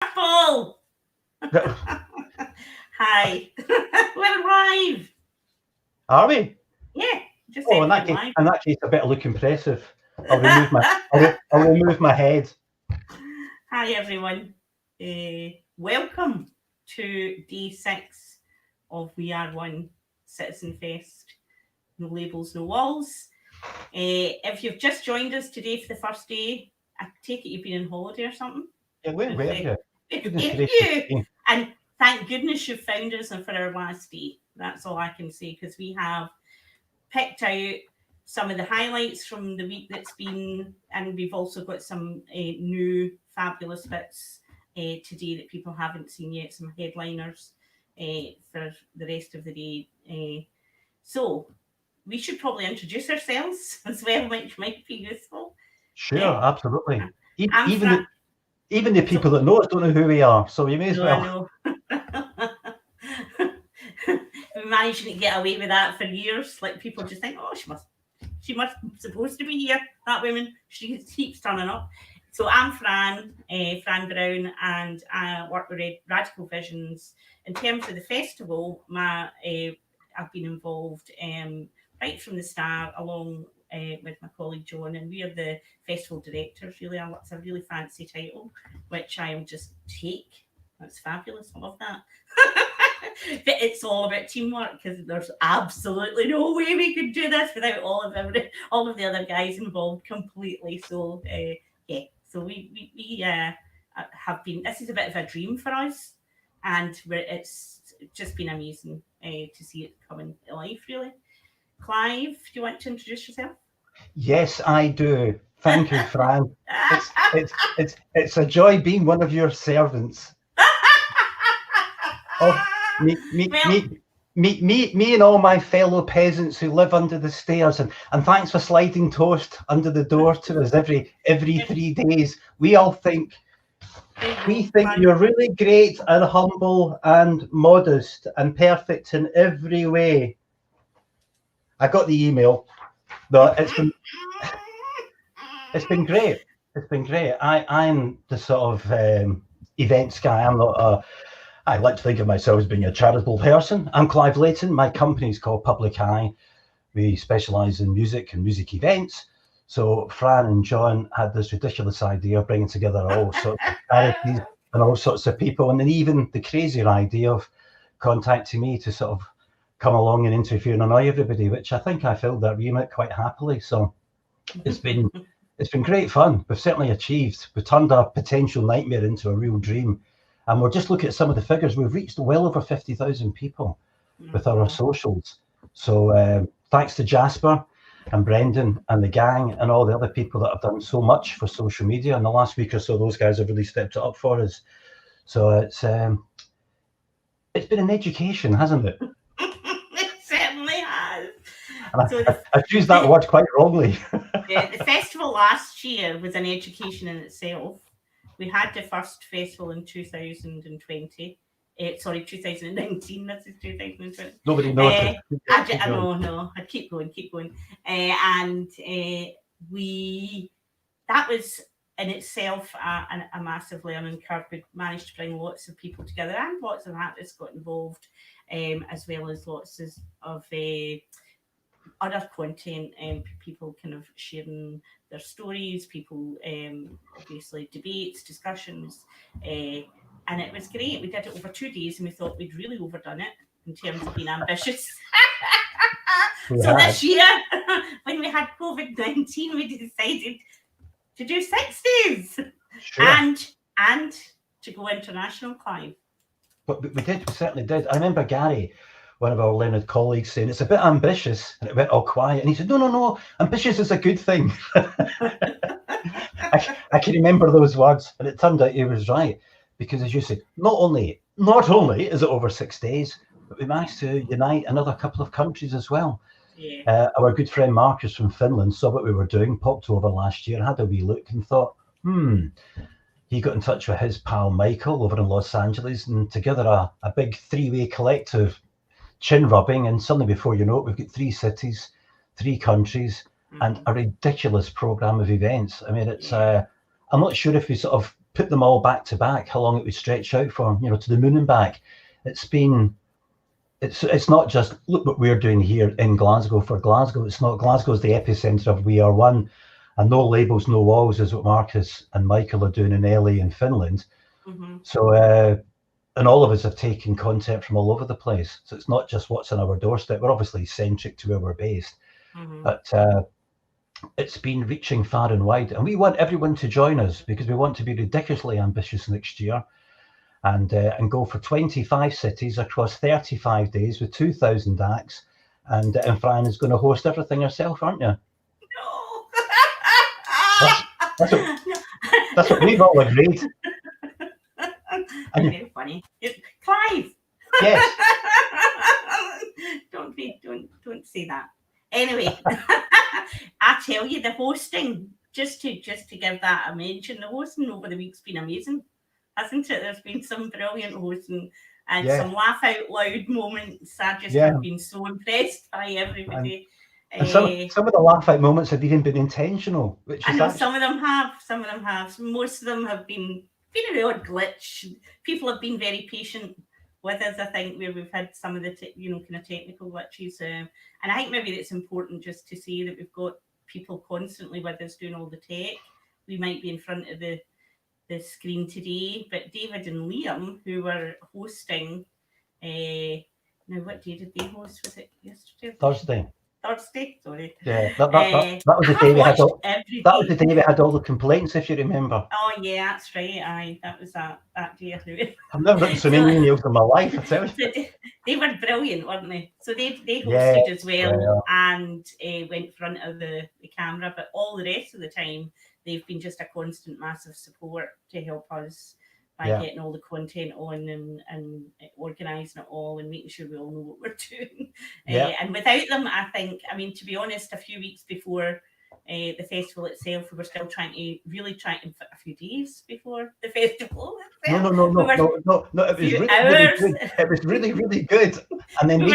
Paul. Hi. We're live. Are we? Yeah, just Oh, said in we're that case, live. I better look impressive. I'll remove my head. Hi, everyone. Welcome to day 6 of We Are One Citizen Fest. No labels, no walls. If you've just joined us today for the first day, I take it you've been on holiday or something. Yeah, where were you? If Goodness you gracious. and thank goodness you found us and for our last day. That's all I can say because we have picked out some of the highlights from the week that's been, and we've also got some new fabulous bits today that people haven't seen yet, some headliners for the rest of the day. So we should probably introduce ourselves as well, which might be useful. Sure, absolutely. I'm Even the people that know us don't know who we are, so you may as No, I well. know. We managed to get away with that for years. Like people just think, oh, she must supposed to be here. That woman, she keeps turning up. So I'm Fran Brown, and I work with Radical Visions. In terms of the festival, I've been involved right from the start, along with my colleague John, and we are the festival directors. Really, it's a really fancy title, which I'll just take. That's fabulous. I love that. But it's all about teamwork because there's absolutely no way we could do this without all of the other guys involved completely. So yeah, so we have been. This is a bit of a dream for us, and it's just been amazing to see it coming to life. Really, Clive, do you want to introduce yourself? Yes, I do. Thank you, Fran. It's a joy being one of your servants. Oh, me and all my fellow peasants who live under the stairs, and thanks for sliding toast under the door to us every 3 days. We think you're really great and humble and modest and perfect in every way. I got the email. No, it's been great. It's been great. I'm the sort of events guy. I'm not I like to think of myself as being a charitable person. I'm Clive Layton. My company's called Public Eye. We specialise in music and music events. So Fran and John had this ridiculous idea of bringing together all sorts of charities and all sorts of people, and then even the crazier idea of contacting me to sort of come along and interview and annoy everybody, which I think I filled that remit quite happily. So it's been great fun. We've certainly achieved. We turned a potential nightmare into a real dream. And we're just looking at some of the figures. We've reached well over 50,000 people with our socials. So thanks to Jasper and Brendan and the gang and all the other people that have done so much for social media in the last week or so. Those guys have really stepped it up for us. So it's been an education, hasn't it? It certainly has. And I choose that word quite wrongly. Yeah, the festival last year was an education in itself. We had the first festival in 2020. 2019. This is 2020. Nobody knows. No. I'd keep going. And that was in itself a massive learning curve. We managed to bring lots of people together, and lots of artists got involved, as well as lots of other content, and people kind of sharing their stories, people obviously debates, discussions, and it was great. We did it over 2 days, and we thought we'd really overdone it in terms of being ambitious. So this year, when we had COVID-19, we decided to do 6 days. Sure. and to go international, Clive. But we certainly did. I remember Gary, one of our learned colleagues, saying it's a bit ambitious, and it went all quiet. And he said, no, ambitious is a good thing. I can remember those words, and it turned out he was right, because as you said, not only is it over 6 days, but we managed to unite another couple of countries as well. Yeah. Our good friend Marcus from Finland saw what we were doing, popped over last year, had a wee look, and thought, he got in touch with his pal Michael over in Los Angeles, and together a big 3-way collective chin rubbing, and suddenly before you know it, we've got 3 cities, 3 countries, and a ridiculous program of events. I mean, it's I'm not sure if we sort of put them all back to back, how long it would stretch out for, to the moon and back. It's not just look what we're doing here in Glasgow for Glasgow. It's not. Glasgow's the epicenter of We Are One, and no labels, no walls is what Marcus and Michael are doing in LA and Finland. Mm-hmm. So, and all of us have taken content from all over the place. So it's not just what's on our doorstep. We're obviously centric to where we're based, but it's been reaching far and wide. And we want everyone to join us because we want to be ridiculously ambitious next year. And go for 25 cities across 35 days with 2,000 acts. And Fran is going to host everything herself, aren't you? No. That's what we've all agreed. Very funny. Clive. Yes. Don't say that. Anyway, I tell you, the hosting, just to give that a mention, the hosting over the week's been amazing. Hasn't it? There's been some brilliant hosting and some laugh out loud moments. I just have been so impressed by everybody. And some of the laugh out moments have even been intentional, which I is know some of them have. Most of them have been a odd glitch. People have been very patient with us, I think, where we've had some of the kind of technical glitches. And I think maybe it's important just to say that we've got people constantly with us doing all the tech. We might be in front of the screen today, but David and Liam, who were hosting, now what day did they host? Was it yesterday? Thursday, sorry. Yeah, that was the day we had all. That was the day we had all the complaints, if you remember. Oh yeah, that's right. Aye, that was that day. I've never written so many emails in my life, I tell you. They were brilliant, weren't they? So they hosted as well and went front of the camera, but all the rest of the time they've been just a constant massive support to help us by getting all the content on and organising it all and making sure we all know what we're doing. And without them, I think, to be honest, a few weeks before the festival itself, we were still trying a few days before the festival itself. No, it was really good. It was really, really good. And then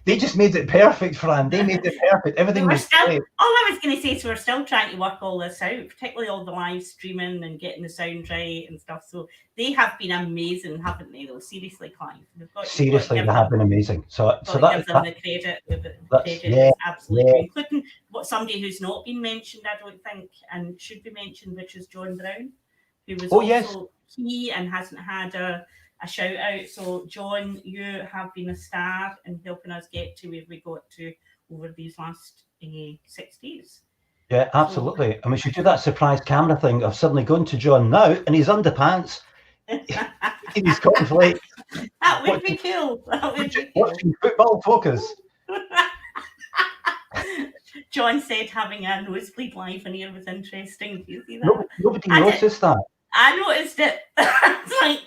they just made it perfect, Fran. They made it perfect. Everything was great. All I was going to say is we're still trying to work all this out, particularly all the live streaming and getting the sound right and stuff. So they have been amazing, haven't they? Though seriously, Clive. Seriously, they have been amazing. So give them the credit. The credit absolutely, including somebody who's not been mentioned, I don't think, and should be mentioned, which is John Brown, who was also key and hasn't had a shout out. So John, you have been a star in helping us get to where we got to over these last 6 days. Yeah, absolutely. And we should do that surprise camera thing of suddenly going to John now in his underpants, in his cornflakes. That would be cool. Watching Football Focus. John said having a nosebleed live in here was interesting. Do you see that? Nobody noticed that. I noticed it. It's like,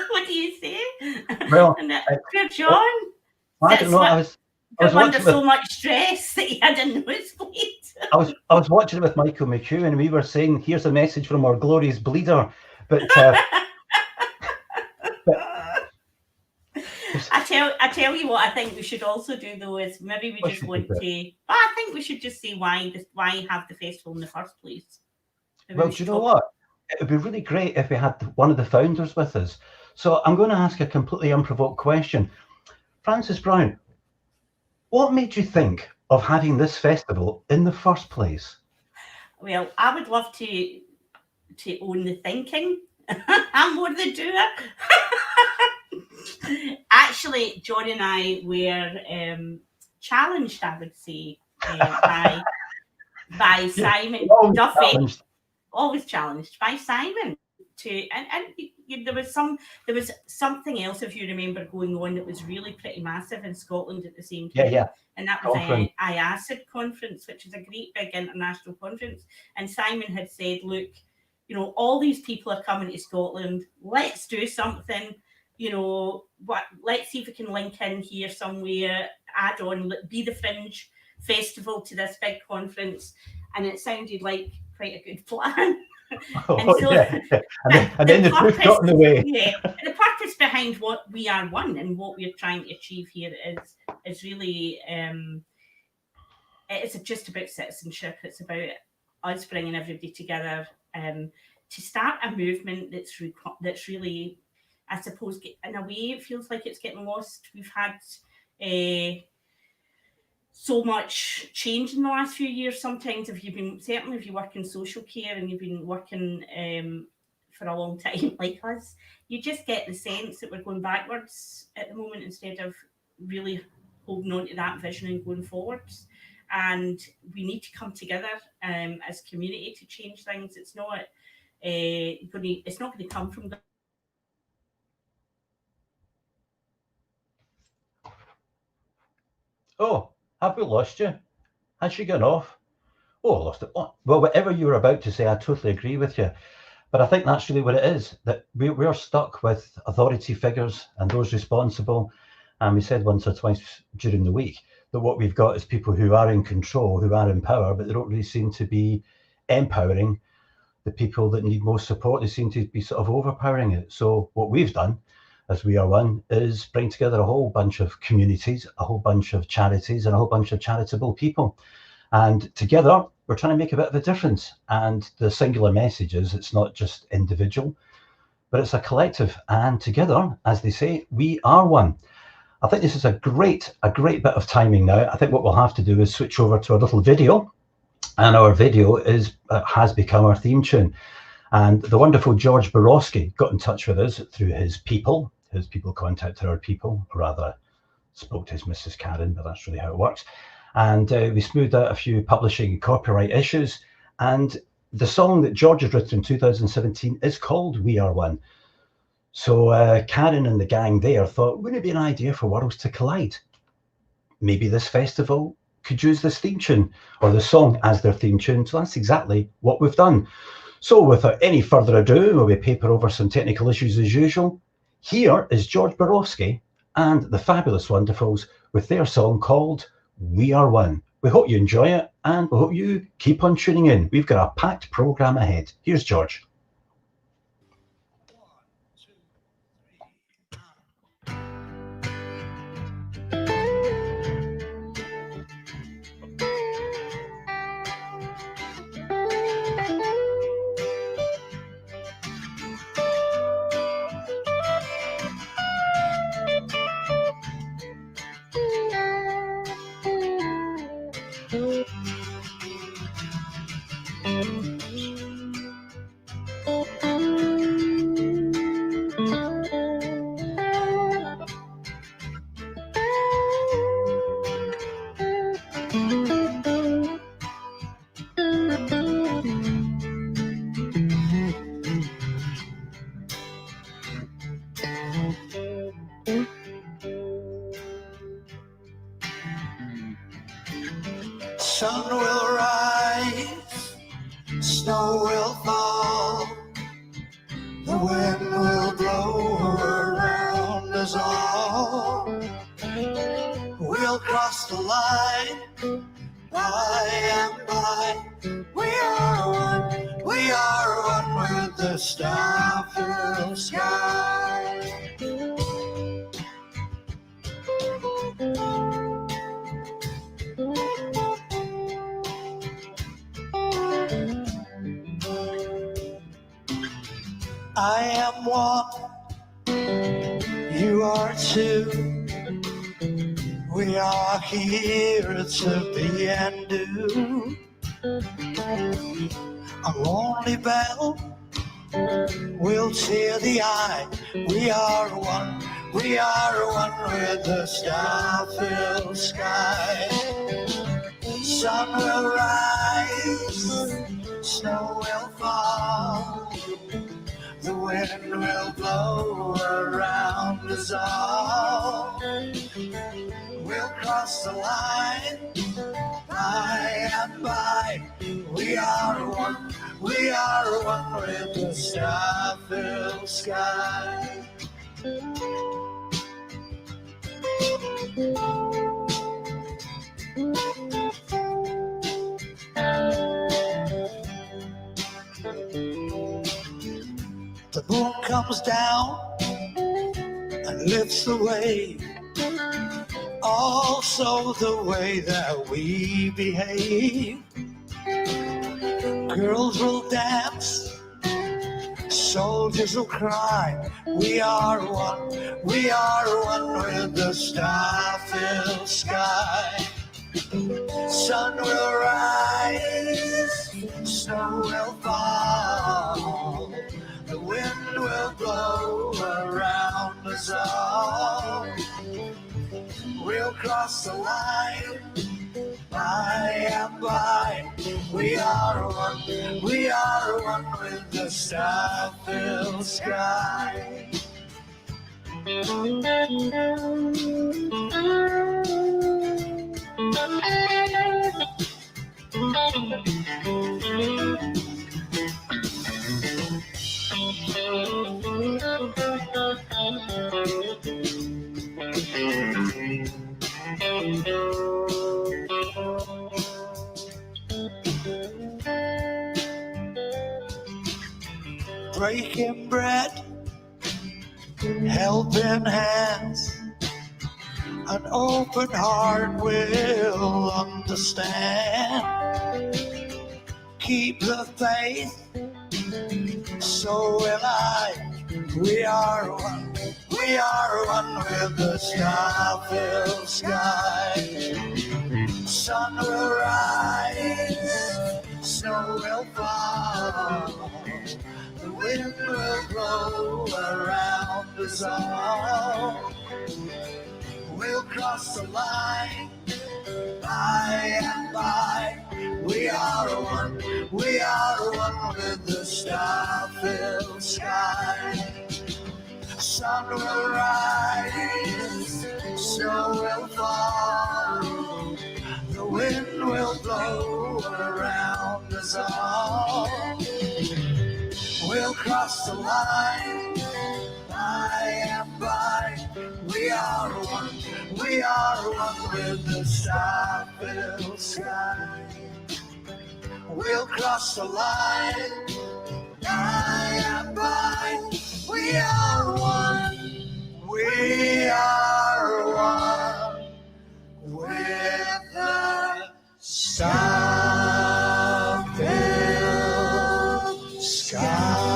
what do you say? Well, poor John. I don't know. I was under so much stress that he had a nosebleed. I was watching it with Michael McHugh, and we were saying, "Here's a message from our glorious bleeder." But I tell you what, I think we should also do though is maybe we just want to. I think we should just say why have the festival in the first place. Well, do you know what? It would be really great if we had one of the founders with us. So I'm going to ask a completely unprovoked question. Francis Brown, what made you think of having this festival in the first place? Well, I would love to own the thinking. I'm more the doer. Actually, John and I were challenged, I would say, by Simon Duffy. Challenged. Always challenged by Simon and there was something else, if you remember, going on that was really pretty massive in Scotland at the same time. Yeah. And that was the IACID conference, which is a great big international conference. And Simon had said, look, all these people are coming to Scotland. Let's do something. Let's see if we can link in here somewhere, add on, be the fringe festival to this big conference. And it sounded like quite a good plan. And then the proof got in the way. Yeah, the purpose behind what We Are One and what we're trying to achieve here is really it's just about citizenship. It's about us bringing everybody together to start a movement that's really, I suppose, in a way, it feels like it's getting lost. We've had so much change in the last few years. Sometimes if you work in social care and you've been working for a long time like us, you just get the sense that we're going backwards at the moment instead of really holding on to that vision and going forwards. And we need to come together as community to change things. It's not going to come from the Oh, have we lost you? Has she gone off? Oh, I lost it. Oh, well, whatever you were about to say, I totally agree with you. But I think that's really what it is, that we're stuck with authority figures and those responsible. And we said once or twice during the week that what we've got is people who are in control, who are in power, but they don't really seem to be empowering the people that need most support. They seem to be sort of overpowering it. So what we've done as We Are One is bring together a whole bunch of communities, a whole bunch of charities, and a whole bunch of charitable people. And together, we're trying to make a bit of a difference. And the singular message is it's not just individual, but it's a collective. And together, as they say, we are one. I think this is a great bit of timing now. I think what we'll have to do is switch over to a little video. And our video has become our theme tune. And the wonderful George Borowski got in touch with us through his people. His people contacted our people, or rather spoke to his Mrs. Karen, but that's really how it works. And we smoothed out a few publishing and copyright issues. And the song that George had written in 2017 is called We Are One. So Karen and the gang there thought, wouldn't it be an idea for worlds to collide? Maybe this festival could use this theme tune or the song as their theme tune. So that's exactly what we've done. So without any further ado, we'll paper over some technical issues as usual. Here is George Borowski and the Fabulous Wonderfuls with their song called We Are One. We hope you enjoy it and we hope you keep on tuning in. We've got a packed programme ahead. Here's George. Sun will rise, snow will fall, the wind will blow around us all. We'll cross the line, by and by. We are one with the star-filled sky. I am one, you are two. We are here to be and do. A lonely bell will tear the eye. We are one with the star-filled sky. Sun will rise, snow will fall, the wind will blow around us all. We'll cross the line, by and by. We are one with the star-filled sky. The moon comes down and lifts the wave, also the way that we behave. Girls will dance Soldiers will cry, we are one with the star-filled sky. Sun will rise, snow will fall, the wind will blow around us all. We'll cross the line, by and by. We are one with the star-filled sky. Breaking bread, helping hands, an open heart will understand. Keep the faith, so will I. We are one with the star-filled sky. Sun will rise, snow will fall, the wind will blow around us all. We'll cross the line, by and by. We are one with the star-filled sky. Sun will rise, snow will fall, the wind will blow around us all. We'll cross the line, by and by. We are one with the star-filled sky. We'll cross the line, by and by. We are one with the star-filled sky.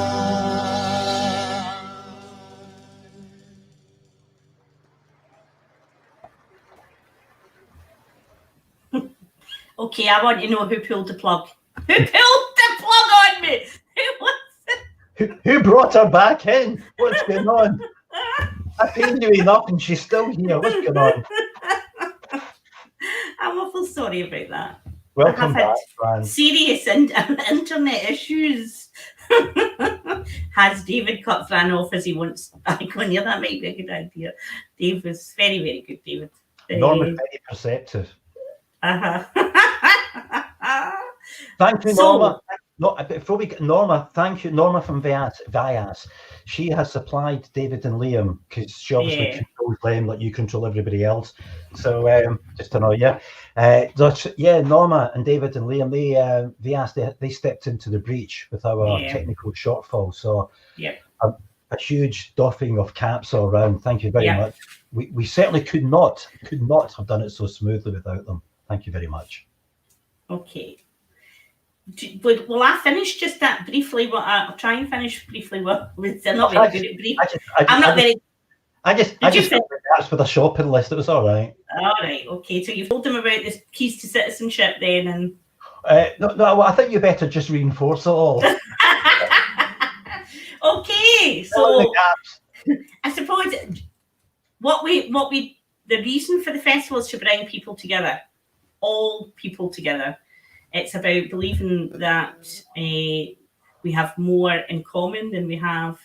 Okay, I want to know who pulled the plug. Who pulled the plug on me? Who was it? Who brought her back in? What's going on? I paid you enough and she's still here. What's going on? I'm awful sorry about that. Welcome I have back, Fran. had serious internet issues. Has David cut Fran off as he wants back on? Yeah, that might be a good idea. Dave was very, very good, David. Norma's very perceptive. Uh-huh. Thank you, So- Norma. No, before we get Norma, thank you, Norma from Vias. She has supplied David and Liam because she obviously Yeah. controls them like you control everybody else. So just to know, Norma and David and Liam, Vias, they stepped into the breach with our Yeah. technical shortfall. So Yeah. a huge doffing of caps all around. Thank you very Yeah. much. We certainly could not have done it so smoothly without them. Thank you very much. Okay. Will I finish just that briefly? I'll try and finish briefly. I'm not very good at brief. I'm not very. I just that's with a shopping list. It was all right. All right. Okay. So you've told them about the keys to citizenship then, and No. I think you better just reinforce it all. okay. Fill in So the gaps. I suppose the reason for the festival is to bring people together, all people together. It's about believing that we have more in common than we have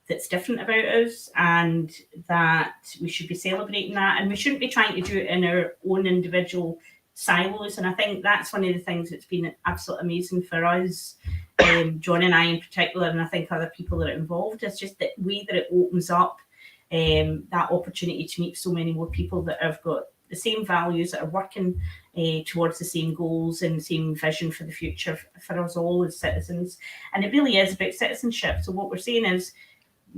that's different about us, and that we should be celebrating that, and we shouldn't be trying to do it in our own individual silos. And I think that's one of the things that's been absolutely amazing for us, John and I in particular, and I think other people that are involved. It's just the way that it opens up that opportunity to meet so many more people that have got the same values, that are working towards the same goals and the same vision for the future for us all as citizens. And it really is about citizenship. So what we're saying is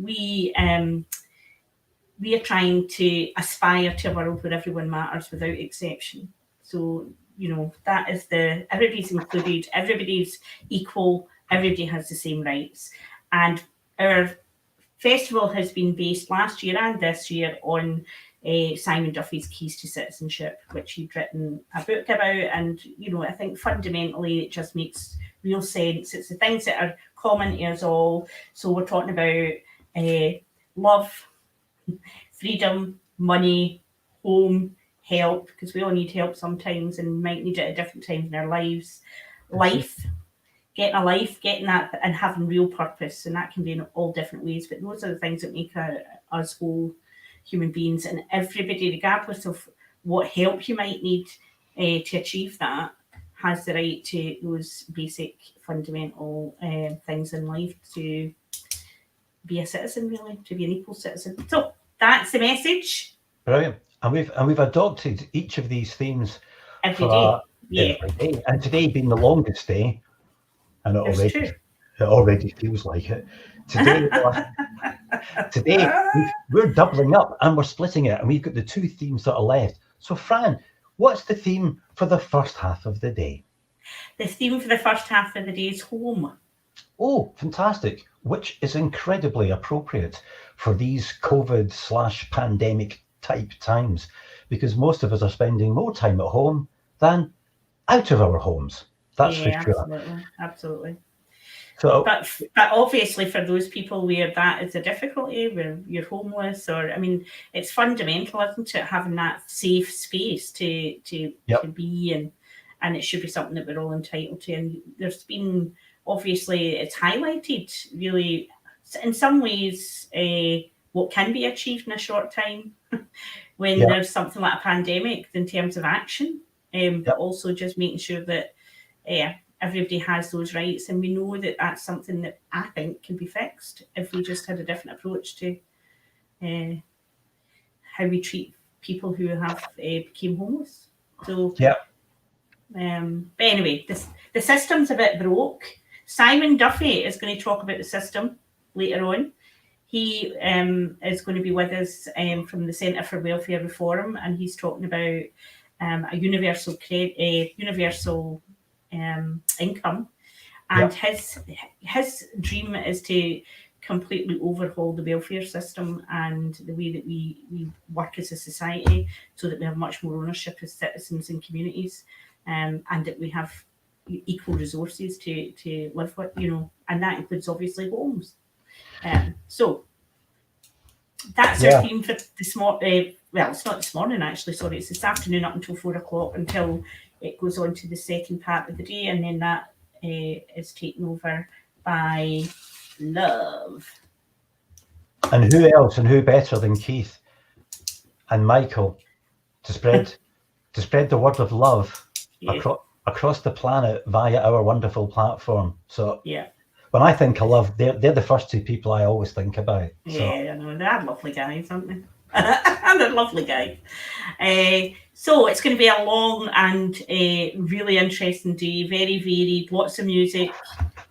we are trying to aspire to a world where everyone matters without exception. So, that is everybody's included, everybody's equal, everybody has the same rights. And our festival has been based last year and this year on Simon Duffy's Keys to Citizenship, which he'd written a book about. And, I think fundamentally it just makes real sense. It's the things that are common to us all. So we're talking about love, freedom, money, home, help, because we all need help sometimes and might need it at different times in our lives. Life, getting that and having real purpose. And that can be in all different ways. But those are the things that make us whole human beings. And everybody, regardless of what help you might need to achieve that, has the right to those basic fundamental things in life, to be a citizen, really, to be an equal citizen. So that's the message. Brilliant. And we've adopted each of these themes every day. Every day. And today being the longest day, and it already feels like it. Today we're doubling up and we're splitting it, and we've got the two themes that are left. So Fran, what's the theme for the first half of the day? The theme for the first half of the day is home. Oh, fantastic. Which is incredibly appropriate for these COVID/pandemic type times, because most of us are spending more time at home than out of our homes. That's for sure. Absolutely. So, but obviously for those people where that is a difficulty, where you're homeless, or it's fundamental, isn't it, having that safe space to be, and it should be something that we're all entitled to. And there's been, obviously, it's highlighted really in some ways what can be achieved in a short time when there's something like a pandemic in terms of action, but also just making sure that everybody has those rights. And we know that that's something that I think can be fixed if we just had a different approach to how we treat people who have became homeless. So, but anyway, the system's a bit broke. Simon Duffy is going to talk about the system later on. He is going to be with us from the Centre for Welfare Reform, and he's talking about a universal income. And his dream is to completely overhaul the welfare system and the way that we work as a society, so that we have much more ownership as citizens and communities, and that we have equal resources to live with, and that includes obviously homes. So that's our theme for this morning. Well, it's not this morning actually, sorry, it's this afternoon up until 4:00 until it goes on to the second part of the day, and then that is taken over by Love. And who else and who better than Keith and Michael to spread the word of love across the planet via our wonderful platform. So when I think of Love, they're the first two people I always think about. So. Yeah, I know, they're lovely guys, aren't they? They're lovely guys. So it's going to be a long and really interesting day, very varied, lots of music.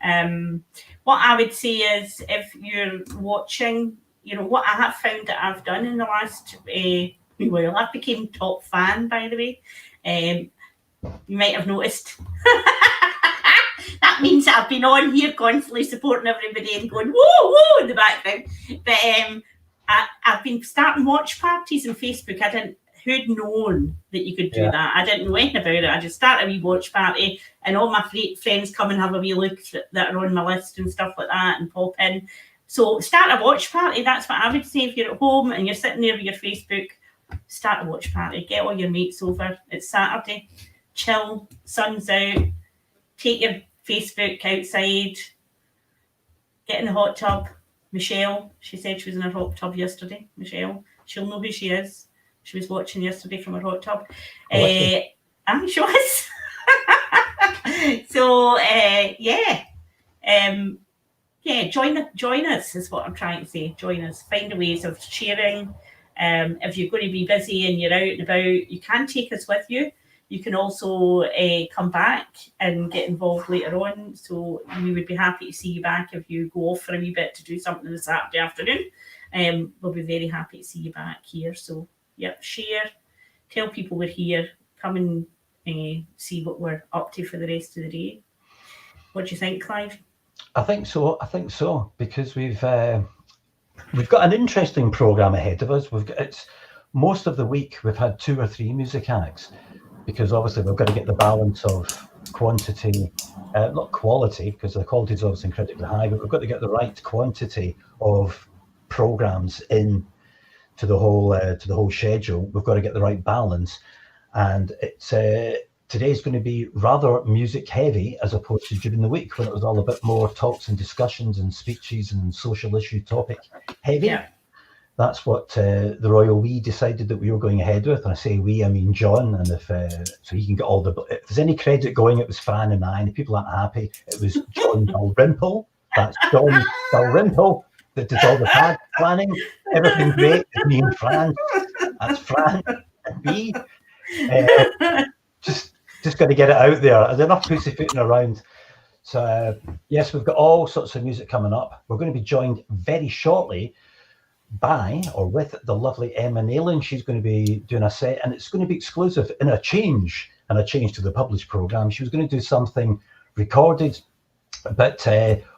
What I would say is, if you're watching, what I have found that I've done in the last, I became top fan, by the way. You might have noticed. That means that I've been on here constantly supporting everybody and going, whoa, whoa, in the background. But I've been starting watch parties on Facebook. Who'd known that you could do that? I didn't know anything about it. I just started a wee watch party, and all my friends come and have a wee look that are on my list and stuff like that, and pop in. So start a watch party. That's what I would say. If you're at home and you're sitting there with your Facebook, start a watch party. Get all your mates over. It's Saturday. Chill. Sun's out. Take your Facebook outside. Get in the hot tub. Michelle, she said she was in her hot tub yesterday. Michelle, she'll know who she is. She was watching yesterday from her hot tub. She was. So, join us is what I'm trying to say. Join us. Find ways of sharing. If you're going to be busy and you're out and about, you can take us with you. You can also come back and get involved later on. So we would be happy to see you back if you go off for a wee bit to do something this Saturday afternoon. We'll be very happy to see you back here. So, share, tell people we're here. Come and see what we're up to for the rest of the day. What do you think, Clive? I think so, because we've got an interesting programme ahead of us. It's most of the week we've had 2 or 3 music acts, because obviously we've got to get the balance of quantity, not quality, because the quality is obviously incredibly high, but we've got to get the right quantity of programmes in to the whole schedule. We've got to get the right balance, and it's today's going to be rather music heavy as opposed to during the week when it was all a bit more talks and discussions and speeches and social issue topic heavy. Yeah. That's what the Royal We decided that we were going ahead with. And I say we, I mean John. And if so he can get all the, if there's any credit going, it was Fran and I. And if people aren't happy, it was John Dalrymple. That's John Dalrymple that did all the planning. Everything great. It's me and Fran. That's Fran and me. Just got to get it out there. There's enough pussyfooting around. So yes, we've got all sorts of music coming up. We're going to be joined very shortly by or with the lovely Emma Nayland. She's going to be doing a set, and it's going to be exclusive in a change to the published programme. She was going to do something recorded, but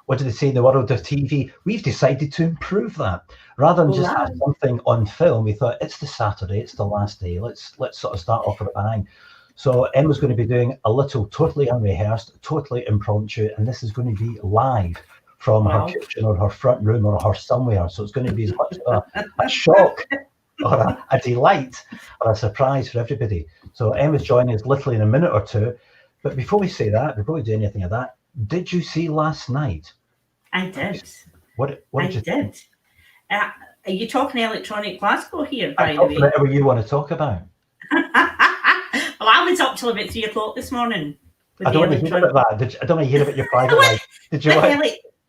what did they say in the world of TV? We've decided to improve that. Rather than just have something on film, we thought it's the Saturday, it's the last day. Let's sort of start off with a bang. So Emma's going to be doing a little totally unrehearsed, totally impromptu, and this is going to be live from her kitchen or her front room or her somewhere. So it's going to be as much of a shock or a delight or a surprise for everybody. So Emma's joining us literally in a minute or two. But before we say that, before we do anything of that, did you see last night? I did. What did you think? Are you talking Electronic Glasgow here, by I'm the way? talking whatever you want to talk about. Well, I was up till about 3 o'clock this morning. I don't want to hear about that. I don't want to hear about your private life. Did you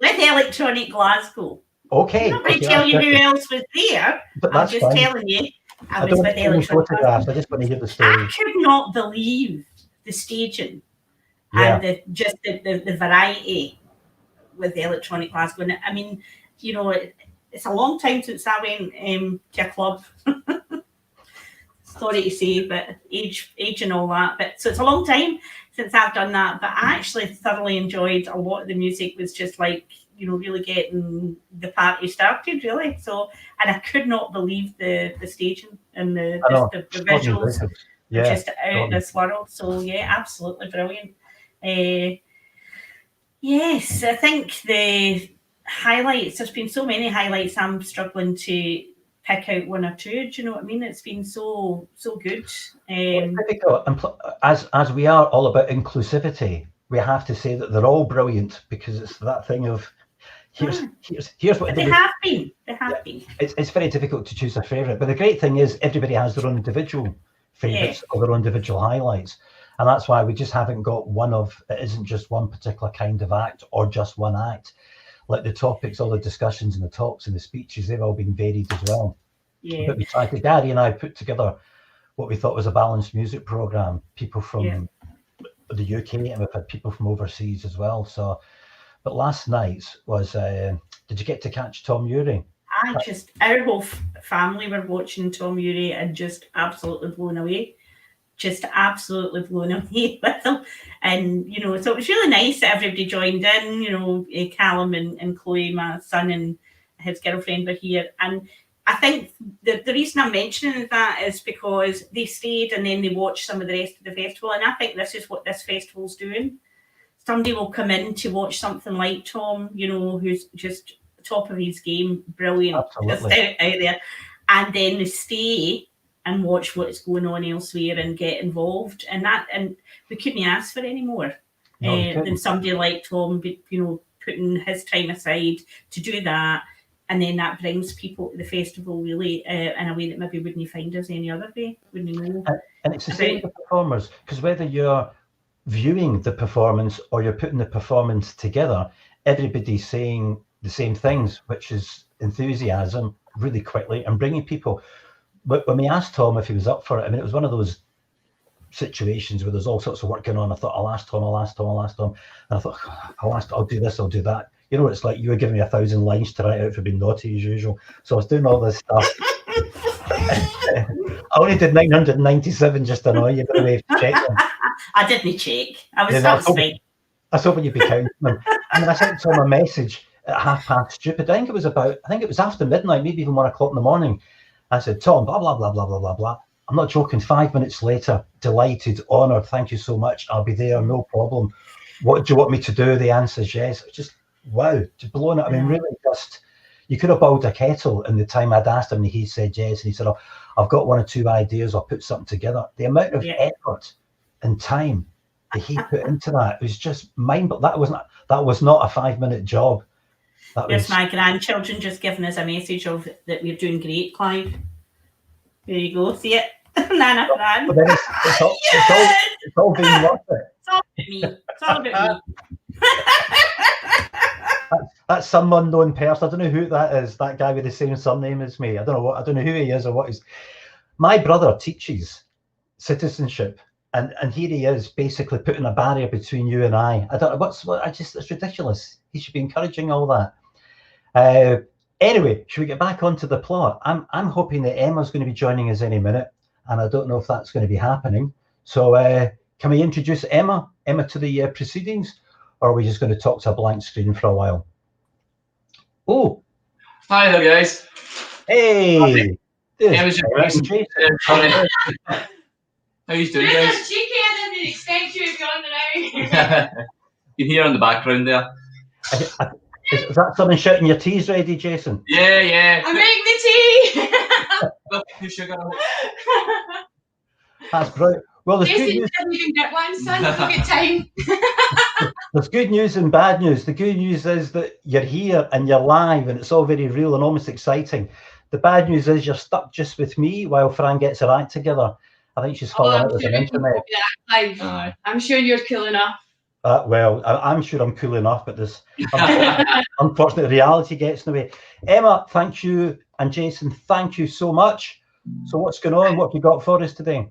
with Electronic Glasgow. Okay. I'm not going to tell you who else was there. But I'm just telling you. I was with Electronic Glasgow. I just want to hear the story. I could not believe the staging and the variety with Electronic Glasgow. And I mean, you know, it's a long time since I went to a club. Sorry to say, but age and all that. But so it's a long time since I've done that. But I actually thoroughly enjoyed a lot of the music. Was just like, you know, really getting the party started, really. So, and I could not believe the staging and the visuals, just out of this world. So yeah, absolutely brilliant. Yes, I think the highlights. There's been so many highlights. I'm struggling to pick out 1 or 2. Do you know what I mean? It's been so good. As we are all about inclusivity, we have to say that they're all brilliant, because it's that thing of here's what they have been. They have been. It's very difficult to choose a favourite, but the great thing is everybody has their own individual favourites or their own individual highlights, and that's why we just haven't got it isn't just one particular kind of act or just one act. Like the topics, all the discussions and the talks and the speeches, they've all been varied as well. Yeah. But we tried to, Gary and I put together what we thought was a balanced music programme, people from the UK, and we've had people from overseas as well. So, but last night's was, did you get to catch Tom Ury? Our whole family were watching Tom Ury and just absolutely blown away. Just absolutely blown away with them. And, you know, so it was really nice that everybody joined in, you know, Callum and Chloe, my son, and his girlfriend were here. And I think the reason I'm mentioning that is because they stayed and then they watched some of the rest of the festival. And I think this is what this festival's doing. Somebody will come in to watch something like Tom, you know, who's just top of his game, brilliant, just out there. And then they stay and watch what's going on elsewhere and get involved, and we couldn't ask for any more than somebody like Tom, you know, putting his time aside to do that, and then that brings people to the festival really in a way that maybe wouldn't find us any other way, wouldn't know. And it's the same with the performers, because whether you're viewing the performance or you're putting the performance together, everybody's saying the same things, which is enthusiasm really quickly and bringing people. But when we asked Tom if he was up for it, I mean, it was one of those situations where there's all sorts of work going on. I thought, I'll ask Tom. And I thought, I'll do this, I'll do that. You know, it's like you were giving me 1,000 lines to write out for being naughty as usual. So I was doing all this stuff. I only did 997 just to annoy you, but anyway, check them. I didn't check. I was not speaking. I was hoping you'd be counting them. And then I sent Tom a message at stupid. I think it was after midnight, maybe even 1 o'clock in the morning. I said, Tom, blah, blah, blah, blah, blah, blah, blah. I'm not joking. 5 minutes later, delighted, honoured. Thank you so much. I'll be there. No problem. What do you want me to do? The answer's yes. Just, wow, just blown it. I mean, really just, you could have boiled a kettle in the time I'd asked him and he said yes. And he said, oh, I've got 1 or 2 ideas. I'll put something together. The amount of effort and time that he put into that was just mind-blowing. That was not a 5-minute job. There's my grandchildren just giving us a message of that we're doing great, Clive. There you go. See it? Nana Fran. But then it's all being worth it. It's all about me. It's all about me. That's some unknown person. I don't know who that is. That guy with the same surname as me. I don't know who he is or what he's. My brother teaches citizenship, and here he is basically putting a barrier between you and I. I don't know it's ridiculous. He should be encouraging all that. Anyway, should we get back onto the plot? I'm hoping that Emma's going to be joining us any minute, and I don't know if that's going to be happening. So can we introduce Emma to the proceedings, or are we just going to talk to a blank screen for a while? Oh, hi there, guys. Hey, How you doing, guys? Cheeky, I didn't expect you to be on the now. You can hear in the background there. Is that someone shouting your tea's ready, Jason? Yeah. I'm making the tea. Well, sugar. That's brilliant. Well, there's good news. Didn't even get one, son. Look at time. There's good news and bad news. The good news is that you're here and you're live, and it's all very real and almost exciting. The bad news is you're stuck just with me while Fran gets her act together. I think she's falling out with the internet. I'm sure you're cool enough. Well, I'm sure I'm cool enough, but this unfortunately reality gets in the way. Emma, thank you, and Jason, thank you so much. So what's going on? What have you got for us today?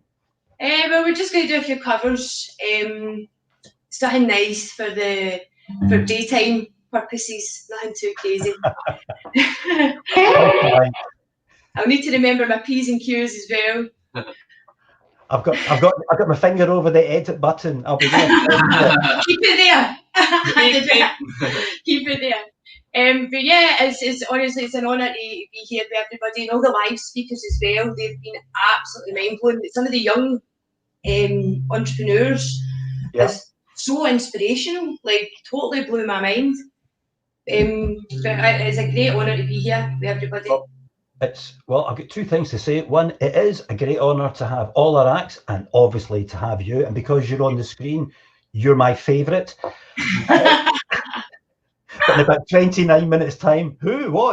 Well, we're just going to do a few covers. Something nice for daytime purposes. Nothing too crazy. Okay. I'll need to remember my P's and Q's as well. I've got my finger over the edit button. I'll be there. Keep it there. Keep it there. But yeah, it's honestly it's an honour to be here with everybody and all the live speakers as well. They've been absolutely mind blowing. Some of the young entrepreneurs is so inspirational. Like totally blew my mind. But it's a great honour to be here with everybody. Well, I've got 2 things to say. One, it is a great honour to have all our acts and obviously to have you. And because you're on the screen, you're my favourite. But in about 29 minutes time,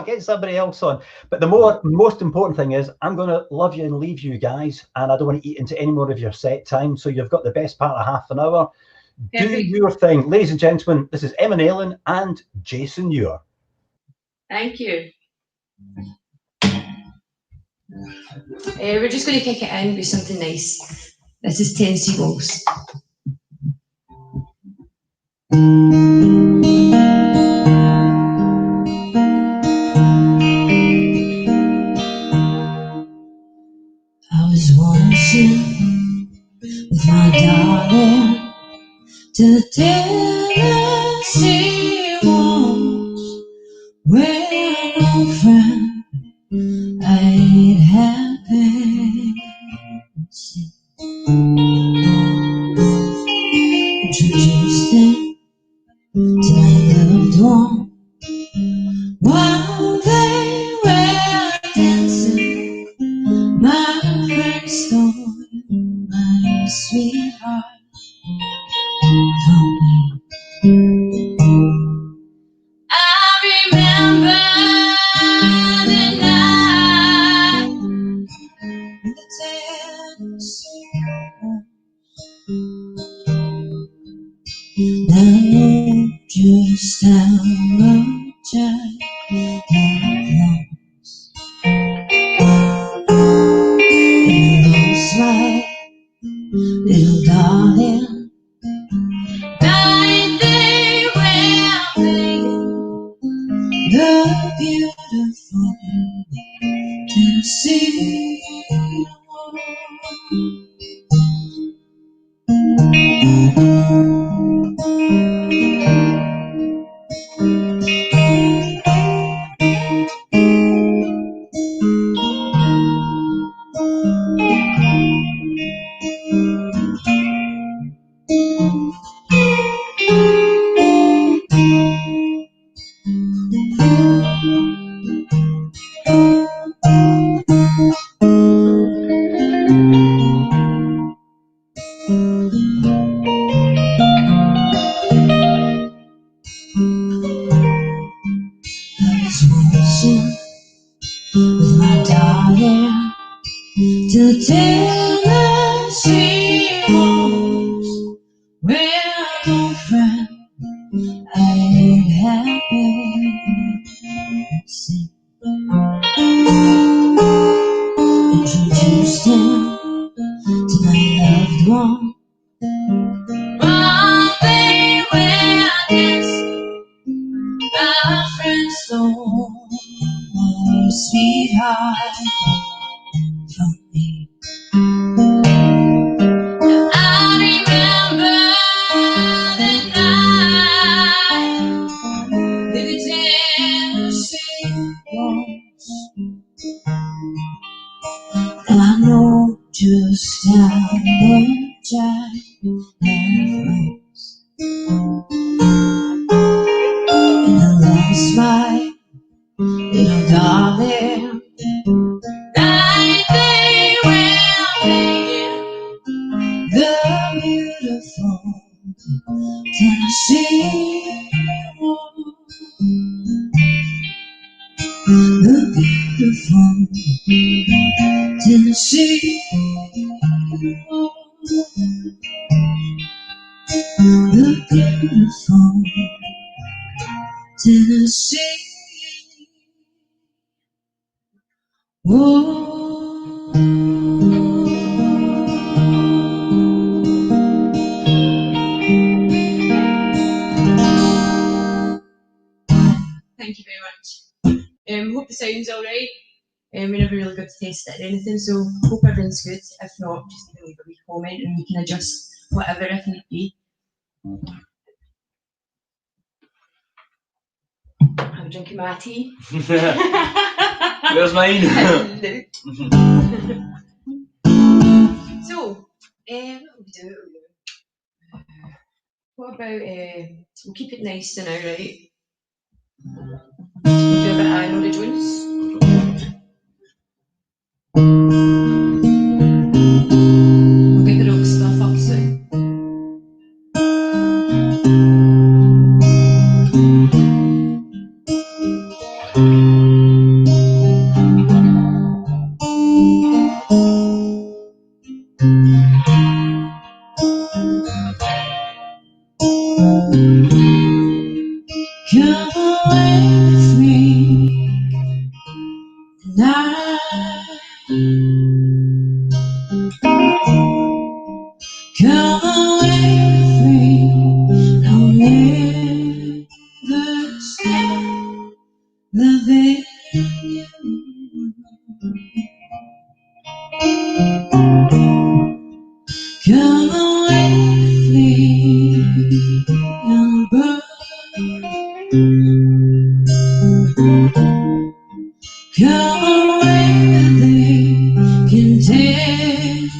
get somebody else on. But the most important thing is I'm going to love you and leave you guys, and I don't want to eat into any more of your set time. So you've got the best part of half an hour. Do your thing. Ladies and gentlemen, this is Emma Nayland and Jason Muir. Thank you. We're just going to kick it in with something nice. This is Tennessee Waltz. I was waltzing with my darling to Tennessee Waltz, where no friend I'd have been. Introduced them to my loved one while they were dancing. My first thought, my sweetheart, told me. I remember the night in the Tennessee Waltz. Now just how much I have lost. It looks like little darling night they were playing the beautiful Tennessee Waltz. With my darling to Tennessee walls, where no friend I ain't happy. See, introduced him to my loved one. One day when I guess my friends stole my sweetheart from me. I remember the night that the Tennessee walls, and I know just how much I have lost. And the last night, little darling, night they were making the beautiful Tennessee walls. The beautiful Tennessee walls. The beautiful Tennessee walls. Thank you very much. Hope the sound's alright. We never really got to test it or anything, so hope everything's good. If not, just leave a wee comment and we can adjust whatever if need be. I'm drinking my tea. Where's mine? So, what we do? What about, we'll keep it nice and alright. We'll do a bit of Nora Jones. We'll get the rock stuff up soon. Come away with me tonight. Come away with me. I'll never stop loving you. Come away with me. And burn. Come away with me, can take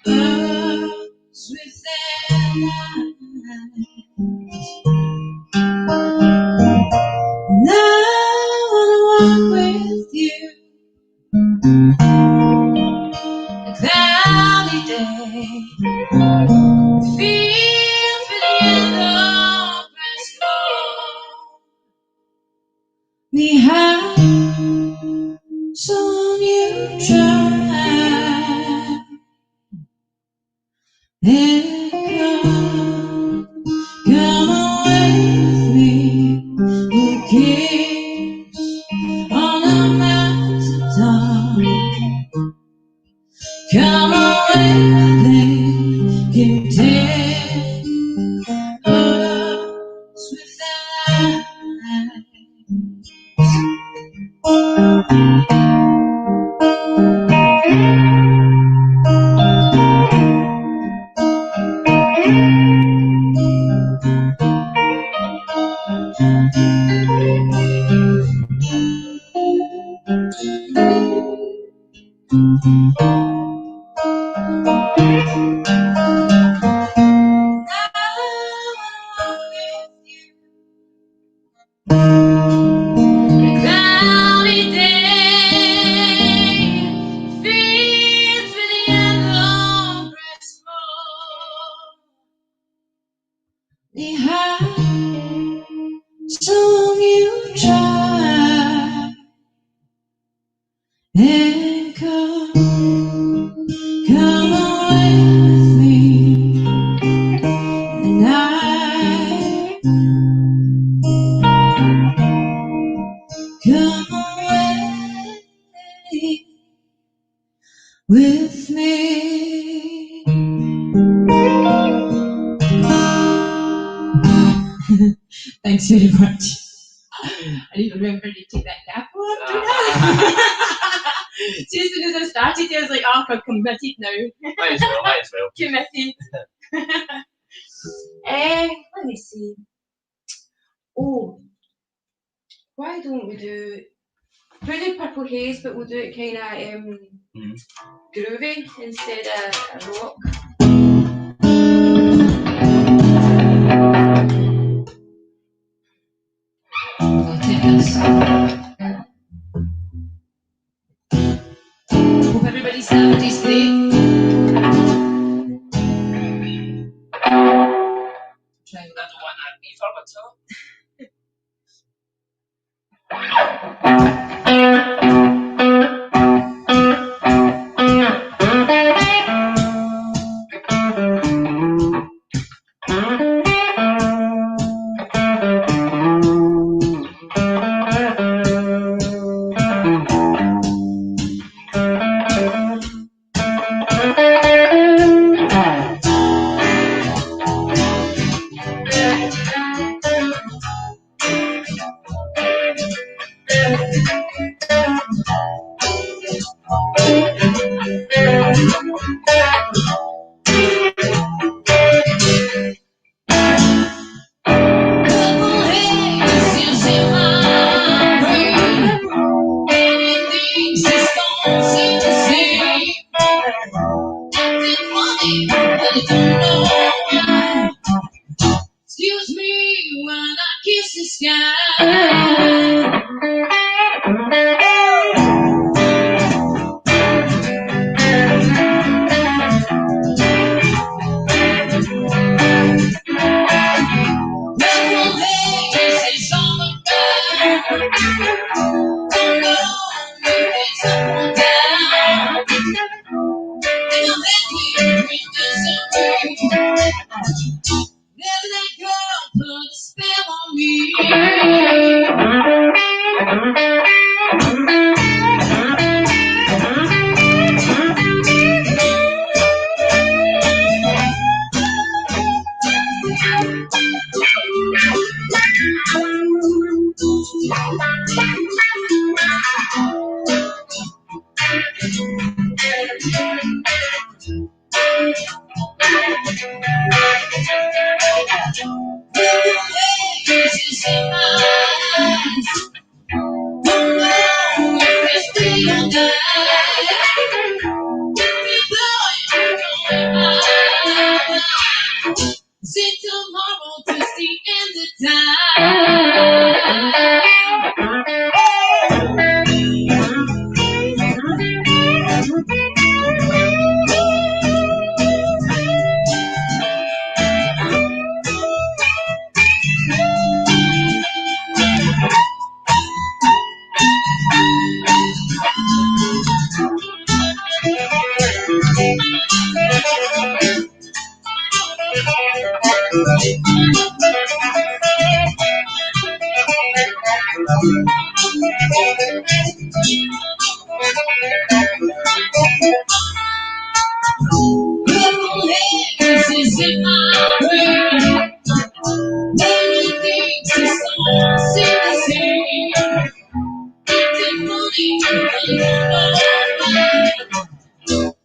us with their eyes. And I wanna walk with you a cloudy day, feel for the end of my soul. Behind so you try and come away with me, a kiss on a mountaintop. Come away with me, can take us with that. I wanna walk with you come away with me. Thanks very much. I didn't remember to take that cap off. See, as soon as I started, I was like, oh, I'm committed now. Might as well. Committed. Let me see. Oh, why don't we do Purple Haze, but we'll do it kind of groovy instead of rock. I'll take this. Hope everybody's having a decent day. Try I don't want that reverb at all. Excuse me when I kiss the sky. Never let go, put a spell on me. Say tomorrow to the end of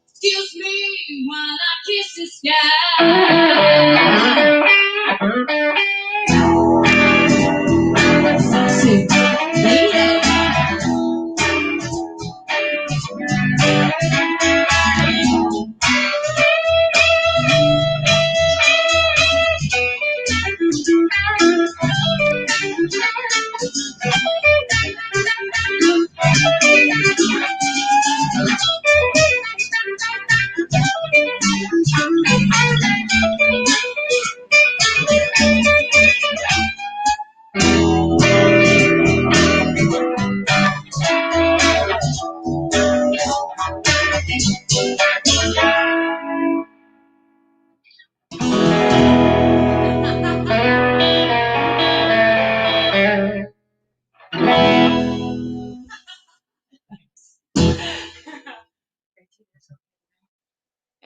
Excuse me while I kiss the sky.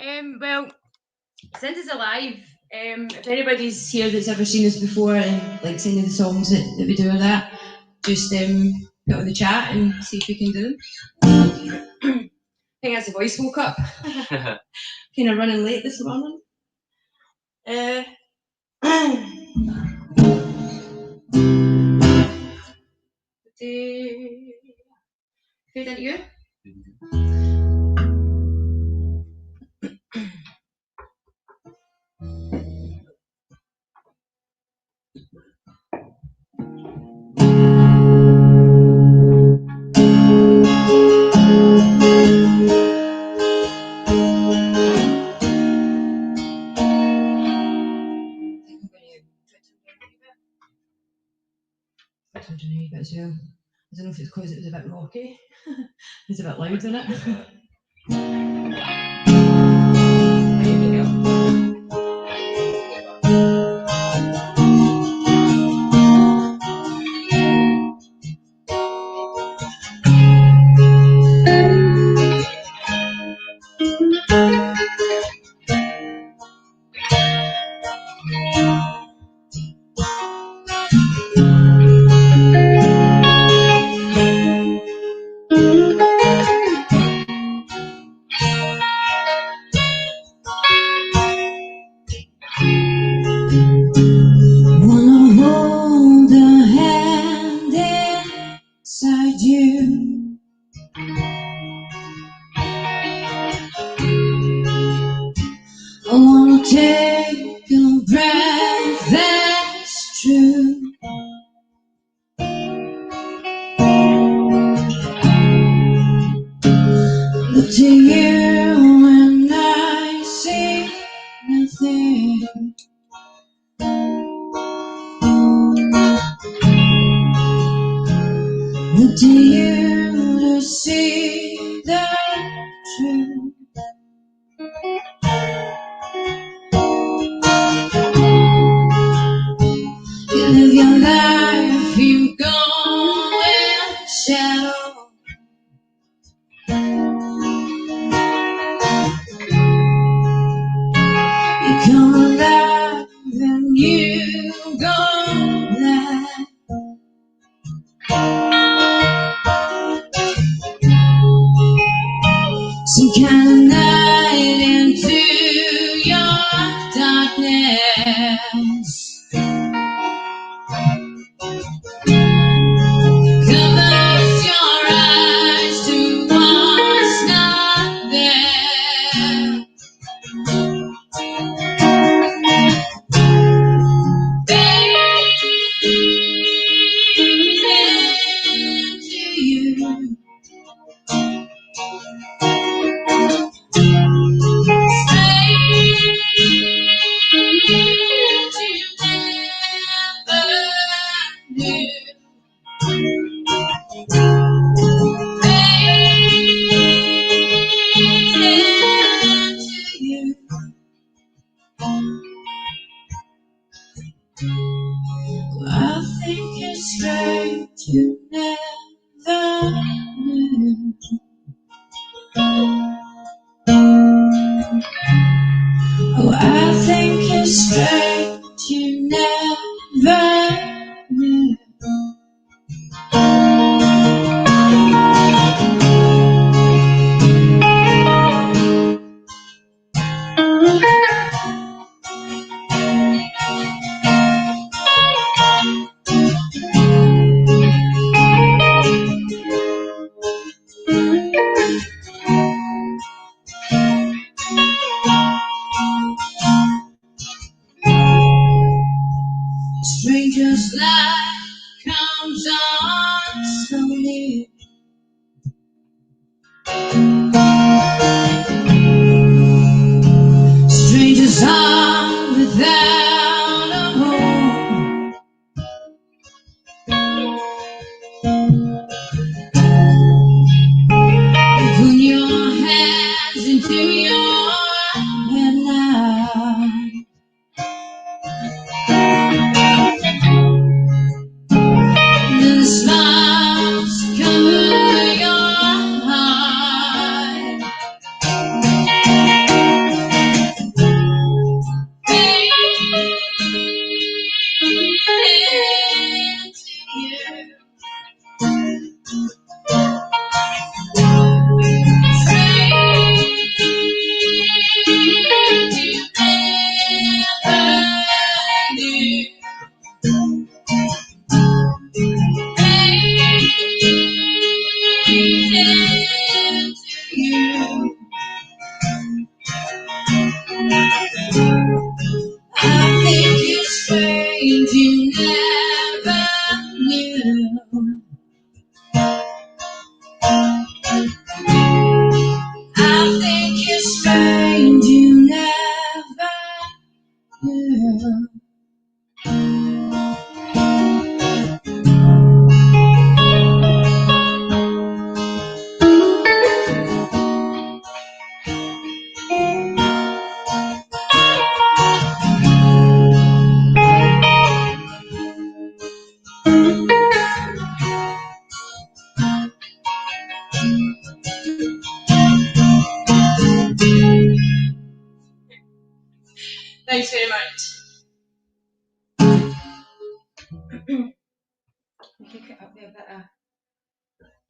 Well, since it's alive, if anybody's here that's ever seen us before and likes any of the songs that we do or that, just put it in the chat and see if we can do them. I think as the voice woke up. Kind of running late this morning. Who did you? As well. I don't know if it's because it was a bit rocky. It's a bit loud, isn't it?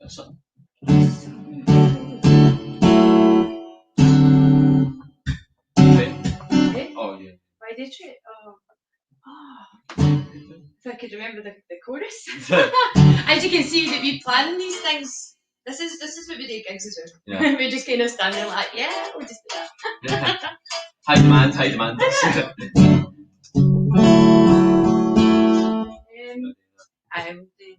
That's something. Oh yeah. Why did you? Oh. If I could remember the chorus. As you can see, that we plan these things. This is what we do gigs as well. Yeah. We just kind of stand there like, yeah, we'll just do that. High demand, high demand. I will do.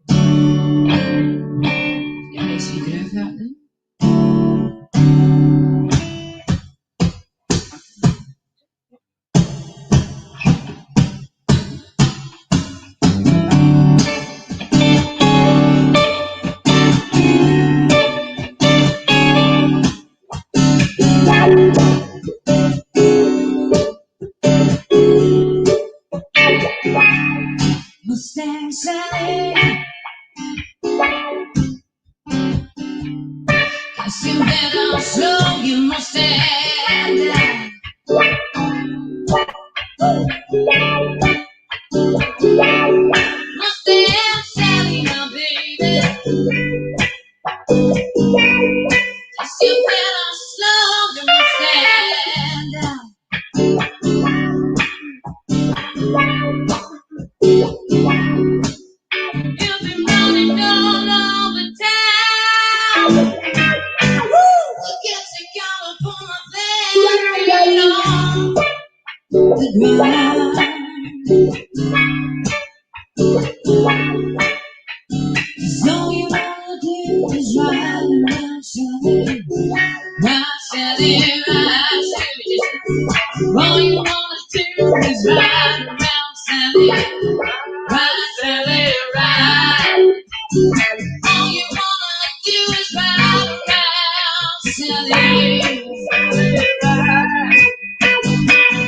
Get a nice wee groove that then. Mustang Sally, you better slow your Mustang down. Mustang Sally, now baby, you better slow your Mustang down. You've been running all over town. Guess I gotta put my feet on the ground. All you wanna do is ride around, Sally. Ride, Sally, ride, Sally. All you wanna do is ride around, Sally. Ride, Sally, ride. All you wanna do is ride around, Sally.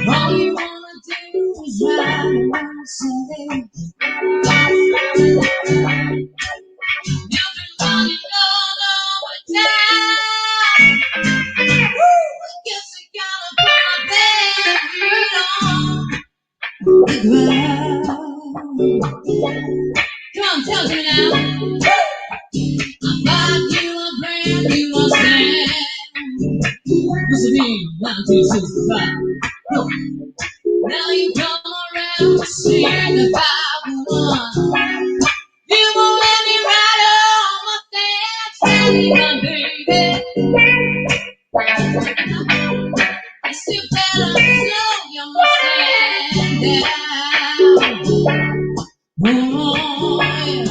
All you wanna do is ride around, Sally. You've been running all over town. Guess I gotta put my bare feet on the ground. Come on, tell me now. I bought you a brand new Mustang. What's the name? 1965. Now you come around to see the 501. You won't let me ride on Mustang Sally, my baby. You still better slow your Mustang down. Oh, yeah.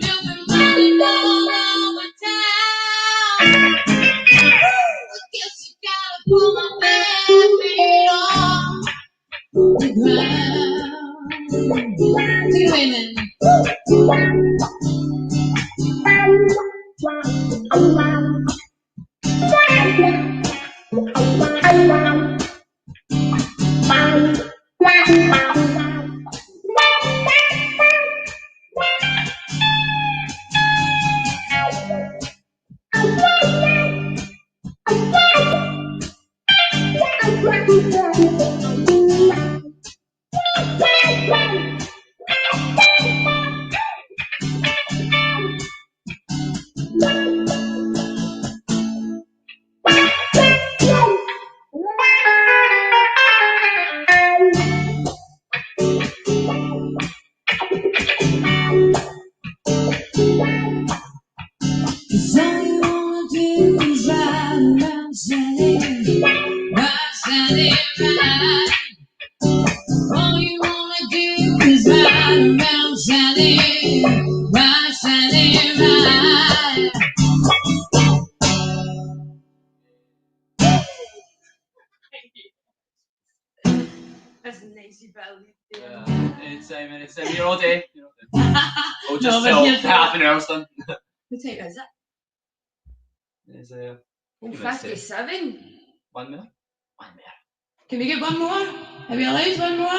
You've been running all over town. Guess you gotta pull my bare feet off the ground. Take it away, man. Cause all you wanna do is ride around, Sally. Ride, Sally, ride. All you wanna do is ride around, Sally. Ride, Sally, ride. That's a nice ballad there. Anytime. You're all day. We'll No, just but till here's the- half an hour's done. What time is it? There's Oh, Give it a 57. one more. One more. Can we get one more? Are we allowed one more?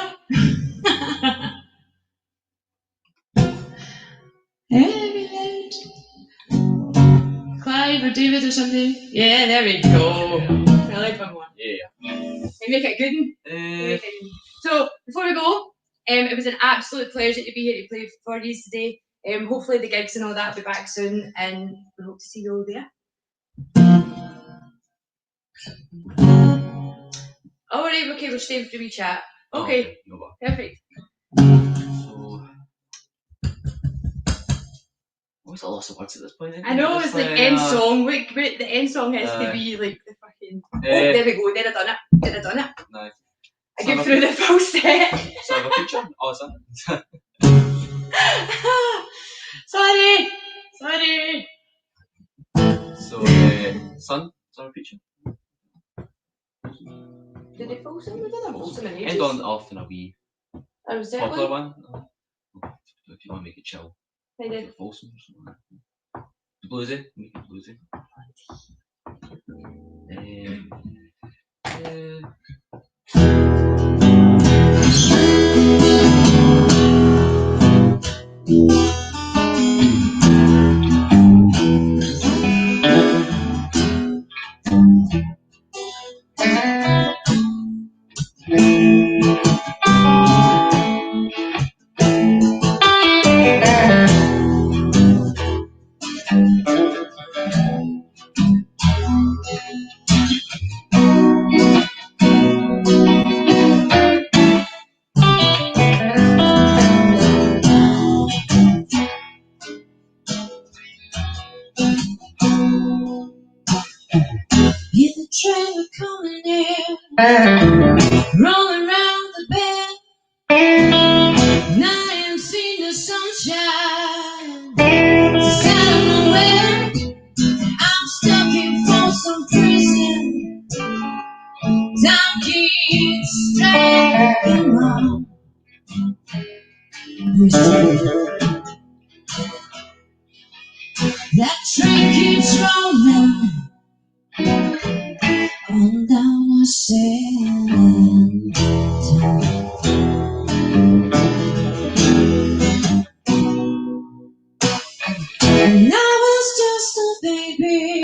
Are we allowed? Clive or David or something? Yeah, there we go. We're allowed one more. Yeah. We make it good. So before we go, it was an absolute pleasure to be here to play for you today. Hopefully the gigs and all that will be back soon, and we hope to see you all there. Alright, okay, we're staying for a wee chat. Okay, No bother. perfect. So, what's a loss of words at this point? I know, it's like end song. Wait, the end song has to be like the fucking. Oh, there we go, then I done it. Nice. I get through the full set. So I have a feature? Oh, son. Sorry. So, son a feature? Did they full sing? We did a full sing in ages. End on often a wee I was there popular one. If you want to make it chill. I did. Folsom or something like that. Bluesy? Make it bluesy. Hear the trailer coming in, rolling round the bend. Now I ain't seen the sunshine. It's out of nowhere. I'm stuck in Folsom Prison. Time keeps dragging on. That train keeps rolling on down the sand. And I was just a baby.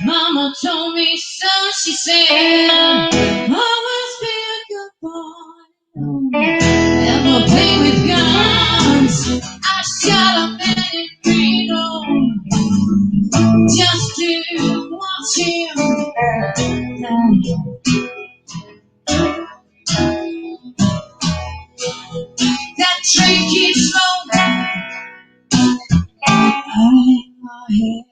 Mama told me, son, she said, always be a good boy. Never play with guns. I shot up any freedom just to watch him die. That train keeps rolling. Hiding my head.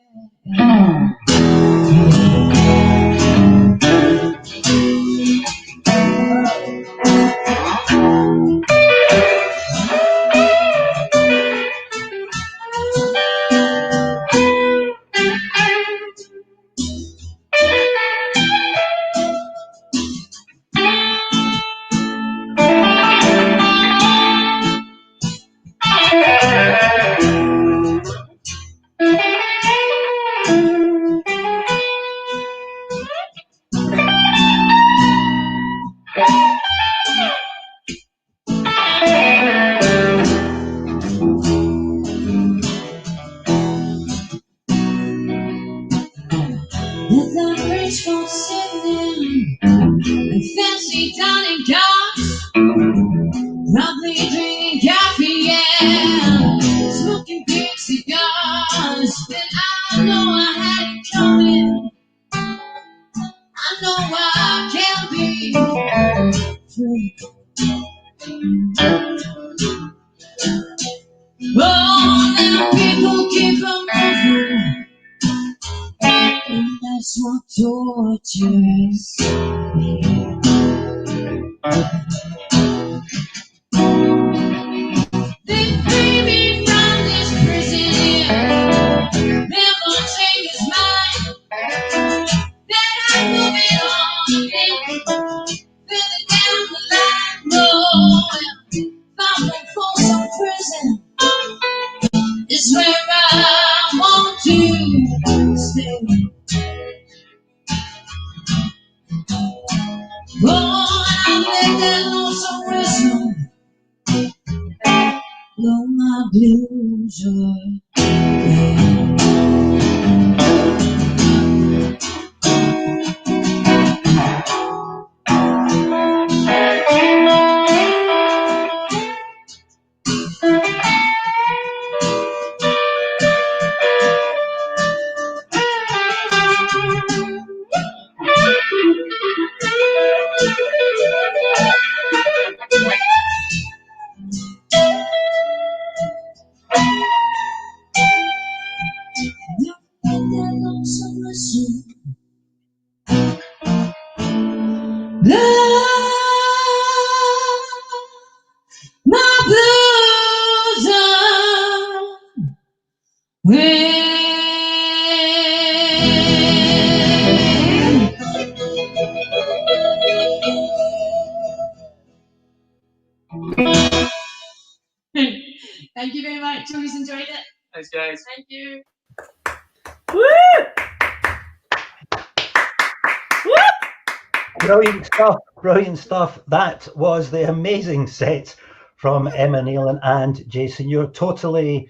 With the bridge for sitting and fancy dining cars, probably drinking coffee, yeah, smoking big cigars. But I know I had it coming. I know I can be free. Oh, now people keep on moving. And that's what tortures me. They free me from this prison here. Never change his mind. That I'm moving on. Further down the line, no. Far from Folsom Prison is where I want to stay. Oh, I let that lonesome whistle blow my blues away. Thank you very much. Hope you enjoyed it. Thanks, guys. Thank you. Woo! Brilliant stuff. That was the amazing set from Emma Nealon and Jason. You're totally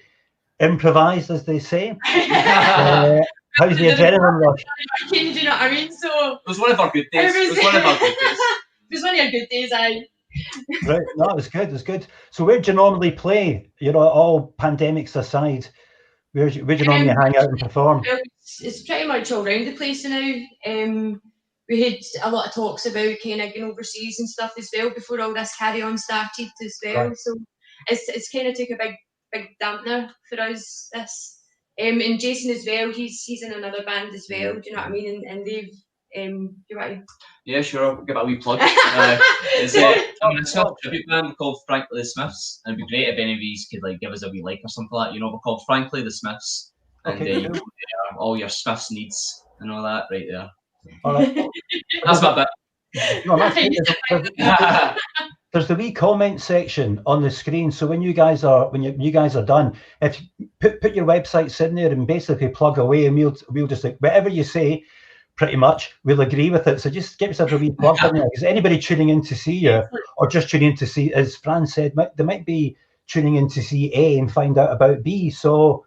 improvised, as they say. How's the adrenaline rush? Do you know what I mean? So It was one of our good days. It was one of our good days. it was one of your good days, aye. Right, no, it was good. It was good. So where do you normally play? You know, all pandemics aside, where do you normally hang out and perform? Well, it's pretty much all round the place now. We had a lot of talks about kind of going overseas and stuff as well before all this carry on started as well. Right. So it's kind of took a big dampener for us. This and Jason as well. He's in another band as well. Do you know what I mean? And they've you want Yeah, sure. I'll give it a wee plug. It's a Scottish tribute band called Frankly the Smiths, and it'd be great if any of these could like give us a wee like or something like that. You know, we're called Frankly the Smiths, and Okay, you cool. can get all your Smiths needs and all that right there. All right. That's my bit. No, that's good. There's the wee comment section on the screen. So when you guys are done, if you put your websites in there and basically plug away, and we'll just like whatever you say, pretty much we'll agree with it. So just get yourself a wee plug in there, because anybody tuning in to see you or just tuning in to see, as Fran said, they might be tuning in to see A and find out about B. So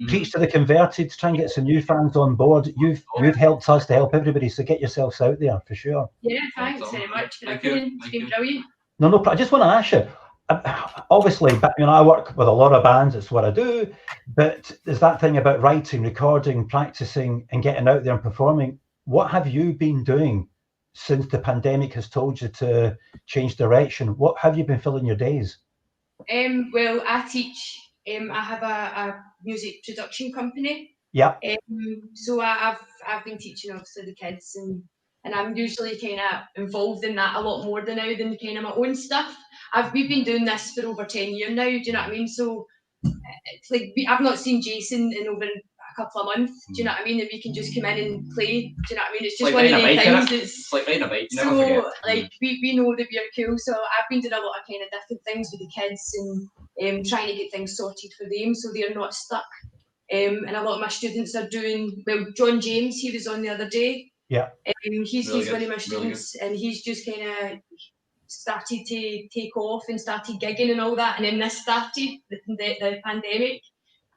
preach to the converted, try and get some new fans on board. You've helped us to help everybody, so get yourselves out there for sure. Yeah, thanks very much for Thank you. everything. It's been brilliant. No, I just want to ask you, obviously, I work with a lot of bands, it's what I do, but there's that thing about writing, recording, practicing, and getting out there and performing. What have you been doing since the pandemic has told you to change direction? What have you been filling your days? Well, I teach. I have a music production company. Yeah. So I've been teaching obviously the kids, and I'm usually kind of involved in that a lot more than now than kind of my own stuff. We've been doing this for over 10 years now. Do you know what I mean? So it's like I've not seen Jason in over a couple of months. Do you know what I mean? And we can just come in and play. Do you know what I mean? It's just Like one of riding a the bike, things innit? that's. It's like riding a bike. You never forget. So like we know that we're cool. So I've been doing a lot of kind of different things with the kids and trying to get things sorted for them so they're not stuck. And a lot of my students are doing well. John James, he was on the other day. Yeah. He's Really one of good, my really students, and he's just kind of started to take off and started gigging and all that. And then this started the pandemic.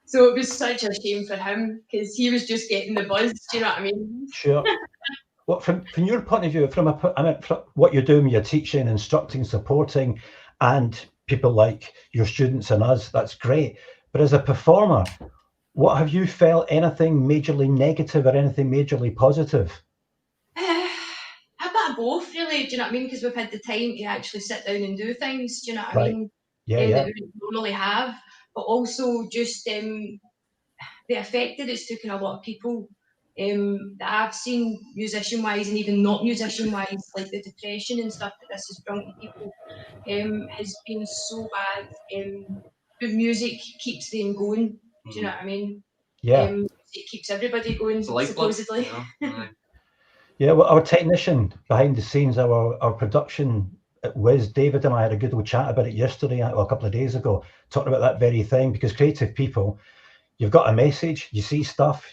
So it was such a shame for him because he was just getting the buzz. Do you know what I mean? Sure. Well, from your point of view, from what you're doing, you're teaching, instructing, supporting, and people like your students and us, that's great. But as a performer, what have you felt? Anything majorly negative or anything majorly positive? A bit of both, really. Do you know what I mean? Because we've had the time to actually sit down and do things. Do you know what I mean? Yeah. That we don't normally have, but also just the effect that it's taken a lot of people that I've seen musician-wise and even not musician-wise, like the depression and stuff that this has brought to people, has been so bad. But music keeps them going. Do you know what I mean? Yeah. It keeps everybody going, It's a lifeblood, supposedly. you know? Yeah, well, our technician behind the scenes, our production Wiz, David and I had a good old chat about it yesterday, or a couple of days ago, talking about that very thing, because creative people, you've got a message, you see stuff,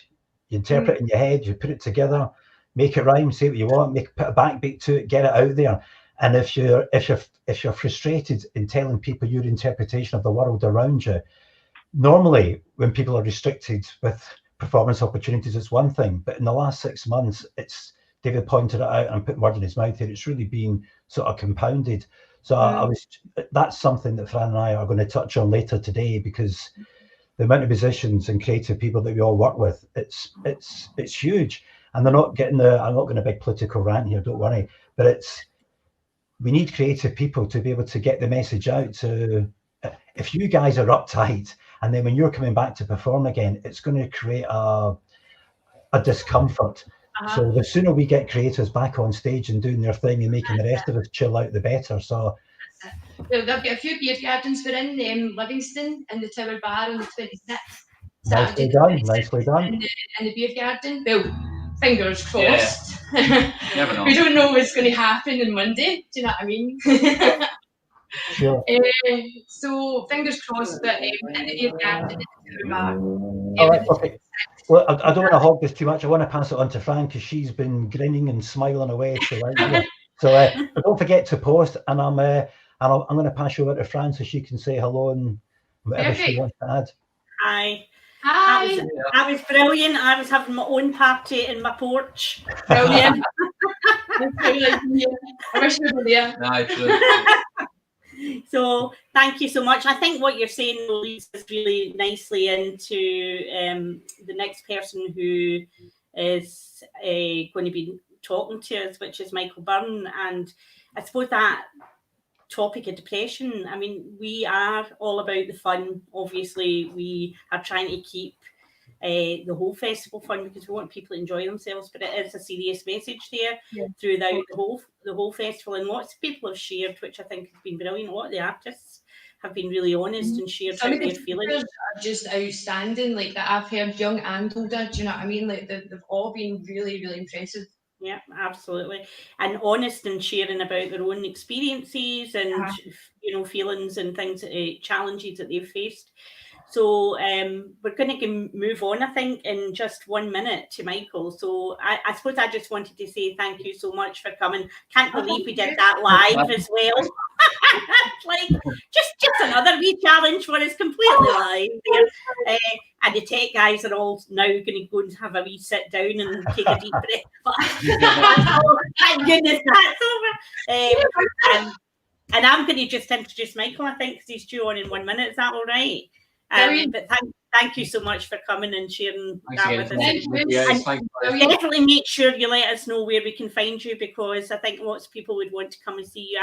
you interpret it in your head, you put it together, make it rhyme, say what you want, put a backbeat to it, get it out there. And if you're frustrated in telling people your interpretation of the world around you, normally when people are restricted with performance opportunities, it's one thing, but in the last 6 months, it's, David pointed it out and put word in his mouth here, it's really been sort of compounded. So that's something that Fran and I are going to touch on later today, because the amount of musicians and creative people that we all work with, it's huge. And they're not getting I'm not going to big political rant here, don't worry, but we need creative people to be able to get the message out to, if you guys are uptight, and then when you're coming back to perform again, it's going to create a discomfort. So the sooner we get creators back on stage and doing their thing and making the rest of us chill out, the better. So well, they've got a few beer gardens. We're in Livingston in the Tower Bar on the 26th. Nicely Saturday done. the Nicely done. in the beer garden. Well, fingers crossed. Never know. We don't know what's going to happen on Monday. Do you know what I mean? Sure. So fingers crossed, but in the beer garden, it's my All right. Okay. Well, I don't want to hog this too much. I want to pass it on to Fran because she's been grinning and smiling away throughout here. So but don't forget to post, and I'm going to pass you over to Fran so she can say hello and whatever she Perfect. wants to add. Hi. Hi. That was brilliant. I was having my own party in my porch. Brilliant. I wish we were there. Nah, true. So thank you so much. I think what you're saying leads us really nicely into the next person who is going to be talking to us, which is Michael Byrne. And I suppose that topic of depression, I mean, we are all about the fun. Obviously, we are trying to keep the whole festival fun because we want people to enjoy themselves, but it is a serious message there throughout the whole festival, and lots of people have shared, which I think has been brilliant. A lot of the artists have been really honest and shared Some how of the they're feeling. speakers are just outstanding, like that I've heard, young and older. Do you know what I mean? Like they've all been really, really impressive. Yeah, absolutely, and honest and sharing about their own experiences and feelings and things, challenges that they've faced. So we're going to move on, I think, in just 1 minute to Michael. So I suppose I just wanted to say thank you so much for coming. Can't believe we did that live as well. Like just another wee challenge for us, completely live there. And the tech guys are all now going to go and have a wee sit down and take a deep breath. But thank goodness that's over. And I'm going to just introduce Michael, I think, because he's due on in 1 minute. Is that all right? But thank you so much for coming and sharing that with us. And definitely make sure you let us know where we can find you, because I think lots of people would want to come and see you.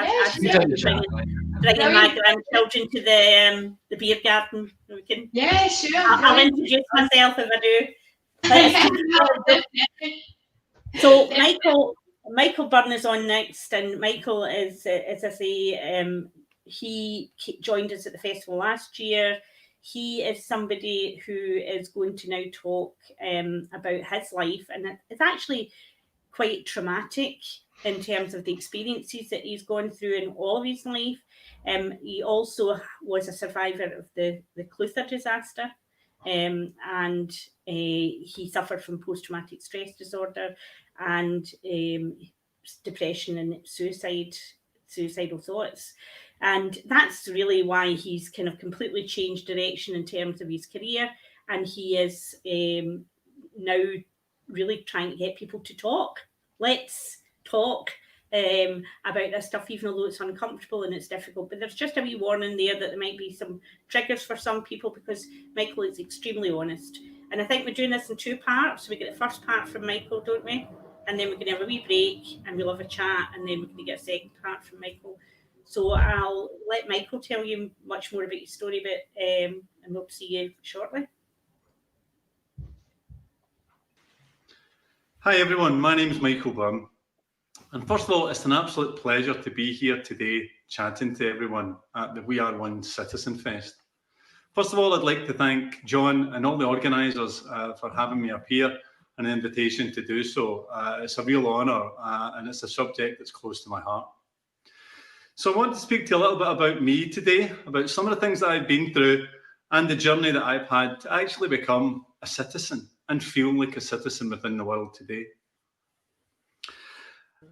Bringing my grandchildren to the beer garden. We can. Yeah, sure. I'll introduce myself if I do. So Michael Byrne is on next, and Michael is, as I say, he joined us at the festival last year. He is somebody who is going to now talk about his life, and it's actually quite traumatic in terms of the experiences that he's gone through in all of his life. He also was a survivor of the Clutha disaster, and he suffered from post-traumatic stress disorder and depression and suicidal thoughts. And that's really why he's kind of completely changed direction in terms of his career. And he is now really trying to get people to talk. Let's talk about this stuff, even though it's uncomfortable and it's difficult. But there's just a wee warning there that there might be some triggers for some people, because Michael is extremely honest. And I think we're doing this in 2 parts. We get the first part from Michael, don't we? And then we're going to have a wee break and we'll have a chat, and then we're going to get a second part from Michael. So I'll let Michael tell you much more about your story, and we'll see you shortly. Hi everyone, my name is Michael Byrne. And first of all, it's an absolute pleasure to be here today chatting to everyone at the We Are One Citizen Fest. First of all, I'd like to thank John and all the organisers for having me up here, and an invitation to do so. It's a real honour, and it's a subject that's close to my heart. So I want to speak to you a little bit about me today, about some of the things that I've been through and the journey that I've had to actually become a citizen and feel like a citizen within the world today.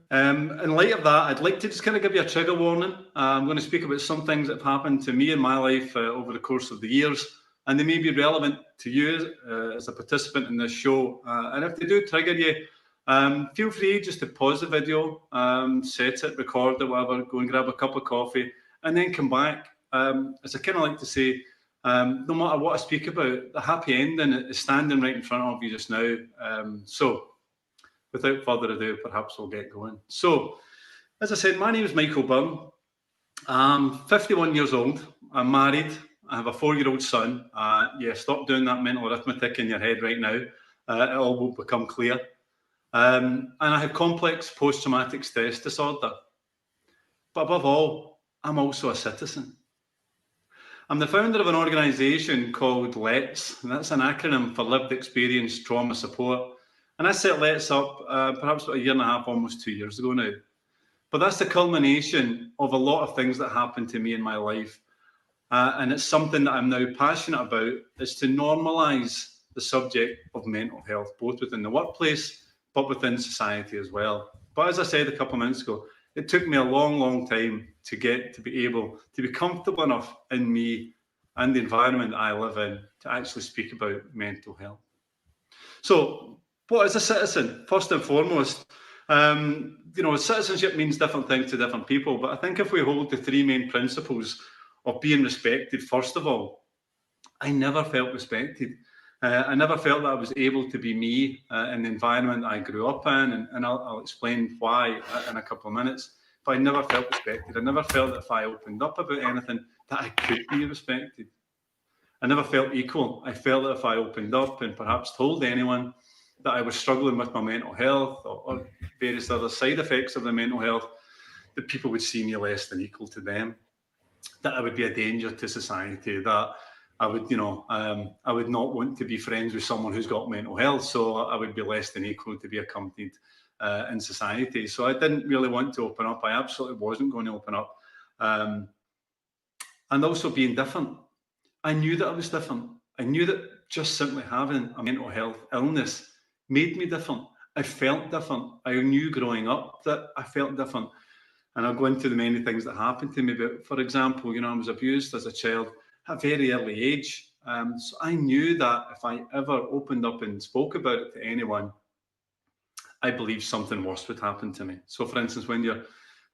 In light of that, I'd like to just kind of give you a trigger warning. I'm going to speak about some things that have happened to me in my life over the course of the years, and they may be relevant to you as a participant in this show. And if they do trigger you, feel free just to pause the video, set it, record it, whatever, go and grab a cup of coffee, and then come back. As I kind of like to say, no matter what I speak about, the happy ending is standing right in front of you just now. So without further ado, perhaps we'll get going. So, as I said, my name is Michael Byrne. I'm 51 years old. I'm married. I have a 4-year-old son. Stop doing that mental arithmetic in your head right now. It all will become clear. And I have complex post-traumatic stress disorder. But above all, I'm also a citizen. I'm the founder of an organisation called LETS, and that's an acronym for Lived Experience Trauma Support. And I set LETS up perhaps about a year and a half, almost 2 years ago now. But that's the culmination of a lot of things that happened to me in my life. And it's something that I'm now passionate about, is to normalise the subject of mental health, both within the workplace, but within society as well. But as I said a couple of minutes ago, it took me a long, long time to get to be able to be comfortable enough in me and the environment that I live in to actually speak about mental health. So, what is a citizen? First and foremost, citizenship means different things to different people, but I think if we hold the three main principles of being respected, first of all, I never felt respected. I never felt that I was able to be me in the environment I grew up in, and I'll explain why in a couple of minutes. But I never felt respected. I never felt that if I opened up about anything, that I could be respected. I never felt equal. I felt that if I opened up and perhaps told anyone that I was struggling with my mental health or various other side effects of the mental health, that people would see me less than equal to them, that I would be a danger to society, that I would, I would not want to be friends with someone who's got mental health, so I would be less than equal to be accompanied in society. So I didn't really want to open up. I absolutely wasn't going to open up. And also being different. I knew that I was different. I knew that just simply having a mental health illness made me different. I felt different. I knew growing up that I felt different. And I'll go into the many things that happened to me. But for example, I was abused as a child at a very early age. So I knew that if I ever opened up and spoke about it to anyone, I believed something worse would happen to me. So for instance, when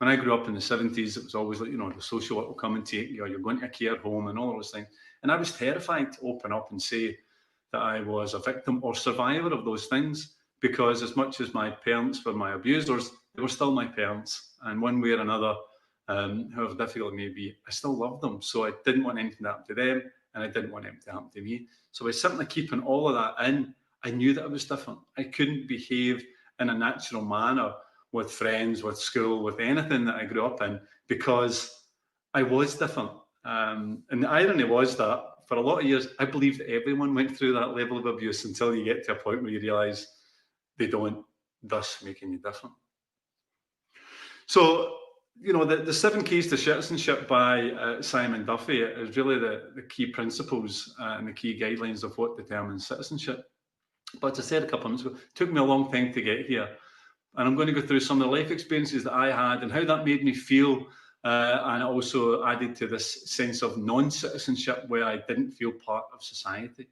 I grew up in the 70s, it was always like, the social work will come and take you, or you're going to a care home and all those things. And I was terrified to open up and say that I was a victim or survivor of those things, because as much as my parents were my abusers, they were still my parents. And one way or another, however difficult it may be, I still loved them. So I didn't want anything to happen to them, and I didn't want anything to happen to me. So by simply keeping all of that in, I knew that I was different. I couldn't behave in a natural manner with friends, with school, with anything that I grew up in, because I was different. And the irony was that for a lot of years, I believed that everyone went through that level of abuse until you get to a point where you realise they don't, thus making you different. So, the 7 Keys to Citizenship by Simon Duffy is really the key principles and the key guidelines of what determines citizenship. But as I said a couple of minutes ago, it took me a long time to get here. And I'm going to go through some of the life experiences that I had and how that made me feel. And also added to this sense of non-citizenship where I didn't feel part of society.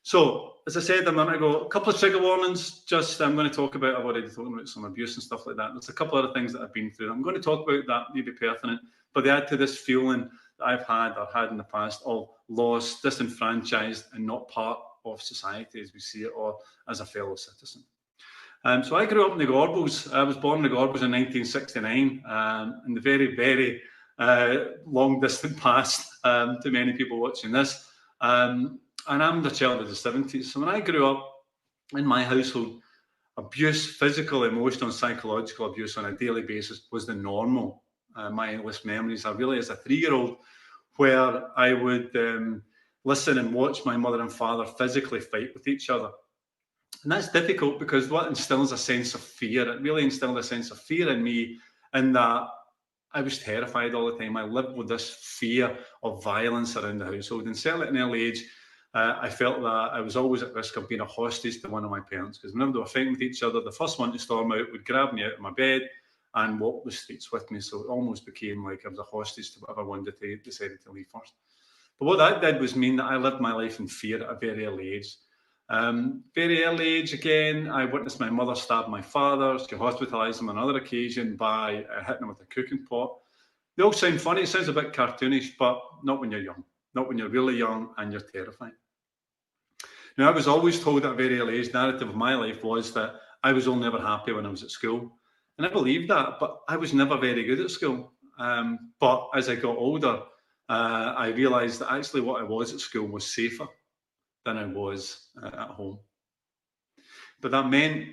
So, as I said a minute ago, a couple of trigger warnings. I'm going to talk about, I've already talked about some abuse and stuff like that. There's a couple other things that I've been through. I'm going to talk about that, maybe pertinent, but they add to this feeling that I've had in the past of lost, disenfranchised, and not part of society as we see it, or as a fellow citizen. So I grew up in the Gorbals. I was born in the Gorbals in 1969, in the very, very long distant past to many people watching this. And I'm the child of the 70s. So when I grew up in my household, abuse, physical, emotional, and psychological abuse on a daily basis was the normal. My earliest memories are really as a 3-year-old, where I would listen and watch my mother and father physically fight with each other. And that's difficult because what instills a sense of fear, it really instilled a sense of fear in me, in that I was terrified all the time. I lived with this fear of violence around the household. And certainly at an early age, I felt that I was always at risk of being a hostage to one of my parents, because whenever they were fighting with each other, the first one to storm out would grab me out of my bed and walk the streets with me. So it almost became like I was a hostage to whatever one decided to leave first. But what that did was mean that I lived my life in fear at a very early age. Very early age again, I witnessed my mother stab my father. She hospitalised him on another occasion by hitting him with a cooking pot. They all sound funny, it sounds a bit cartoonish, but not when you're young. Not when you're really young and you're terrified. Now, I was always told at a very early age, the narrative of my life was that I was only ever happy when I was at school. And I believed that, but I was never very good at school. But as I got older, I realised that actually what I was at school was safer than I was at home. But that meant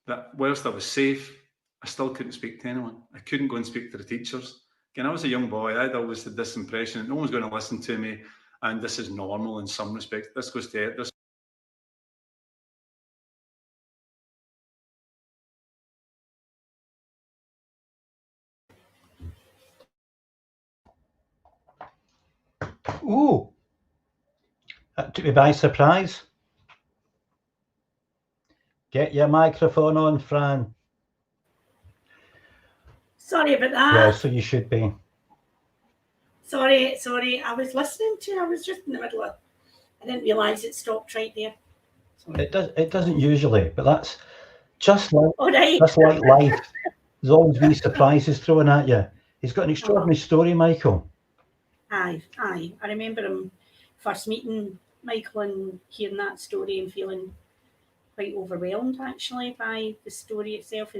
that whilst I was safe, I still couldn't speak to anyone. I couldn't go and speak to the teachers. When I was a young boy, I'd always had this impression that no one's going to listen to me, and this is normal in some respects. This goes to this. Ooh, that took me by surprise. Get your microphone on, Fran. Sorry about that. Yeah, so you should be. Sorry. I was listening to you. I was just in the middle of. I didn't realise it stopped right there. Sorry. It doesn't usually, but that's just like All right. just like life. There's always wee surprises thrown at you. He's got an extraordinary story, Michael. Aye. I remember him first meeting Michael and hearing that story and feeling quite overwhelmed actually by the story itself.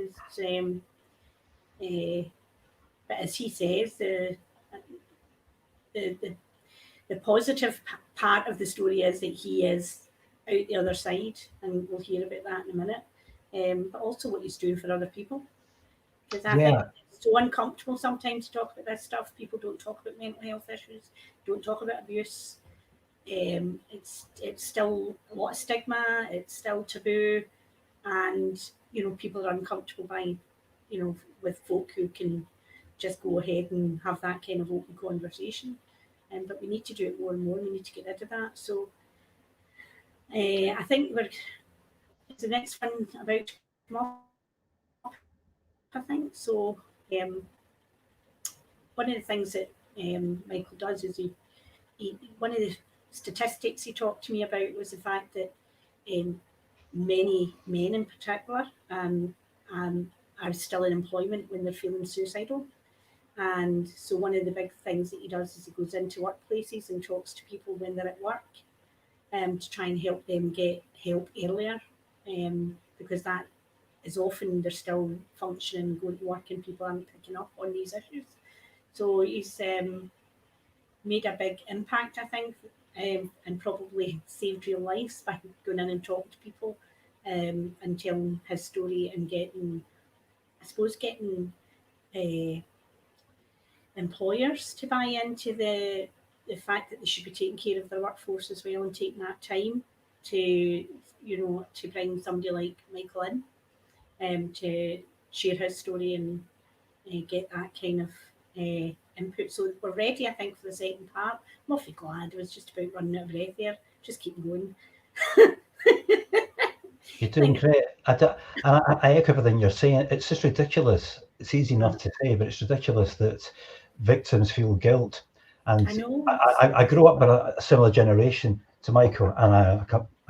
But as he says, the positive part of the story is that he is out the other side, and we'll hear about that in a minute. But also what he's doing for other people, because I think it's so uncomfortable sometimes to talk about this stuff. People don't talk about mental health issues, don't talk about abuse. It's still a lot of stigma. It's still taboo, and people are uncomfortable by with folk who can just go ahead and have that kind of open conversation. But we need to do it more and more. We need to get rid of that. So I think it's the next one about to come up, I think. So one of the things that Michael does is he one of the statistics he talked to me about was the fact that many men in particular are still in employment when they're feeling suicidal. And so one of the big things that he does is he goes into workplaces and talks to people when they're at work to try and help them get help earlier, because that is often they're still functioning, going to work, and people aren't picking up on these issues. So he's made a big impact, I think, and probably saved real lives by going in and talking to people and telling his story and getting employers to buy into the fact that they should be taking care of their workforce as well, and taking that time to bring somebody like Michael in to share his story and get that kind of input. So we're ready, I think, for the second part. I'm awfully glad. I was just about running out of breath there. Just keep going. You're doing great. I echo everything you're saying. It's just ridiculous. It's easy enough to say, but it's ridiculous that victims feel guilt. And I know. I grew up with a similar generation to Michael, and I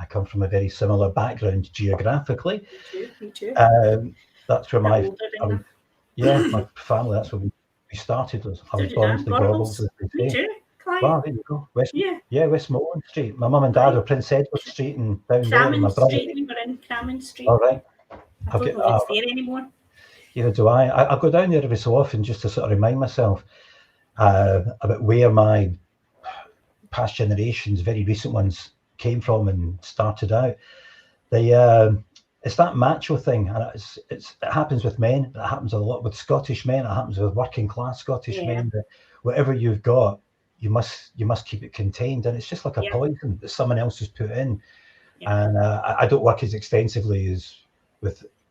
come from a very similar background geographically. Me too. That's where my family. That's where we started. I was born into the Gorbals. Me too. Wow, there you go. Westmoreland Street. My mum and dad are Prince Edward Street and down there. Crammond My brother. Street. We were in Crammond Street. All right. I don't know if it's there anymore. Yeah, do I? I go down there every so often just to sort of remind myself about where my past generations, very recent ones, came from and started out. It's that macho thing, and it happens with men. It happens a lot with Scottish men. It happens with working class Scottish men. That whatever you've got, you must keep it contained, and it's just like a poison that someone else has put in. And I don't work as extensively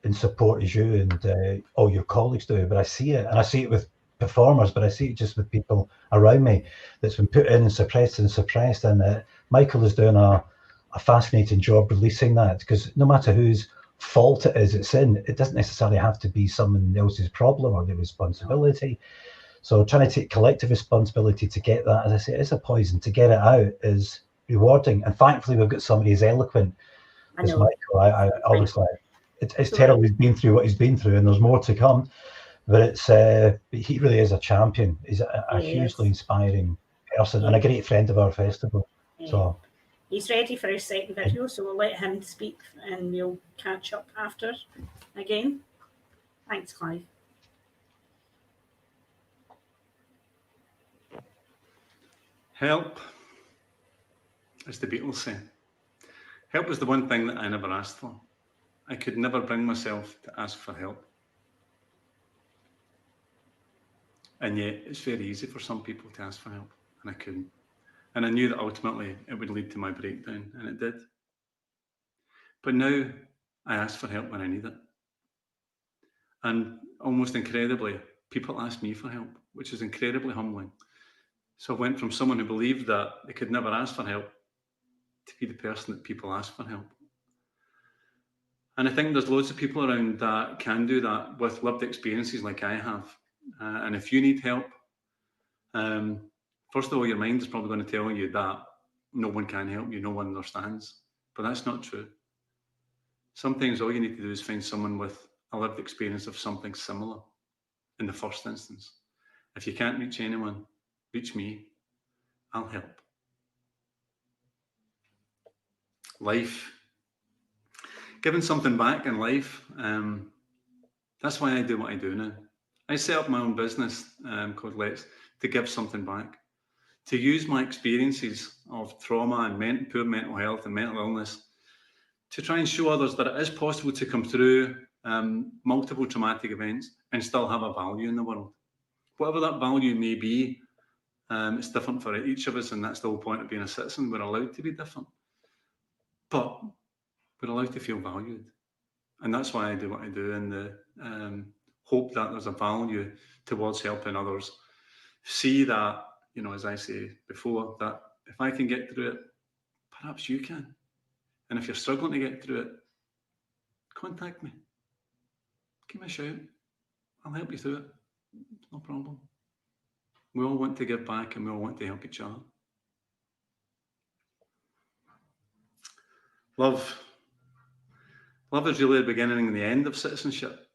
in support as you and all your colleagues do, but I see it, and I see it with performers, but I see it just with people around me that's been put in and suppressed. And Michael is doing a fascinating job releasing that, because no matter whose fault it is it's in, it doesn't necessarily have to be someone else's problem or their responsibility. So trying to take collective responsibility to get that, as I say, it's a poison. To get it out is rewarding, and thankfully we've got somebody as eloquent as Michael. I obviously, it's terrible he's been through what he's been through, and there's more to come. But he really is a champion. He's a hugely inspiring person and a great friend of our festival. So he's ready for his second video, so we'll let him speak and we'll catch up after again. Thanks, Clive. Help, as the Beatles say. Help was the one thing that I never asked for. I could never bring myself to ask for help. And yet it's very easy for some people to ask for help, and I couldn't. And I knew that ultimately it would lead to my breakdown, and it did. But now I ask for help when I need it. And almost incredibly, people ask me for help, which is incredibly humbling. So I went from someone who believed that they could never ask for help to be the person that people ask for help. And I think there's loads of people around that can do that with lived experiences like I have. And if you need help, first of all, your mind is probably going to tell you that no one can help you, no one understands. But that's not true. Sometimes all you need to do is find someone with a lived experience of something similar in the first instance. If you can't reach anyone, reach me. I'll help. Life. Giving something back in life, that's why I do what I do now. I set up my own business called Let's to give something back, to use my experiences of trauma and poor mental health and mental illness to try and show others that it is possible to come through multiple traumatic events and still have a value in the world. Whatever that value may be, it's different for each of us, and that's the whole point of being a citizen. We're allowed to be different, but we're allowed to feel valued. And that's why I do what I do, in the hope that there's a value towards helping others. See that, you know, as I say before, that if I can get through it, perhaps you can. And if you're struggling to get through it, contact me. Give me a shout. I'll help you through it. No problem. We all want to give back, and we all want to help each other. Love. Love is really the beginning and the end of citizenship.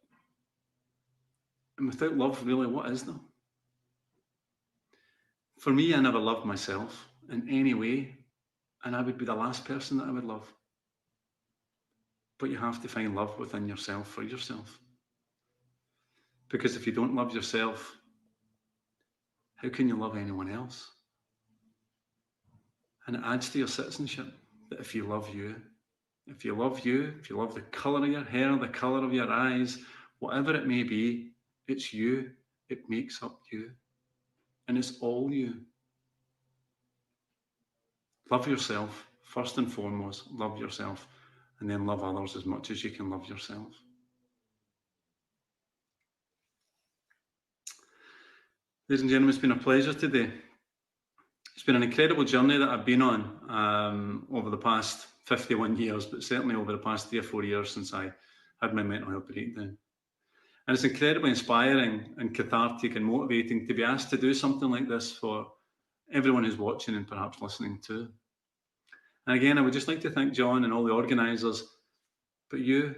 And without love, really, what is there? For me, I never loved myself in any way, and I would be the last person that I would love. But you have to find love within yourself for yourself. Because if you don't love yourself, how can you love anyone else? And it adds to your citizenship that if you love you, if you love the colour of your hair, the colour of your eyes, whatever it may be, it's you. It makes up you. And it's all you. Love yourself, first and foremost. Love yourself. And then love others as much as you can love yourself. Ladies and gentlemen, it's been a pleasure today. It's been an incredible journey that I've been on over the past 51 years, but certainly over the past 3 or 4 years since I had my mental health breakdown. And it's incredibly inspiring and cathartic and motivating to be asked to do something like this for everyone who's watching and perhaps listening too. And again, I would just like to thank John and all the organisers, but you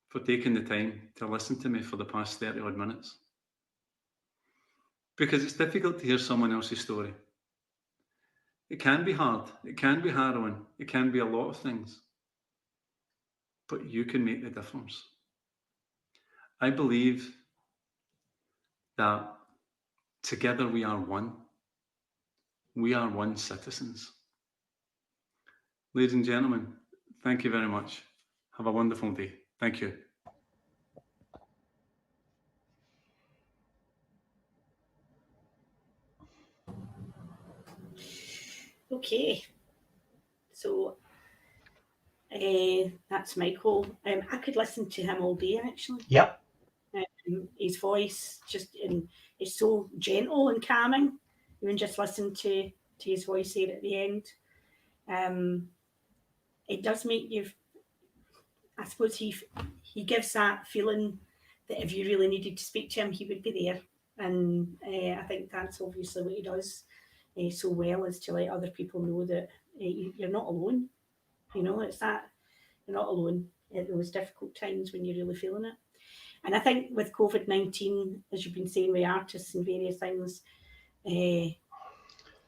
for taking the time to listen to me for the past 30 odd minutes. Because it's difficult to hear someone else's story. It can be hard, it can be harrowing, it can be a lot of things. But you can make the difference. I believe that together we are one. We are one citizens. Ladies and gentlemen, thank you very much. Have a wonderful day. Thank you. Okay, so that's Michael. I could listen to him all day, actually. Yep. His voice is so gentle and calming. Even just listen to his voice there at the end. It does make you, I suppose he gives that feeling that if you really needed to speak to him, he would be there. And I think that's obviously what he does so well, is to let other people know that you're not alone. You know, it's that you're not alone at those difficult times when you're really feeling it. And I think with COVID-19, as you've been saying, with artists and various things,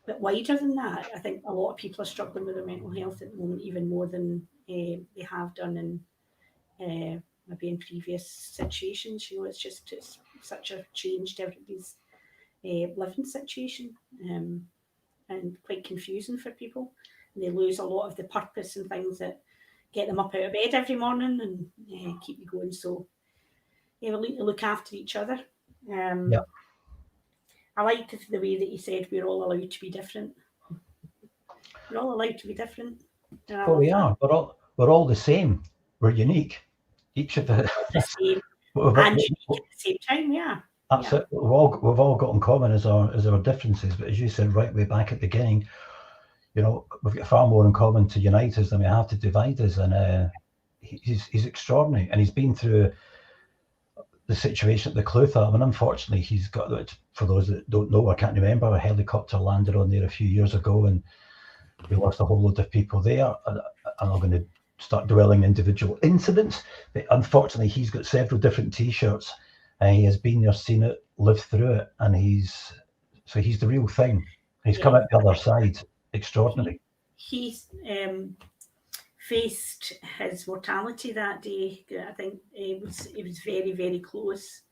but wider than that, I think a lot of people are struggling with their mental health at the moment, even more than they have done in maybe in previous situations. You know, it's such a change to everybody's living situation, and quite confusing for people. And they lose a lot of the purpose and things that get them up out of bed every morning and keep you going. So we need to look after each other. Yep. I liked the way that you said we're all allowed to be different. We're all allowed to be different. And I Well, love we that. are. We're all the same. We're unique. Each of the The same we've- and we've- unique at the same time, yeah. That's Yeah. it. We've all got in common as our differences. But as you said right way back at the beginning, you know, we've got far more in common to unite us than we have to divide us. And he's extraordinary, and he's been through the situation at the Clotha. And unfortunately, he's got, for those that don't know or can't remember, a helicopter landed on there a few years ago, and we lost a whole load of people there. And I'm not going to start dwelling individual incidents, but unfortunately, he's got several different T-shirts, and he has been there, seen it, lived through it, and he's the real thing. He's come out the other side. Extraordinary. He's faced his mortality that day. I think he was very, very close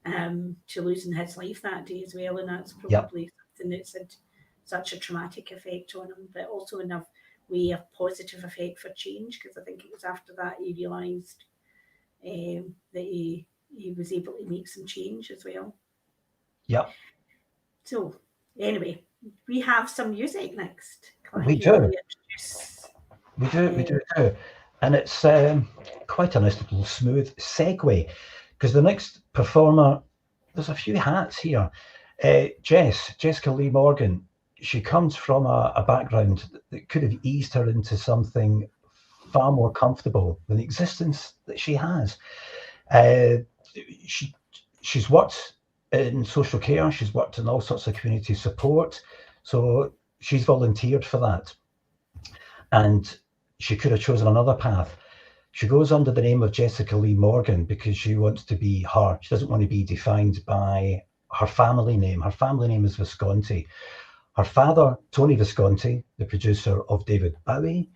to losing his life that day as well, and that's probably something that's had such a traumatic effect on him, but also in a way a positive effect for change, because I think it was after that he realised that he was able to make some change as well. Yeah. So anyway, we have some music next. We do. We do. And it's quite a nice little smooth segue, because the next performer, there's a few hats here. Jessica Lee Morgan, she comes from a background that could have eased her into something far more comfortable than the existence that she has. She's worked in social care, she's worked in all sorts of community support, so she's volunteered for that. And she could have chosen another path. She goes under the name of Jessica Lee Morgan because she wants to be her. She doesn't want to be defined by her family name. Her family name is Visconti. Her father, Tony Visconti, the producer of David Bowie,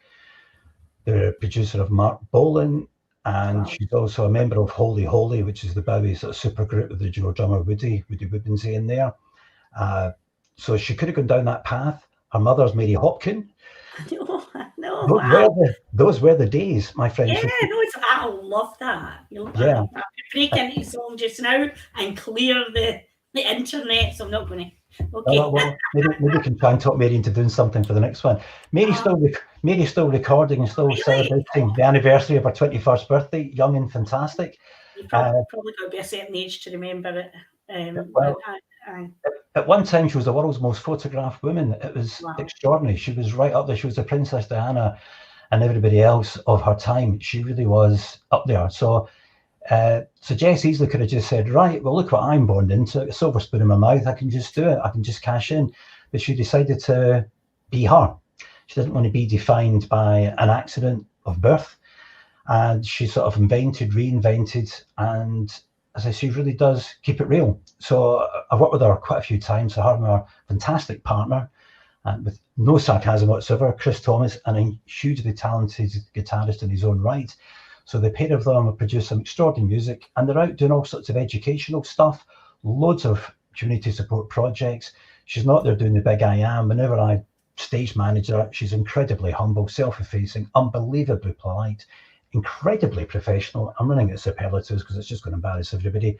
the producer of Mark Bolan, and she's also a member of Holy Holy, which is the Bowie sort of super group with the drummer Woody Woodensey in there. So she could have gone down that path. Her mother's Mary Hopkin. Those were the days, my friend. Yeah, I love that. I could break into the song just now and clear the internet, so I'm not going to. Okay. Well, maybe we can try and talk Mary into doing something for the next one. Mary's still recording and still celebrating the anniversary of her 21st birthday, young and fantastic. You've probably got to be a certain age to remember it. At one time, she was the world's most photographed woman. It was extraordinary. She was right up there. She was the Princess Diana and everybody else of her time. She really was up there. So Jess easily could have just said, right, well, look what I'm born into, a silver spoon in my mouth, I can just do it, I can just cash in. But she decided to be her. She didn't want to be defined by an accident of birth. And she sort of reinvented, and as I say, she really does keep it real. So I've worked with her quite a few times. So her and her fantastic partner, with no sarcasm whatsoever, Chris Thomas, and a hugely talented guitarist in his own right. So the pair of them have produced some extraordinary music, and they're out doing all sorts of educational stuff, loads of community support projects. She's not there doing the big I am. Whenever I stage manage her, she's incredibly humble, self-effacing, unbelievably polite, incredibly professional. I'm running at superlatives because it's just going to embarrass everybody.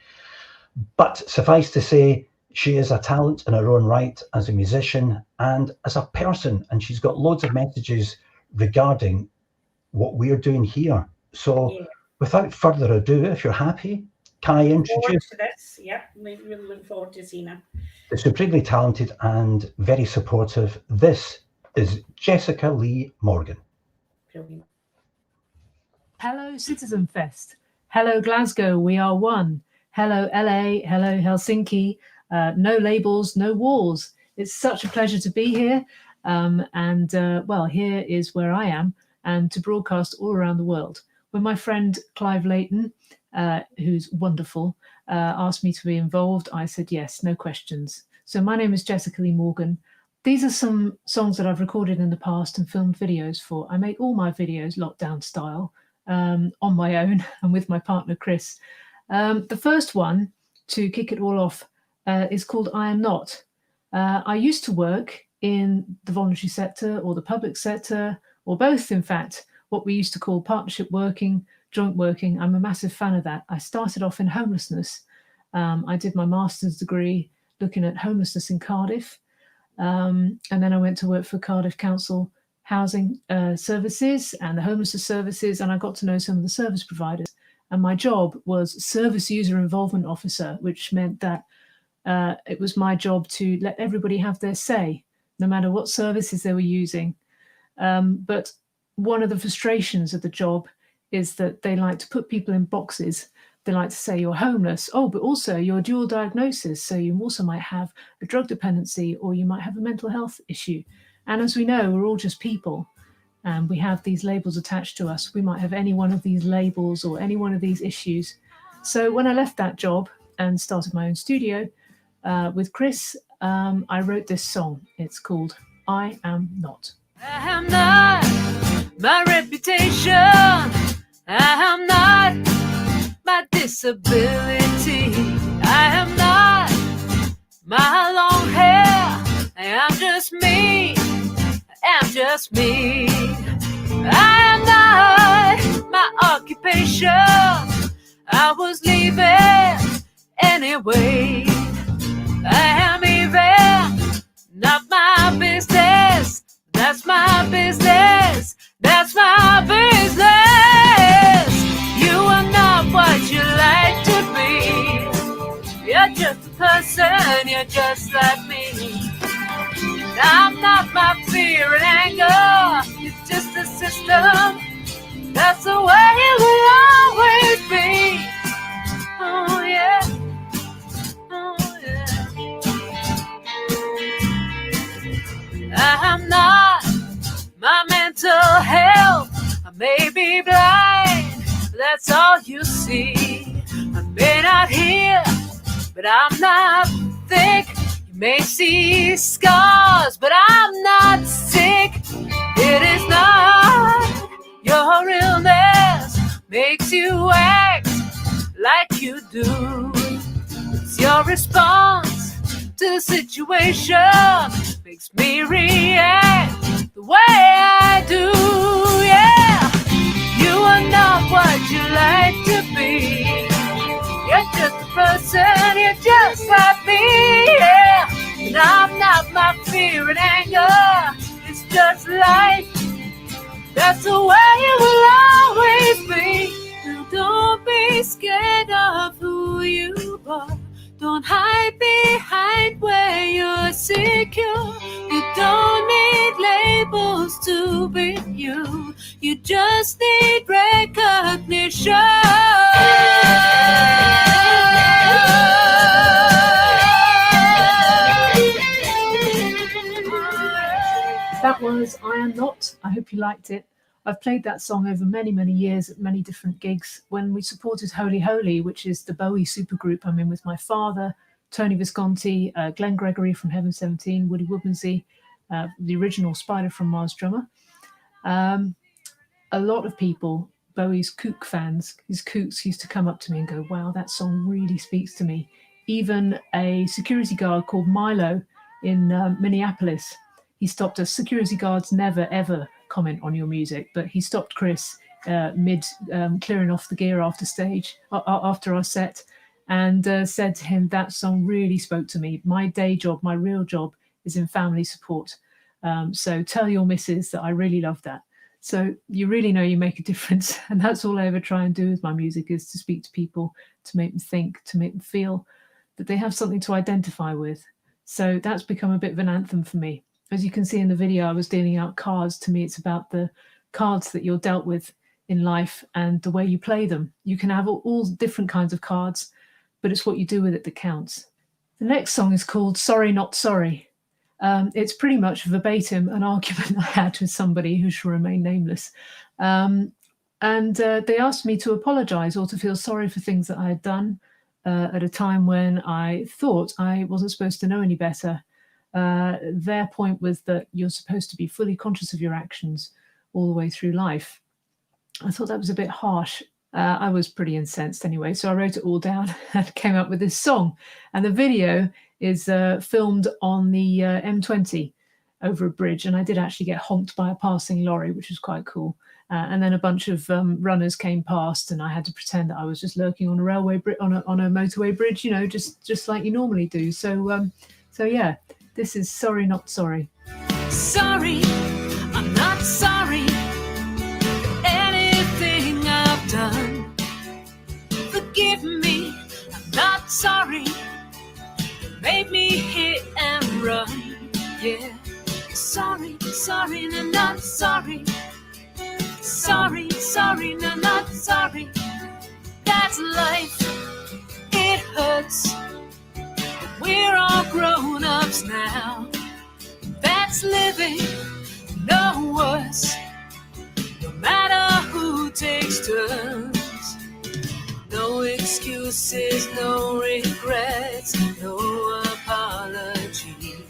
But suffice to say, she is a talent in her own right as a musician and as a person, and she's got loads of messages regarding what we're doing here. So without further ado, if you're happy, can I introduce this? Yeah, we really look forward to seeing her. The supremely talented and very supportive. This is Jessica Lee Morgan. Brilliant. Hello, Citizen Fest. Hello, Glasgow. We are one. Hello, LA. Hello, Helsinki. No labels, no walls. It's such a pleasure to be here. Well, here is where I am, and to broadcast all around the world. When my friend Clive Layton, who's wonderful, asked me to be involved, I said yes, no questions. So my name is Jessica Lee Morgan. These are some songs that I've recorded in the past and filmed videos for. I make all my videos lockdown style, on my own and with my partner Chris. The first one, to kick it all off, is called I Am Not. I used to work in the voluntary sector or the public sector, or both, in fact, what we used to call partnership working, joint working. I'm a massive fan of that. I started off in homelessness. I did my master's degree looking at homelessness in Cardiff. And then I went to work for Cardiff Council Housing Services and the Homelessness Services, and I got to know some of the service providers. And my job was Service User Involvement Officer, which meant that it was my job to let everybody have their say, no matter what services they were using. But one of the frustrations of the job is that they like to put people in boxes. They like to say you're homeless, but also you're dual diagnosis. So you also might have a drug dependency, or you might have a mental health issue. And as we know, we're all just people, and we have these labels attached to us. We might have any one of these labels or any one of these issues. So when I left that job and started my own studio with Chris, I wrote this song. It's called I Am Not. I am not my reputation. I am not my disability. I am not my long hair. I am just me. I am just me. I am not my occupation. I was leaving anyway. I am even not my business. That's my business. That's my business. You are not what you like to be. You're just a person. You're just like me. I'm not my fear and anger. It's just a system. That's the way it will always be. Oh yeah. Oh yeah. I'm not my mental health. I may be blind, but that's all you see. I may not hear, but I'm not thick. You may see scars, but I'm not sick. It is not your illness makes you act like you do. It's your response to the situation makes me react the way I do. Yeah, you are not what you like to be. You're just a person, you're just like me. Yeah, and I'm not my fear and anger. It's just life. That's the way it will always be. So don't be scared of who you are. Don't hide behind where you're secure. You don't need labels to be you. You just need recognition. That was I Am Not. I hope you liked it. I've played that song over many, many years at many different gigs. When we supported Holy Holy, which is the Bowie supergroup I'm in with my father, Tony Visconti, Glenn Gregory from Heaven 17, Woody Woodmansey, the original Spider from Mars drummer. A lot of people, Bowie's Kook fans, his Kooks used to come up to me and go, wow, that song really speaks to me. Even a security guard called Milo in Minneapolis, he stopped us. Security guards never, ever comment on your music, but he stopped Chris mid clearing off the gear after our set, and said to him, that song really spoke to me. My day job, my real job is in family support. So tell your missus that I really love that. So you really know you make a difference. And that's all I ever try and do with my music, is to speak to people, to make them think, to make them feel that they have something to identify with. So that's become a bit of an anthem for me. As you can see in the video, I was dealing out cards. To me, it's about the cards that you're dealt with in life and the way you play them. You can have all different kinds of cards, but it's what you do with it that counts. The next song is called Sorry Not Sorry. It's pretty much verbatim an argument I had with somebody who shall remain nameless. And they asked me to apologize or to feel sorry for things that I had done at a time when I thought I wasn't supposed to know any better. Their point was that you're supposed to be fully conscious of your actions all the way through life. I thought that was a bit harsh. I was pretty incensed anyway, so I wrote it all down and came up with this song. And the video is filmed on the M20 over a bridge, and I did actually get honked by a passing lorry, which was quite cool. And then a bunch of runners came past, and I had to pretend that I was just lurking on a railway on a motorway bridge, you know, just like you normally do. So yeah, this is Sorry Not Sorry. Sorry, I'm not sorry for anything I've done. Forgive me, I'm not sorry. You made me hit and run. Yeah, sorry, sorry, no, not sorry. Sorry, sorry, no, not sorry. That's life, it hurts. But we're all grown-ups now. That's living, no worse. No matter who takes turns. No excuses, no regrets, no apologies.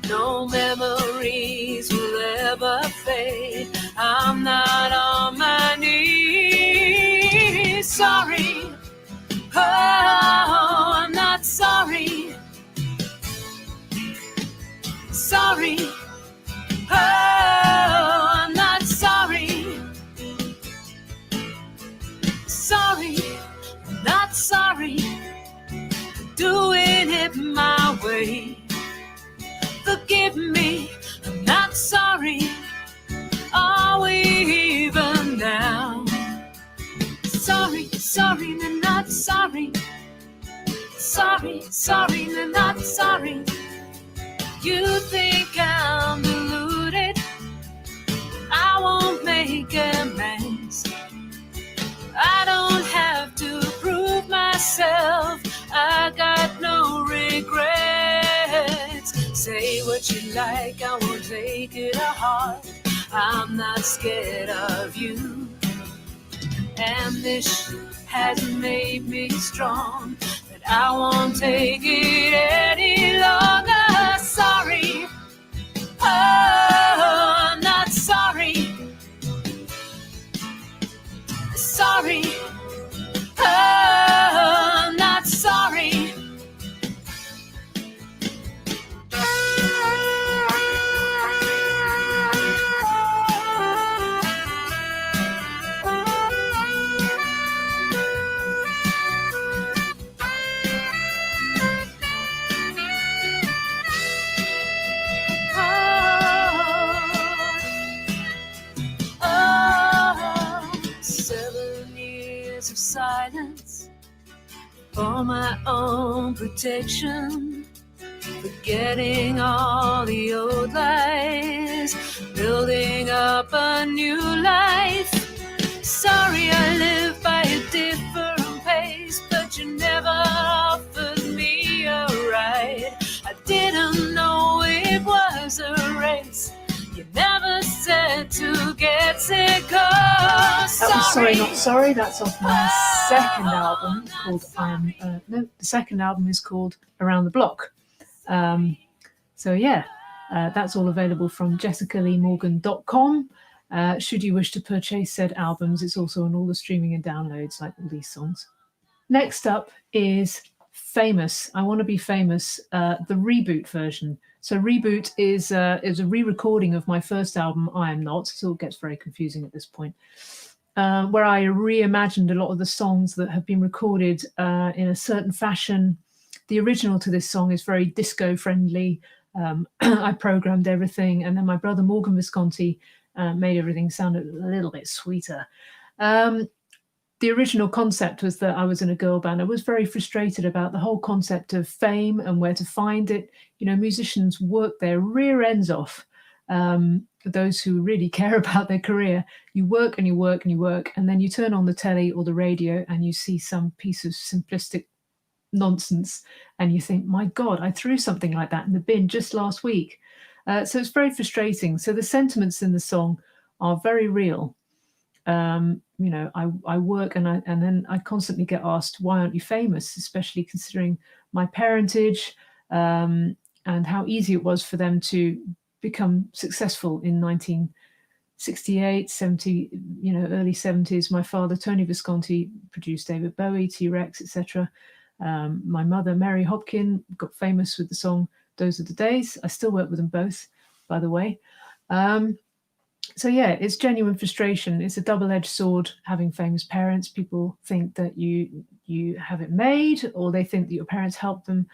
No memories will ever fade. I'm not on my knees. Sorry, oh, I'm not sorry. Sorry, oh, I'm not sorry. Sorry, not sorry. Doing it my way. Forgive me, I'm not sorry. Are we even now? Sorry, sorry, no, not sorry. Sorry, sorry, no, not sorry. You think I'm deluded? I won't make amends. I don't have to prove myself. I got no regrets. Say what you like, I won't take it to heart. I'm not scared of you. And this has made me strong, but I won't take it any longer. Sorry, oh, I'm not sorry. Sorry, oh, I'm not sorry. Of silence for my own protection, forgetting all the old lies, building up a new life. Sorry, I live by a different pace, but you never offered me a ride. I didn't know it was a race. You never said to get sick of. That was Sorry Not Sorry. That's off my second album called the second album is called Around the Block. So yeah, that's all available from jessicaleemorgan.com. Should you wish to purchase said albums, it's also on all the streaming and downloads like all these songs. Next up is Famous. I Want to Be Famous, the reboot version. So Reboot is a re-recording of my first album, I Am Not. It all gets very confusing at this point, where I reimagined a lot of the songs that have been recorded in a certain fashion. The original to this song is very disco-friendly. I programmed everything, and then my brother Morgan Visconti made everything sound a little bit sweeter. The original concept was that I was in a girl band. I was very frustrated about the whole concept of fame and where to find it. You know, musicians work their rear ends off. Those who really care about their career, you work and you work and you work, and then you turn on the telly or the radio and you see some piece of simplistic nonsense and you think, my God, I threw something like that in the bin just last week. So it's very frustrating. So the sentiments in the song are very real. You know, I work and then I constantly get asked, why aren't you famous? Especially considering my parentage and how easy it was for them to become successful in 1968, 70, you know, early 70s. My father, Tony Visconti, produced David Bowie, T-Rex, etc. My mother, Mary Hopkin, got famous with the song Those Are the Days. I still work with them both, by the way. So yeah, it's genuine frustration. It's a double-edged sword having famous parents. People think that you have it made, or they think that your parents helped them.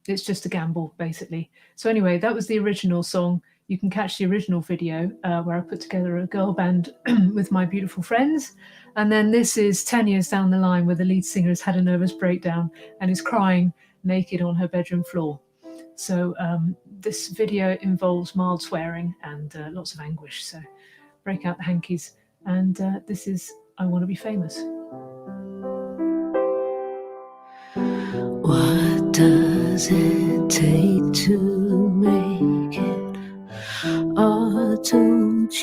It's just a gamble, basically. So anyway, that was the original song. You can catch the original video where I put together a girl band with my beautiful friends. And then this is 10 years down the line, where the lead singer has had a nervous breakdown and is crying naked on her bedroom floor. So this video involves mild swearing and lots of anguish. So break out the hankies. And this is I Want to Be Famous. What does it take to make it? Auto-tune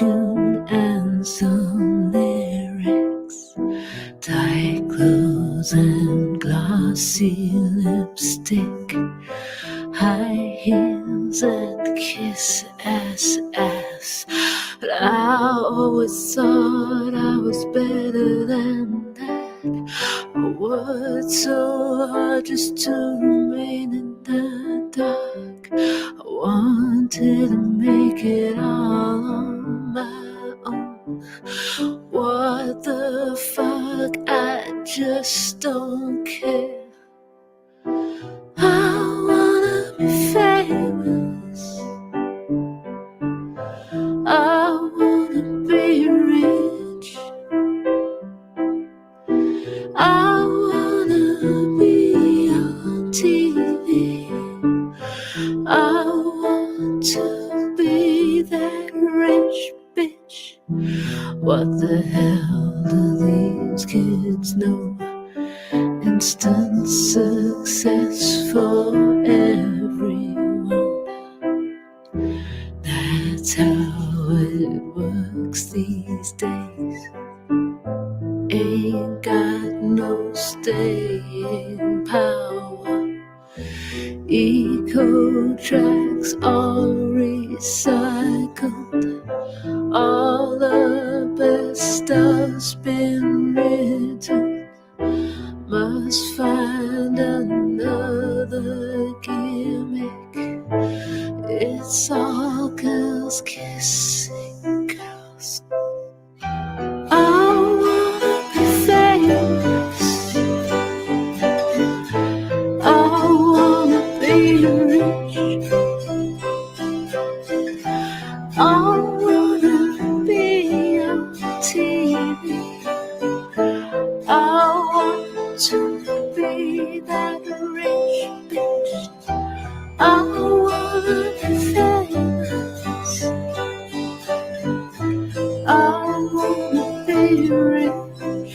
and some lyrics, tight clothes and glossy lipstick, high heels and kiss ass. But I always thought I was better than that. I worked so hard just to remain in the dark. I wanted to make it all on my own. What the fuck, I just don't care. I wanna be famous. I wanna be rich. I wanna be on TV. I want to be that rich bitch. What the hell do these kids know? Instant success for everyone. That's how it works these days. Ain't got no staying power. Eco tracks all recycled. All the best stuff's been written. Must find another gimmick. It's all girls kissing girls. I wanna be famous. I wanna be rich. I wanna be on TV. I want to be that rich bitch. I wanna be famous. I wanna be rich.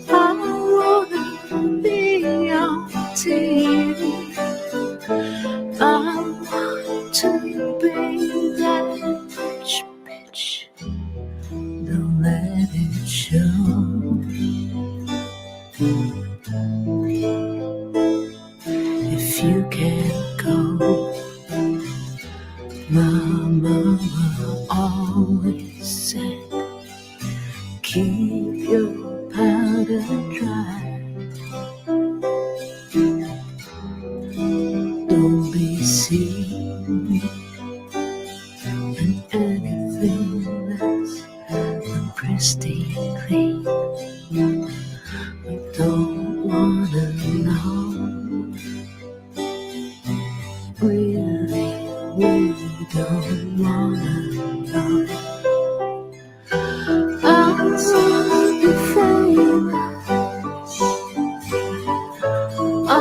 I wanna be on TV. I want to be that rich bitch. Don't let it show. If you can't go, my mama always said, keep your powder dry. Don't be seen in anything less than pristine clean. I don't wanna know. Really, we don't wanna know. I wanna be famous. I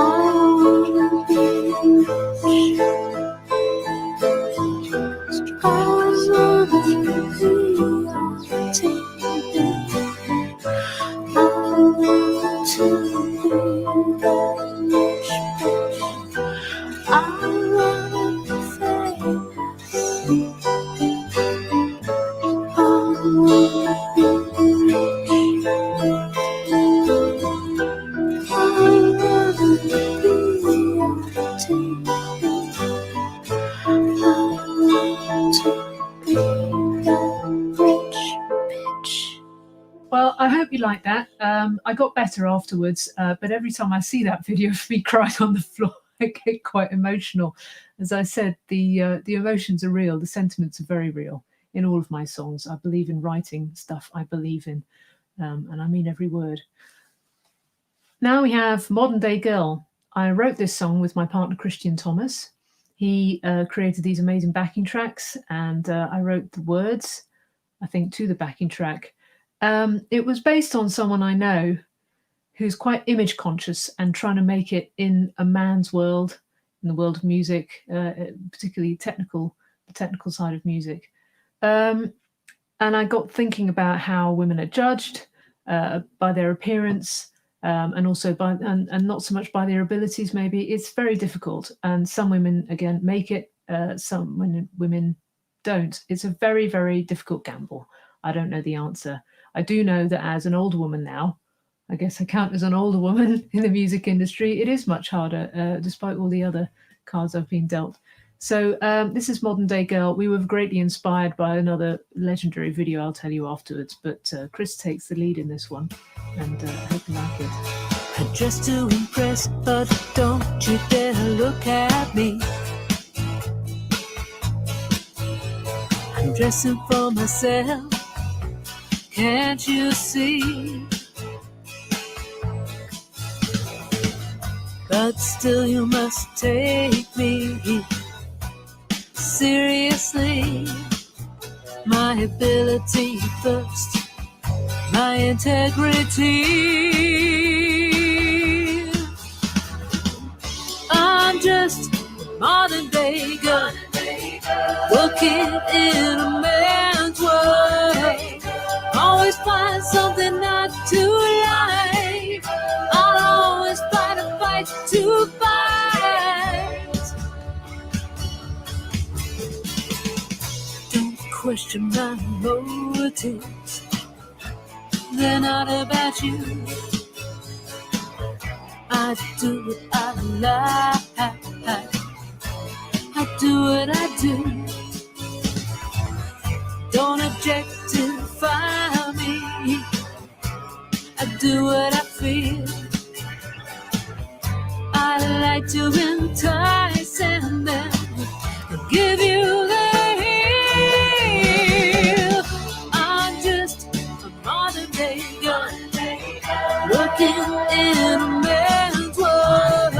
wanna be rich. I wanna be on TV. I want to be that rich bitch. I wanna be famous. I wanna be rich. I wanna be on TV. I want to be that rich bitch. Well, I hope you like that. I got better afterwards, but every time I see that video of me crying on the floor, I get quite emotional. As I said, the emotions are real. The sentiments are very real in all of my songs. I believe in writing stuff I believe in, and I mean every word. Now we have Modern Day Girl. I wrote this song with my partner Christian Thomas. He created these amazing backing tracks, and I wrote the words, I think, to the backing track. It was based on someone I know who's quite image conscious and trying to make it in a man's world, in the world of music, particularly the technical side of music. And I got thinking about how women are judged by their appearance, and also by and not so much by their abilities. Maybe it's very difficult, and some women again make it, some women don't. It's a very, very difficult gamble. I don't know the answer. I do know that as an older woman now, I guess I count as an older woman in the music industry, it is much harder, despite all the other cards I've been dealt. So this is Modern Day Girl. We were greatly inspired by another legendary video I'll tell you afterwards, but Chris takes the lead in this one, and I hope you like it. I'm just to impress, but don't you dare look at me. I'm dressing for myself, can't you see? But still you must take me seriously. My ability first, my integrity. I'm just a modern day girl, working in a man's world. Always find something not to like. I'll always find a fight to fight. Don't question my motives, they're not about you. I do what I like, I do what I do. Don't objectify me, I do what I feel. I like to entice and then give you the heel. I'm just a modern day girl, working in a man's world.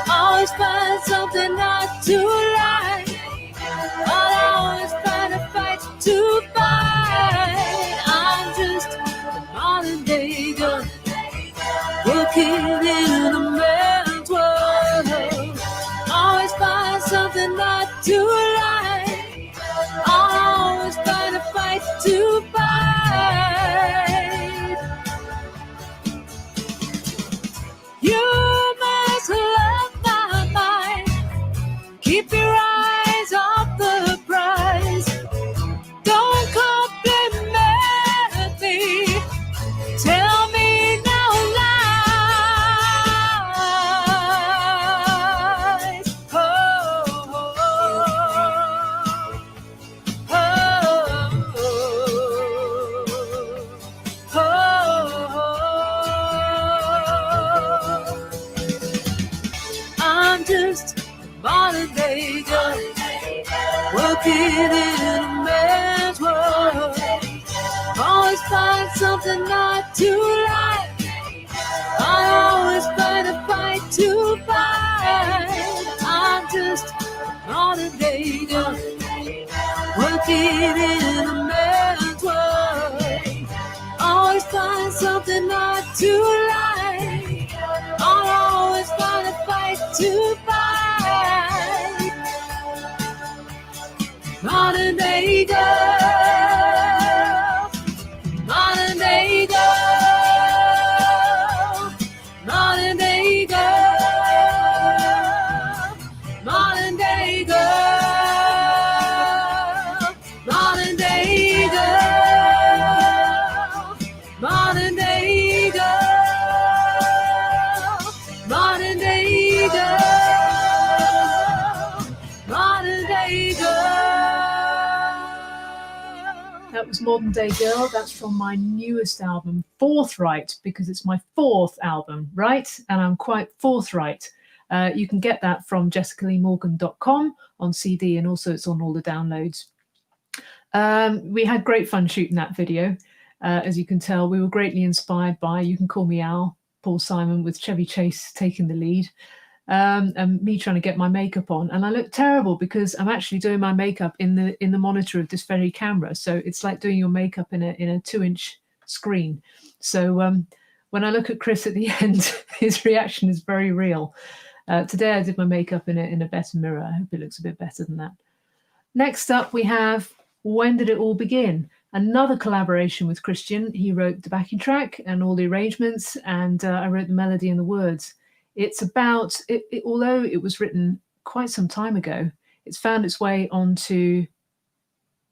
Always find something not to like. I'll always find a fight to fight. I'm just a modern day girl, working in a man's world. Always find something not to like. I'll always find a fight to fight. You must love my mind. Keep your eyes off the prize. Don't compliment me. Tell me no lies. Oh, oh, oh, oh, oh. I'm just a modern day girl, working in a man's world. Always find something not to like. I always find a fight to fight. I'm just a modern day girl, working in a man's world. Always find something not to like. I'll always find a fight to fight. Modern day girl, modern day girl, modern day girl, modern day girl, modern day girl, modern day girl, modern day girl, modern day girl. That was Modern Day Girl. That's from my newest album, Forthright, because it's my fourth album, right? And I'm quite forthright. You can get that from jessicaleemorgan.com on CD, and also it's on all the downloads. We had great fun shooting that video. As you can tell, we were greatly inspired by You Can Call Me Al, Paul Simon, with Chevy Chase taking the lead, and me trying to get my makeup on. And I look terrible because I'm actually doing my makeup in the monitor of this very camera. So it's like doing your makeup in a 2-inch screen. So when I look at Chris at the end, his reaction is very real. Today I did my makeup in a better mirror. I hope it looks a bit better than that. Next up, we have When Did It All Begin? Another collaboration with Christian. He wrote the backing track and all the arrangements, and I wrote the melody and the words. It's about, although it was written quite some time ago, it's found its way onto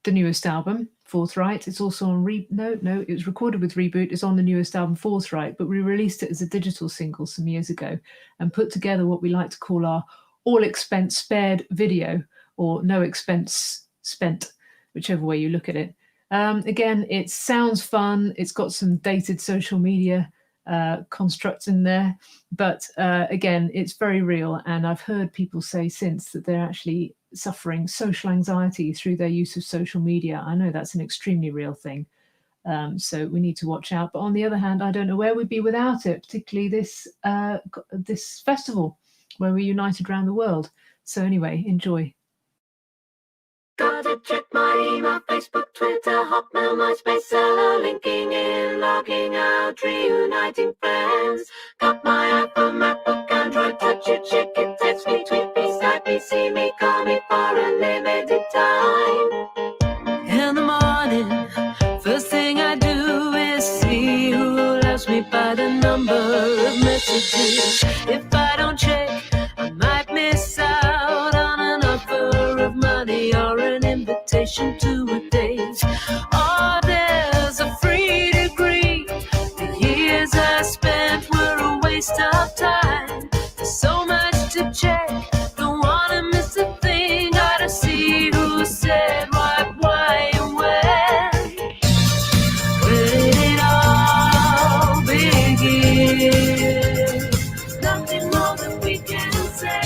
the newest album, Forthright. It's also on it was recorded with Reboot. It's on the newest album, Forthright, but we released it as a digital single some years ago and put together what we like to call our all expense spared video, or no expense spent, whichever way you look at it. Again, it sounds fun. It's got some dated social media constructs in there, but again, it's very real. And I've heard people say since that they're actually suffering social anxiety through their use of social media. I know that's an extremely real thing. So we need to watch out. But on the other hand, I don't know where we'd be without it, particularly this festival where we're united around the world. So anyway, enjoy. Gotta check my email, Facebook, Twitter, Hotmail, MySpace, Hello, linking in, logging out, reuniting friends. Got my iPhone, MacBook, Android, touch it, check it, text me, tweet me, Skype me, see me, call me for a limited time. In the morning, first thing I do is see who loves me by the number of messages. If I don't check, I might miss out on an offer of money or an invitation to a date. Or there's a free degree. The years I spent were a waste of time. There's so much to check, don't wanna miss a thing. Gotta see who said what, why, and when. Where did it all begin? Nothing more than we can say.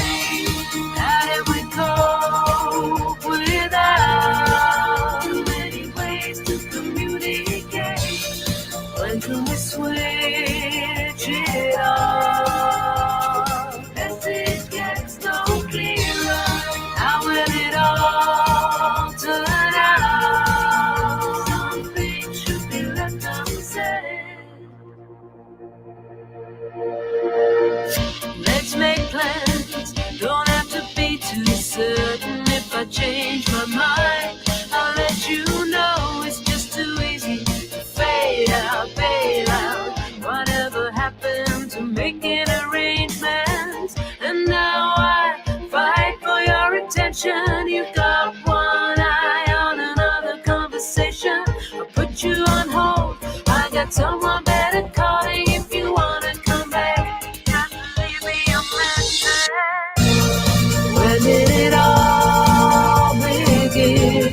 How did we cope without too many ways to communicate? When can we switch it off? As it gets no clearer, how will it all turn out? Something should be left unsaid. Let's make plans, don't have to be too certain. If I change my mind, I'll let you know. It's just too easy to fade out, bail out. Whatever happened to making arrangements? And now I fight for your attention. You've got one eye on another conversation. I'll put you on hold, I got someone better calling. If you wanna come back, leave me a message. When did it all begin?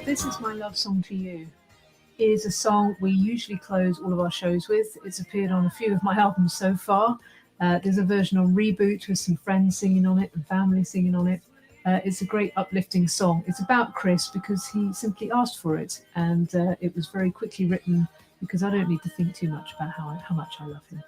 This Is My Love Song to You is a song we usually close all of our shows with. It's appeared on a few of my albums so far. There's a version on Reboot with some friends singing on it and family singing on it. It's a great uplifting song. It's about Chris because he simply asked for it, and it was very quickly written because I don't need to think too much about how much I love him.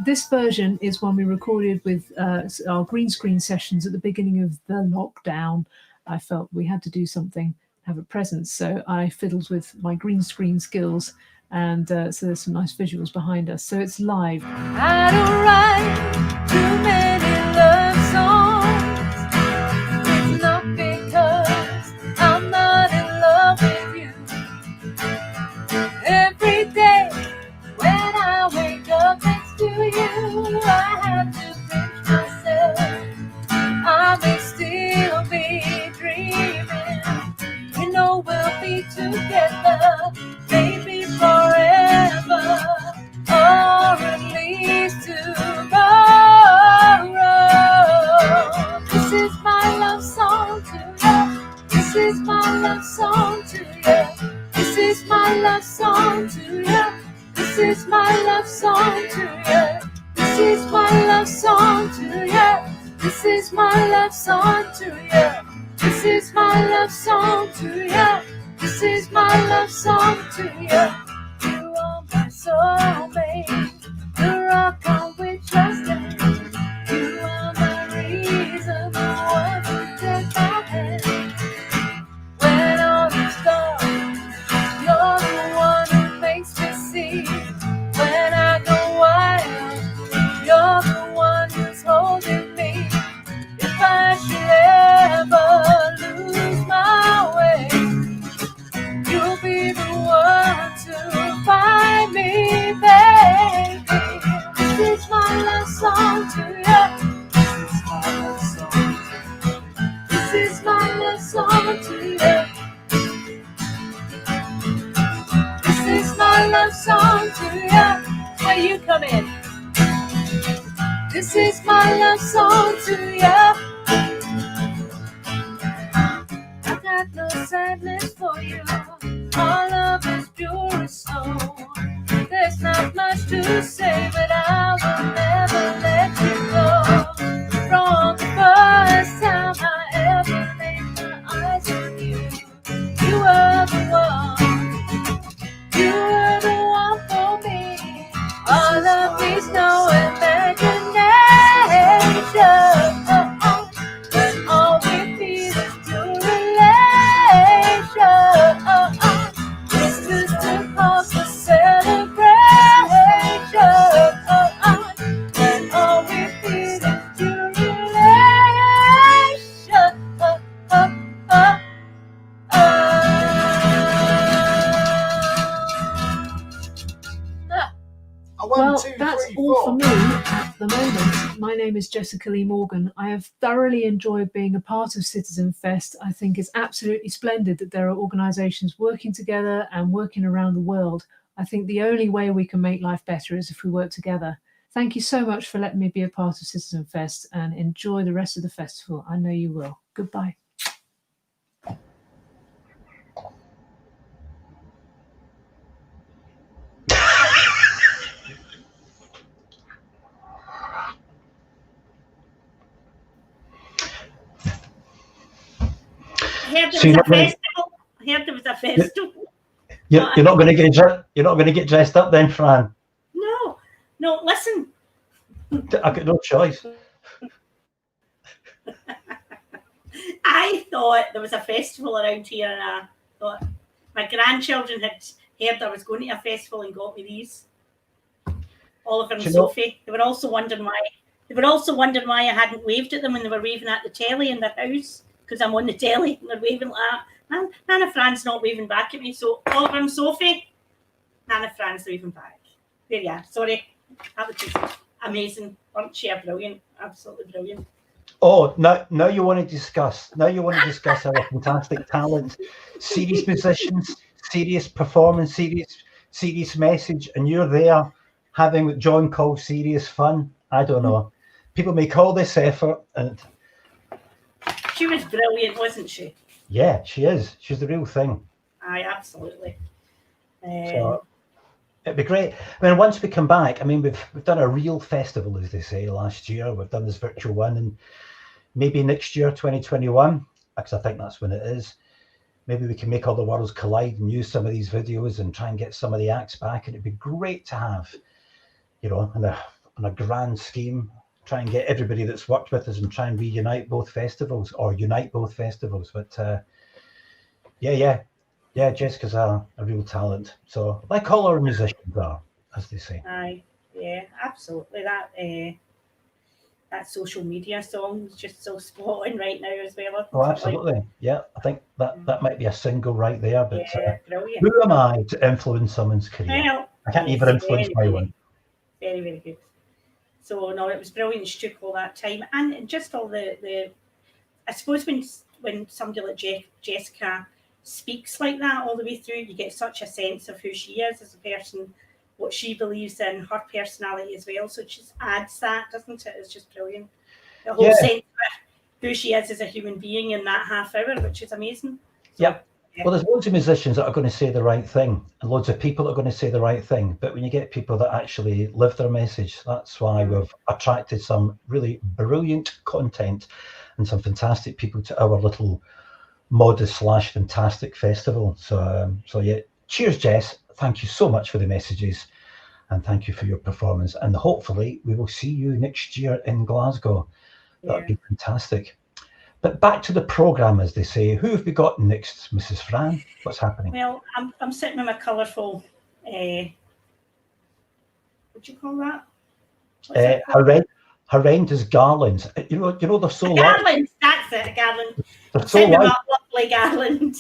This version is one we recorded with our green screen sessions at the beginning of the lockdown. I felt we had to do something, have a presence, so I fiddled with my green screen skills, and so there's some nice visuals behind us. So it's live. I don't write too many love songs. It's not because I'm not in love with you. Every day when I wake up next to you, I have to pinch myself. I may still be dreaming. We know we'll be together, maybe forever, or at least tomorrow. This is my love song to you. This is my love song to you. This is my love song to you. This is my love song to you. This This is my love song to you. This is my love song to you. This is my love song to you. This is my love song to you. You are my soulmate, the rock on which I stand. You are my reason, the one who takes my hand. When all is dark, you're the one who makes me see. When I go wild, you're the one who's holding me. If I should ever lose my way, you'll be the one to find me, baby. This is my love song to you. This is my love song to you. This is my love song to you. Where you come in. This is my love song to you. I got no sadness for you. Our love is pure as snow. There's not much to say, but I will never let you go. From the first time I ever laid my eyes on you, you were the one. You were the one for me. Our love is no imagination. But all we feel is pure relation. It's just a cause for celebration. And all we feel is pure Well, that's all for me at the moment. My name is Jessica Lee Morgan. I have thoroughly enjoyed being a part of Citizen Fest. I think it's absolutely splendid that there are organisations working together and working around the world. I think the only way we can make life better is if we work together. Thank you so much for letting me be a part of Citizen Fest, and enjoy the rest of the festival. I know you will. Goodbye. Heard So there you're was a not gonna- festival. Heard there was a festival. You're not going to get dressed up then, Fran. No, listen. I got no choice. I thought there was a festival around here, and I thought my grandchildren had heard I was going to a festival and got me these. Oliver and Do you know- Sophie. They were also wondering why. I hadn't waved at them when they were waving at the telly in their house, because I'm on the telly and they're waving like that. Nana Fran's not waving back at me. So Oliver and Sophie, Nana Fran's waving back. There you are. Sorry. That was just amazing. Weren't you? Brilliant. Absolutely brilliant. Oh, now you want to discuss. Now you want to discuss our fantastic talent, serious musicians, serious performance, serious message, and you're there having what John calls serious fun. I don't know. People make all this effort, and She was brilliant, wasn't she? yeah, she is. She's the real thing. Aye, absolutely. So it'd be great. I mean, once we come back, I mean, we've done a real festival, as they say, last year. We've done this virtual one, and maybe next year, 2021, because I think that's when it is. Maybe we can make all the worlds collide and use some of these videos and try and get some of the acts back. And it'd be great to have, you know, on a grand scheme, try and get everybody that's worked with us and try and reunite both festivals or unite both festivals. But yeah, Jessica's a real talent. So like all our musicians are, as they say. Aye, yeah, absolutely. That social media song is just so spot on right now as well. Oh, absolutely. Yeah, I think that might be a single right there. But Yeah, brilliant. who am I to influence someone's career? Well, I can't even it's influence my very, one. Very, very good. So no, it was brilliant. She took all that time, and just all the I suppose when somebody like Jessica speaks like that all the way through, you get such a sense of who she is as a person, what she believes in, her personality as well. So it just adds that, doesn't it? It's just brilliant. The whole Yeah. sense of who she is as a human being in that half hour, which is amazing. So, Yep. Well, there's loads of musicians that are going to say the right thing, and loads of people that are going to say the right thing. But when you get people that actually live their message, that's why we've attracted some really brilliant content and some fantastic people to our little modest / fantastic festival. So yeah, cheers, Jess. Thank you so much for the messages, and thank you for your performance. And hopefully we will see you next year in Glasgow. That'd be fantastic. But back to the programme, as they say. Who have we got next, Mrs. Fran? What's happening? Well, I'm sitting with my colourful, what do you call that? Horrendous garlands. You know they're so garlands. That's it, a garland. They're so light. Lovely garland.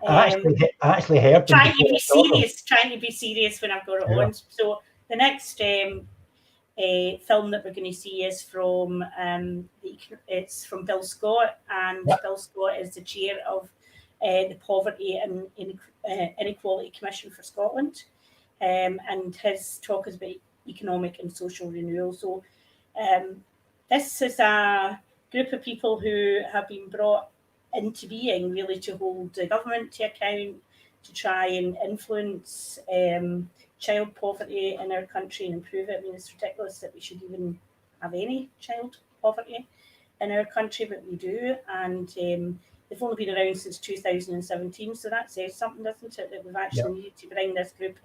I actually heard them. Trying to be serious when I've got it on. So the next film that we're going to see is from it's from Bill Scott, and Bill Scott is the chair of the Poverty and Inequality Commission for Scotland, and his talk is about economic and social renewal. So this is a group of people who have been brought into being really to hold the government to account, to try and influence child poverty in our country and improve it. I mean, it's ridiculous that we should even have any child poverty in our country, but we do. And they've only been around since 2017, so that says something, doesn't it, that we've actually needed to bring this group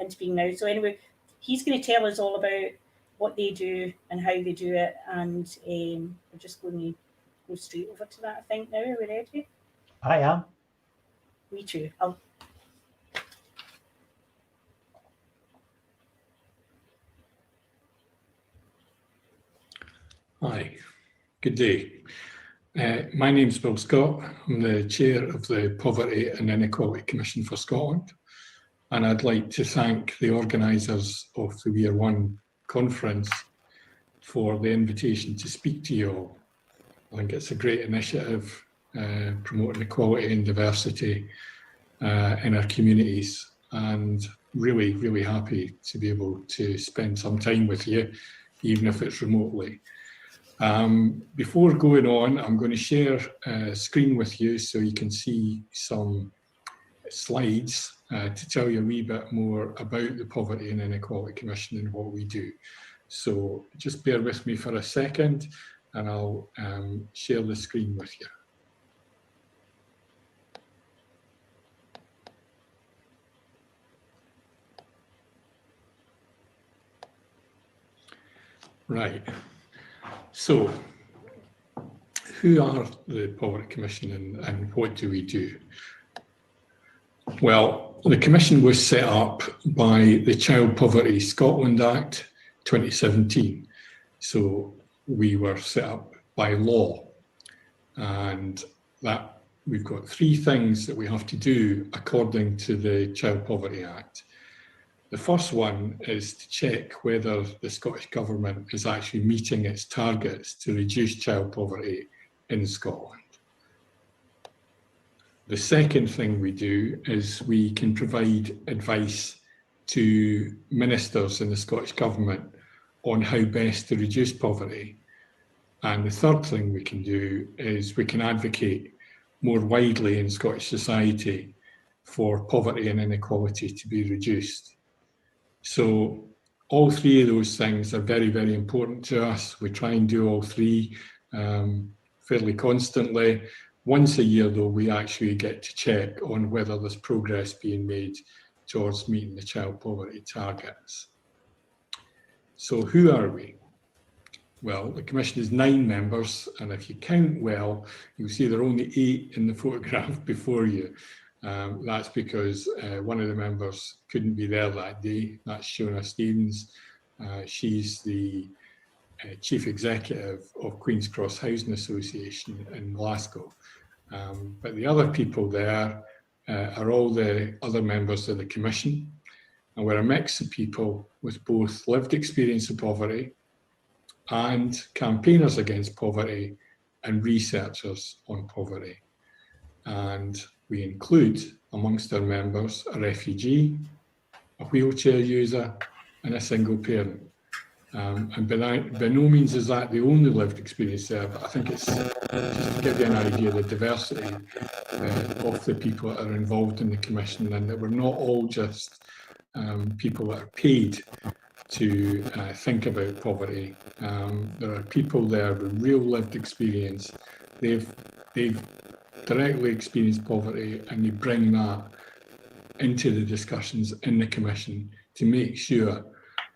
into being now. So anyway, he's going to tell us all about what they do and how they do it, and we're just going to go straight over to that, I think, now. Are we ready? I am. Me too. Hi, good day. My name's Bill Scott. I'm the chair of the Poverty and Inequality Commission for Scotland, and I'd like to thank the organisers of the We're One conference for the invitation to speak to you all. I think it's a great initiative promoting equality and diversity in our communities, and really, really happy to be able to spend some time with you, even if it's remotely. Before going on, I'm going to share a screen with you so you can see some slides to tell you a wee bit more about the Poverty and Inequality Commission and what we do. So just bear with me for a second and I'll share the screen with you. Right. So, who are the Poverty Commission and what do we do? Well, the Commission was set up by the Child Poverty Scotland Act 2017. So we were set up by law, and that we've got three things that we have to do according to the Child Poverty Act. The first one is to check whether the Scottish Government is actually meeting its targets to reduce child poverty in Scotland. The second thing we do is we can provide advice to ministers in the Scottish Government on how best to reduce poverty. And the third thing we can do is we can advocate more widely in Scottish society for poverty and inequality to be reduced. So all three of those things are very, very important to us. We try and do all three fairly constantly. Once a year, though, we actually get to check on whether there's progress being made towards meeting the child poverty targets. So who are we? Well, the Commission is 9 members, and if you count well, you'll see there are only 8 in the photograph before you. That's because one of the members couldn't be there that day. That's Shona Stevens. She's the Chief Executive of Queen's Cross Housing Association in Glasgow. But the other people there are all the other members of the Commission. And we're a mix of people with both lived experience of poverty and campaigners against poverty and researchers on poverty. And we include amongst our members a refugee, a wheelchair user and a single parent. And by no means is that the only lived experience there, but I think it's just to give you an idea of the diversity of the people that are involved in the Commission, and that we're not all just people that are paid to think about poverty. There are people there with real lived experience. They've directly experienced poverty, and they bring that into the discussions in the Commission to make sure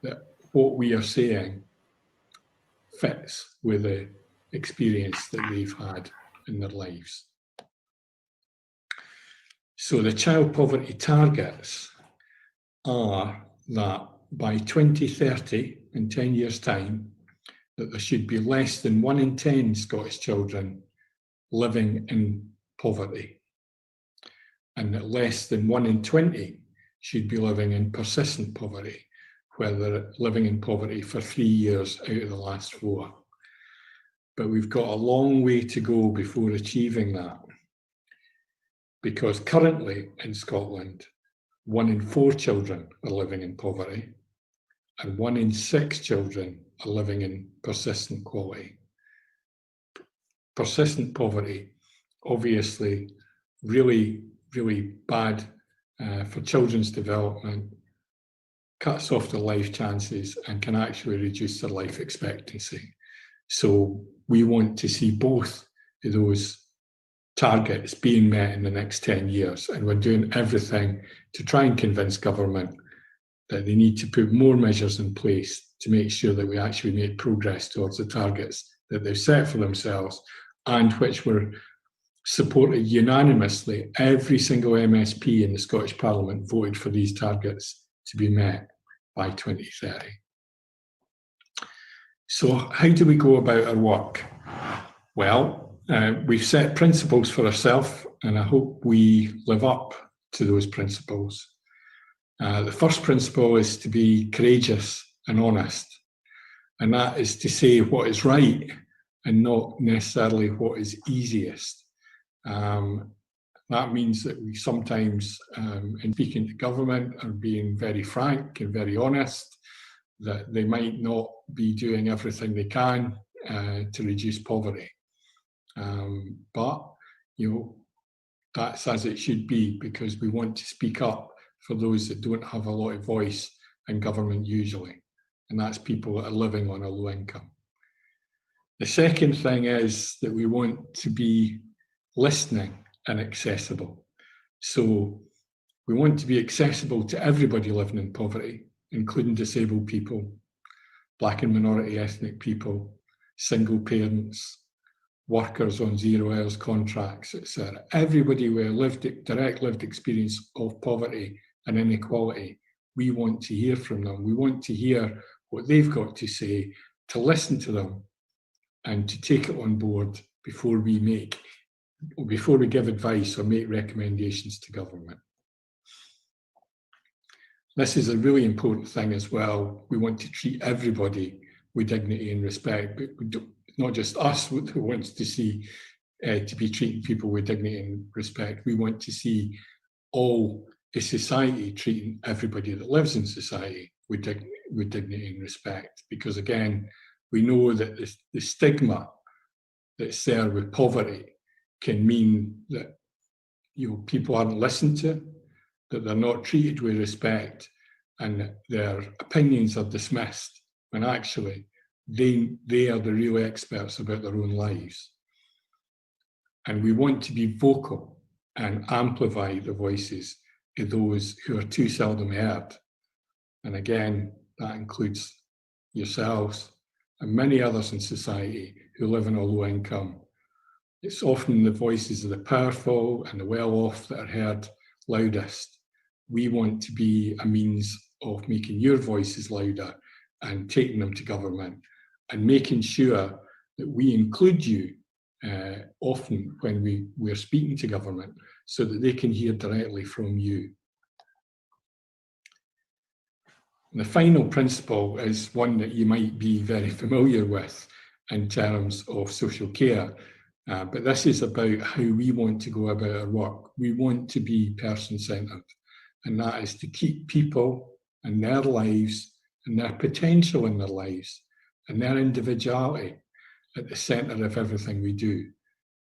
that what we are saying fits with the experience that they've had in their lives. So the child poverty targets are that by 2030, in 10 years' time, that there should be less than 1 in 10 Scottish children living in poverty, and that less than 1 in 20 should be living in persistent poverty, whether living in poverty for 3 years out of the last 4. But we've got a long way to go before achieving that, because currently in Scotland, 1 in 4 children are living in poverty, and 1 in 6 children are living in persistent poverty. Persistent poverty, obviously, really, really bad for children's development, cuts off their life chances, and can actually reduce their life expectancy. So we want to see both of those targets being met in the next 10 years, and we're doing everything to try and convince government that they need to put more measures in place to make sure that we actually make progress towards the targets that they've set for themselves, and which were supported unanimously. Every single MSP in the Scottish Parliament voted for these targets to be met by 2030. So how do we go about our work? Well, we've set principles for ourselves, and I hope we live up to those principles. The first principle is to be courageous and honest, and that is to say what is right and not necessarily what is easiest. That means that we sometimes, in speaking to government, are being very frank and very honest, that they might not be doing everything they can to reduce poverty. But, you know, that's as it should be, because we want to speak up for those that don't have a lot of voice in government usually, and that's people that are living on a low income. The second thing is that we want to be listening and accessible. So we want to be accessible to everybody living in poverty, including disabled people, Black and minority ethnic people, single parents, workers on 0 hours contracts, etc. Everybody with direct lived experience of poverty and inequality, we want to hear from them. We want to hear what they've got to say, to listen to them, and to take it on board before we give advice or make recommendations to government. This is a really important thing as well. We want to treat everybody with dignity and respect, but not just us who wants to see to be treating people with dignity and respect. We want to see all a society treating everybody that lives in society with dignity and respect, because again, we know that the stigma that's there with poverty can mean that, you know, people aren't listened to, that they're not treated with respect, and that their opinions are dismissed, when actually they are the real experts about their own lives. And we want to be vocal and amplify the voices of those who are too seldom heard. And again, that includes yourselves and many others in society who live on a low income. It's often the voices of the powerful and the well-off that are heard loudest. We want to be a means of making your voices louder and taking them to government, and making sure that we include you often when we're speaking to government, so that they can hear directly from you. And the final principle is one that you might be very familiar with in terms of social care, but this is about how we want to go about our work. We want to be person-centred, and that is to keep people and their lives and their potential in their lives and their individuality at the centre of everything we do.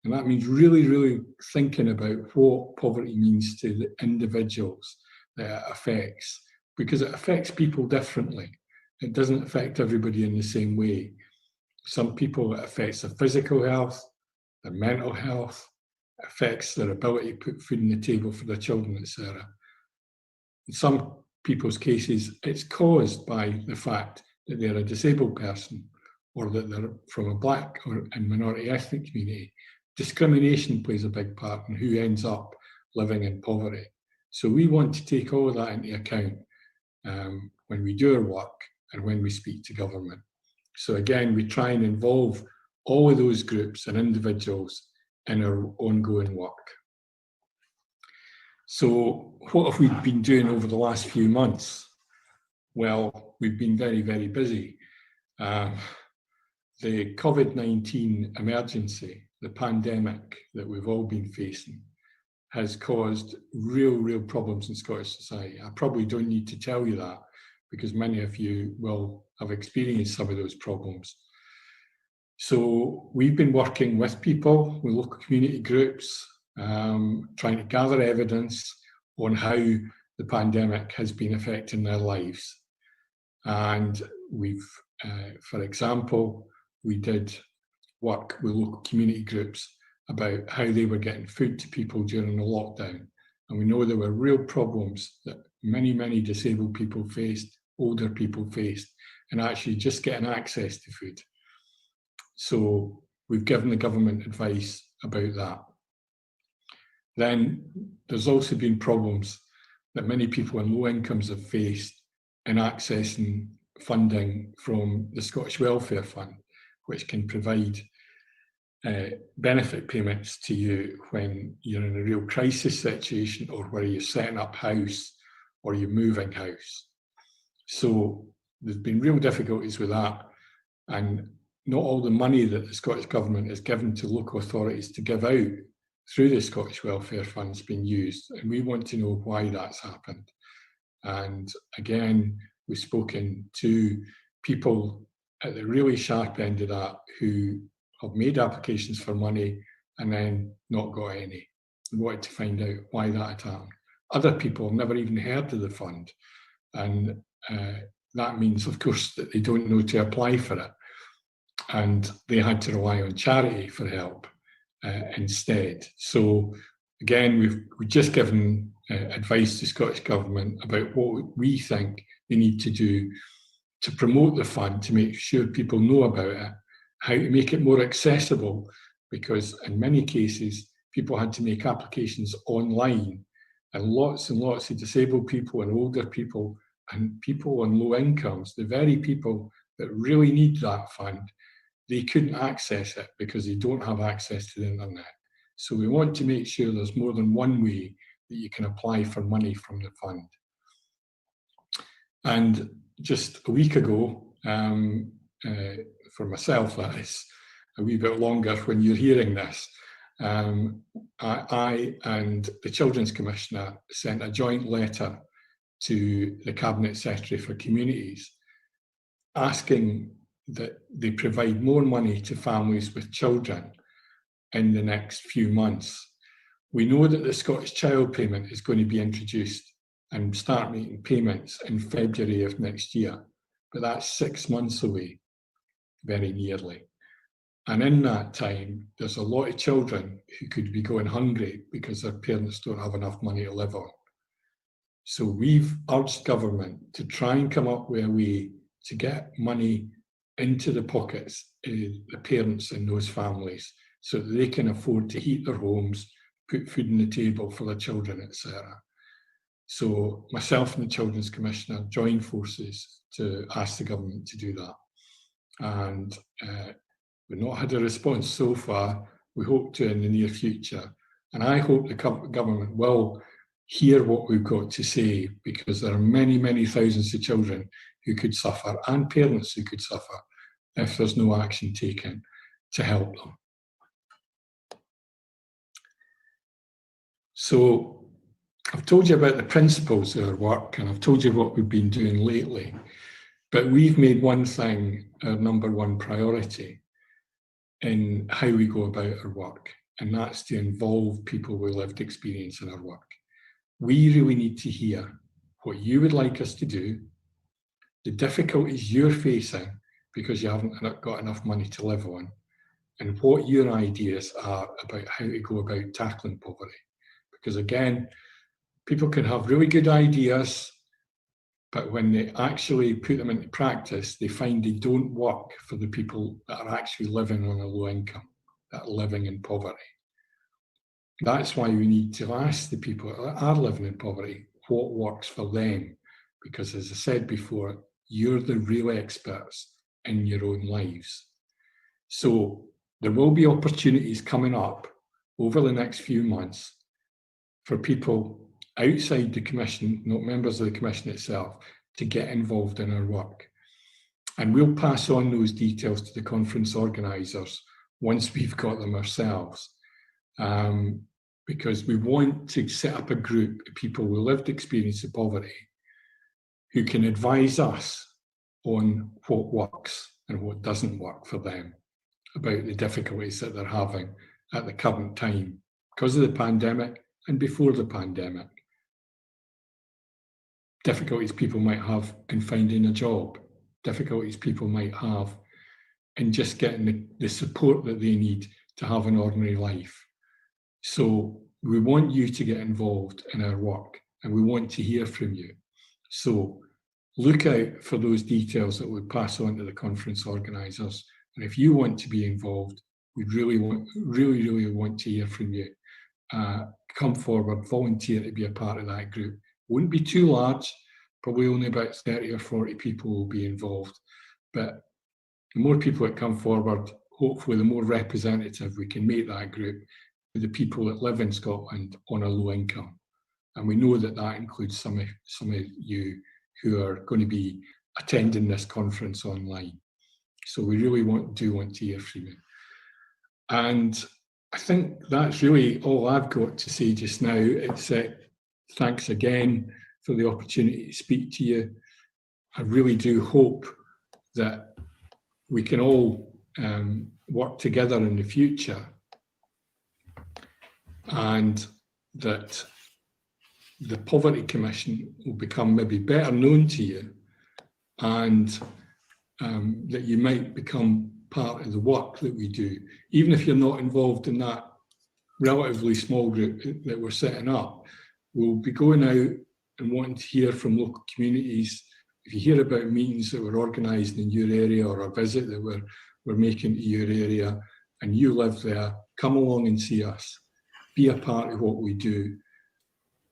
And that means really, really thinking about what poverty means to the individuals that it affects, because it affects people differently. It doesn't affect everybody in the same way. Some people, it affects their physical health, their mental health, it affects their ability to put food on the table for their children, etc. In some people's cases, it's caused by the fact that they're a disabled person or that they're from a black or and minority ethnic community. Discrimination plays a big part in who ends up living in poverty. So we want to take all of that into account when we do our work and when we speak to government. So again, we try and involve all of those groups and individuals in our ongoing work. So what have we been doing over the last few months? Well, we've been very, very busy. The COVID-19 emergency, the pandemic that we've all been facing, has caused real problems in Scottish society. I probably don't need to tell you that because many of you will have experienced some of those problems. So we've been working with people, with local community groups, trying to gather evidence on how the pandemic has been affecting their lives. And we've, for example, we did work with local community groups about how they were getting food to people during the lockdown. And we know there were real problems that many disabled people faced, older people faced, and actually just getting access to food. So we've given the government advice about that. Then there's also been problems that many people in low incomes have faced in accessing funding from the Scottish Welfare Fund, which can provide benefit payments to you when you're in a real crisis situation or where you're setting up house or you're moving house. So there's been real difficulties with that, and not all the money that the Scottish Government has given to local authorities to give out through the Scottish Welfare Fund has been used, and we want to know why that's happened. And again, we've spoken to people at the really sharp end of that who have made applications for money and then not got any. We wanted to find out why that had happened. Other people have never even heard of the fund, and that means, of course, that they don't know to apply for it, and they had to rely on charity for help instead. So again, we've just given advice to Scottish Government about what we think they need to do to promote the fund, to make sure people know about it, how to make it more accessible, because in many cases, people had to make applications online, and lots of disabled people and older people and people on low incomes, the very people that really need that fund, they couldn't access it because they don't have access to the internet. So we want to make sure there's more than one way that you can apply for money from the fund. And just a week ago, for myself, that is a wee bit longer when you're hearing this, I and the Children's Commissioner sent a joint letter to the Cabinet Secretary for Communities asking that they provide more money to families with children in the next few months. We know that the Scottish Child Payment is going to be introduced and start making payments in February of next year, but that's 6 months away, very nearly. And in that time, there's a lot of children who could be going hungry because their parents don't have enough money to live on. So we've urged government to try and come up with a way to get money into the pockets of the parents in those families so that they can afford to heat their homes, put food on the table for their children, etc. So myself and the Children's Commissioner joined forces to ask the government to do that. And we've not had a response so far. We hope to in the near future. And I hope the government will hear what we've got to say, because there are many thousands of children who could suffer and parents who could suffer if there's no action taken to help them. So I've told you about the principles of our work, and I've told you what we've been doing lately. But we've made one thing our number one priority in how we go about our work, and that's to involve people with lived experience in our work. We really need to hear what you would like us to do, the difficulties you're facing because you haven't got enough money to live on, and what your ideas are about how to go about tackling poverty. Because again, people can have really good ideas, but when they actually put them into practice, they find they don't work for the people that are actually living on a low income, that are living in poverty. That's why we need to ask the people that are living in poverty what works for them. Because as I said before, you're the real experts in your own lives. So there will be opportunities coming up over the next few months for people outside the Commission, not members of the Commission itself, to get involved in our work. And we'll pass on those details to the conference organisers once we've got them ourselves. Because we want to set up a group of people with lived experience of poverty who can advise us on what works and what doesn't work for them about the difficulties that they're having at the current time because of the pandemic and before the pandemic. Difficulties people might have in finding a job, difficulties people might have in just getting the support that they need to have an ordinary life. So we want you to get involved in our work and we want to hear from you. So look out for those details that we pass on to the conference organisers. And if you want to be involved, we really want to hear from you. Come forward, volunteer to be a part of that group. Wouldn't be too large, probably only about 30 or 40 people will be involved. But the more people that come forward, hopefully the more representative we can make that group to the people that live in Scotland on a low income. And we know that that includes some of you who are going to be attending this conference online. So we really do want to hear from you. And I think that's really all I've got to say just now, except thanks again for the opportunity to speak to you. I really do hope that we can all work together in the future and that the Poverty Commission will become maybe better known to you and that you might become part of the work that we do, even if you're not involved in that relatively small group that we're setting up. We'll be going out and wanting to hear from local communities. If you hear about meetings that we're organising in your area or a visit that we're making to your area and you live there, come along and see us. Be a part of what we do.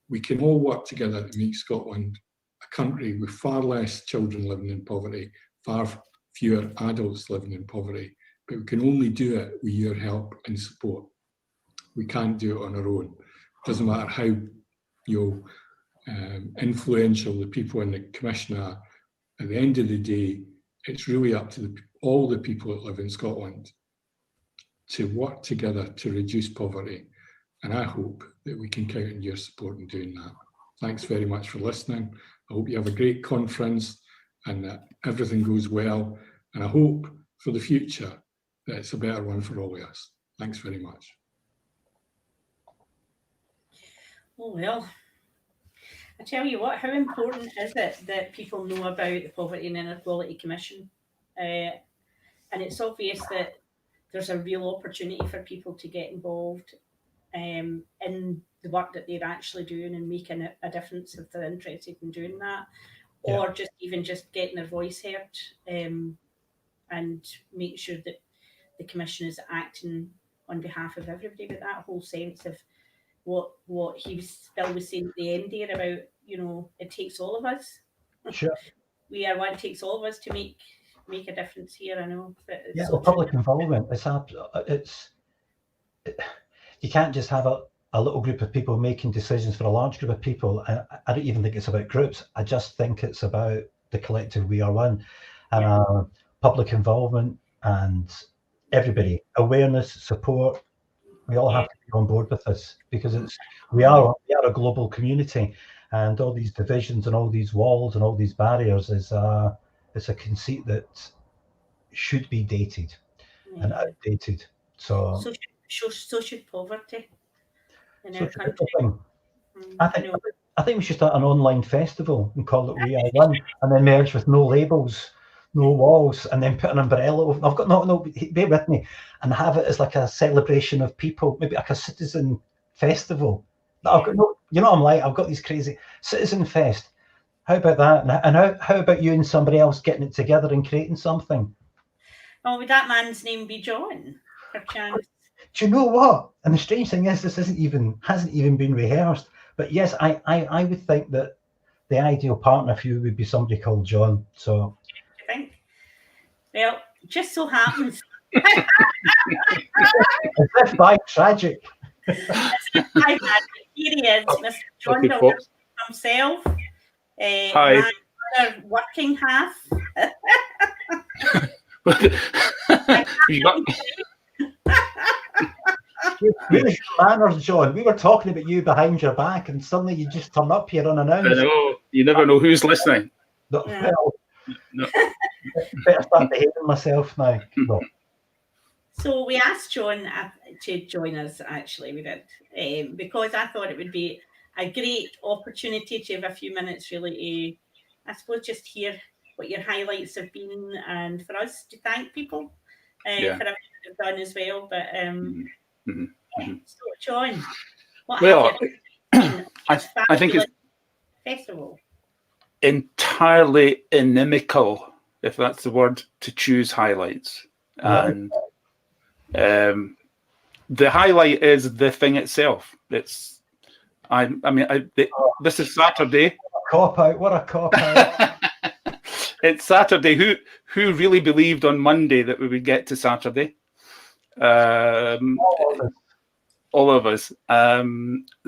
We can all work together to make Scotland a country with far less children living in poverty, far fewer adults living in poverty, but we can only do it with your help and support. We can't do it on our own. It doesn't matter how influential the people in the Commission are. At the end of the day, it's really up to all the people that live in Scotland to work together to reduce poverty. And I hope that we can count on your support in doing that. Thanks very much for listening. I hope you have a great conference and that everything goes well. And I hope for the future that it's a better one for all of us. Thanks very much. Oh, well, I tell you what, how important is it that people know about the Poverty and Inequality Commission? And it's obvious that there's a real opportunity for people to get involved in the work that they're actually doing and making a difference if they're interested in doing that, or just getting their voice heard, and make sure that the Commission is acting on behalf of everybody. But that whole sense of what Bill was saying at the end there about, it takes all of us. Sure. We are one. It takes all of us to make a difference here. I know. But it's the public involvement. You can't just have a little group of people making decisions for a large group of people. I don't even think it's about groups. I just think it's about the collective we are one, and public involvement and everybody, awareness, support. We all have to be on board with this because we are a global community, and all these divisions and all these walls and all these barriers is it's a conceit that should be dated and outdated. So should poverty in so our it's a country. thing. I know. I think we should start an online festival and call it We Are One, and then merge with no labels, no walls, and then put an umbrella over. I've got no, bear with me, and have it as like a celebration of people, maybe like a citizen festival. I've got no, you know what I'm like. I've got these crazy citizen fest. How about that? And how about you and somebody else getting it together and creating something? Oh, would that man's name be John? Perchance. Do you know what? And the strange thing is, this hasn't even been rehearsed. But yes, I would think that the ideal partner for you would be somebody called John. So I think. Well, just so happens. As if by tragic. Here he is, Mr. John Okay, Dillon folks. himself. Hi. My other working half. You got- Really manners, John. We were talking about you behind your back, and suddenly you just turn up here I unannounced. know, you never know who's listening. Yeah. Well, No. better start behaving myself now. No. So we asked John to join us, actually, we did, because I thought it would be a great opportunity to have a few minutes really to, I suppose, just hear what your highlights have been and for us to thank people for everything they've done as well. But so, John, what Well, have you done I think it's festival? entirely inimical, if that's the word, to choose highlights. And the highlight is the thing itself. It's, this is Saturday. Cop out! What a cop out! It's Saturday. Who really believed on Monday that we would get to Saturday? All of us.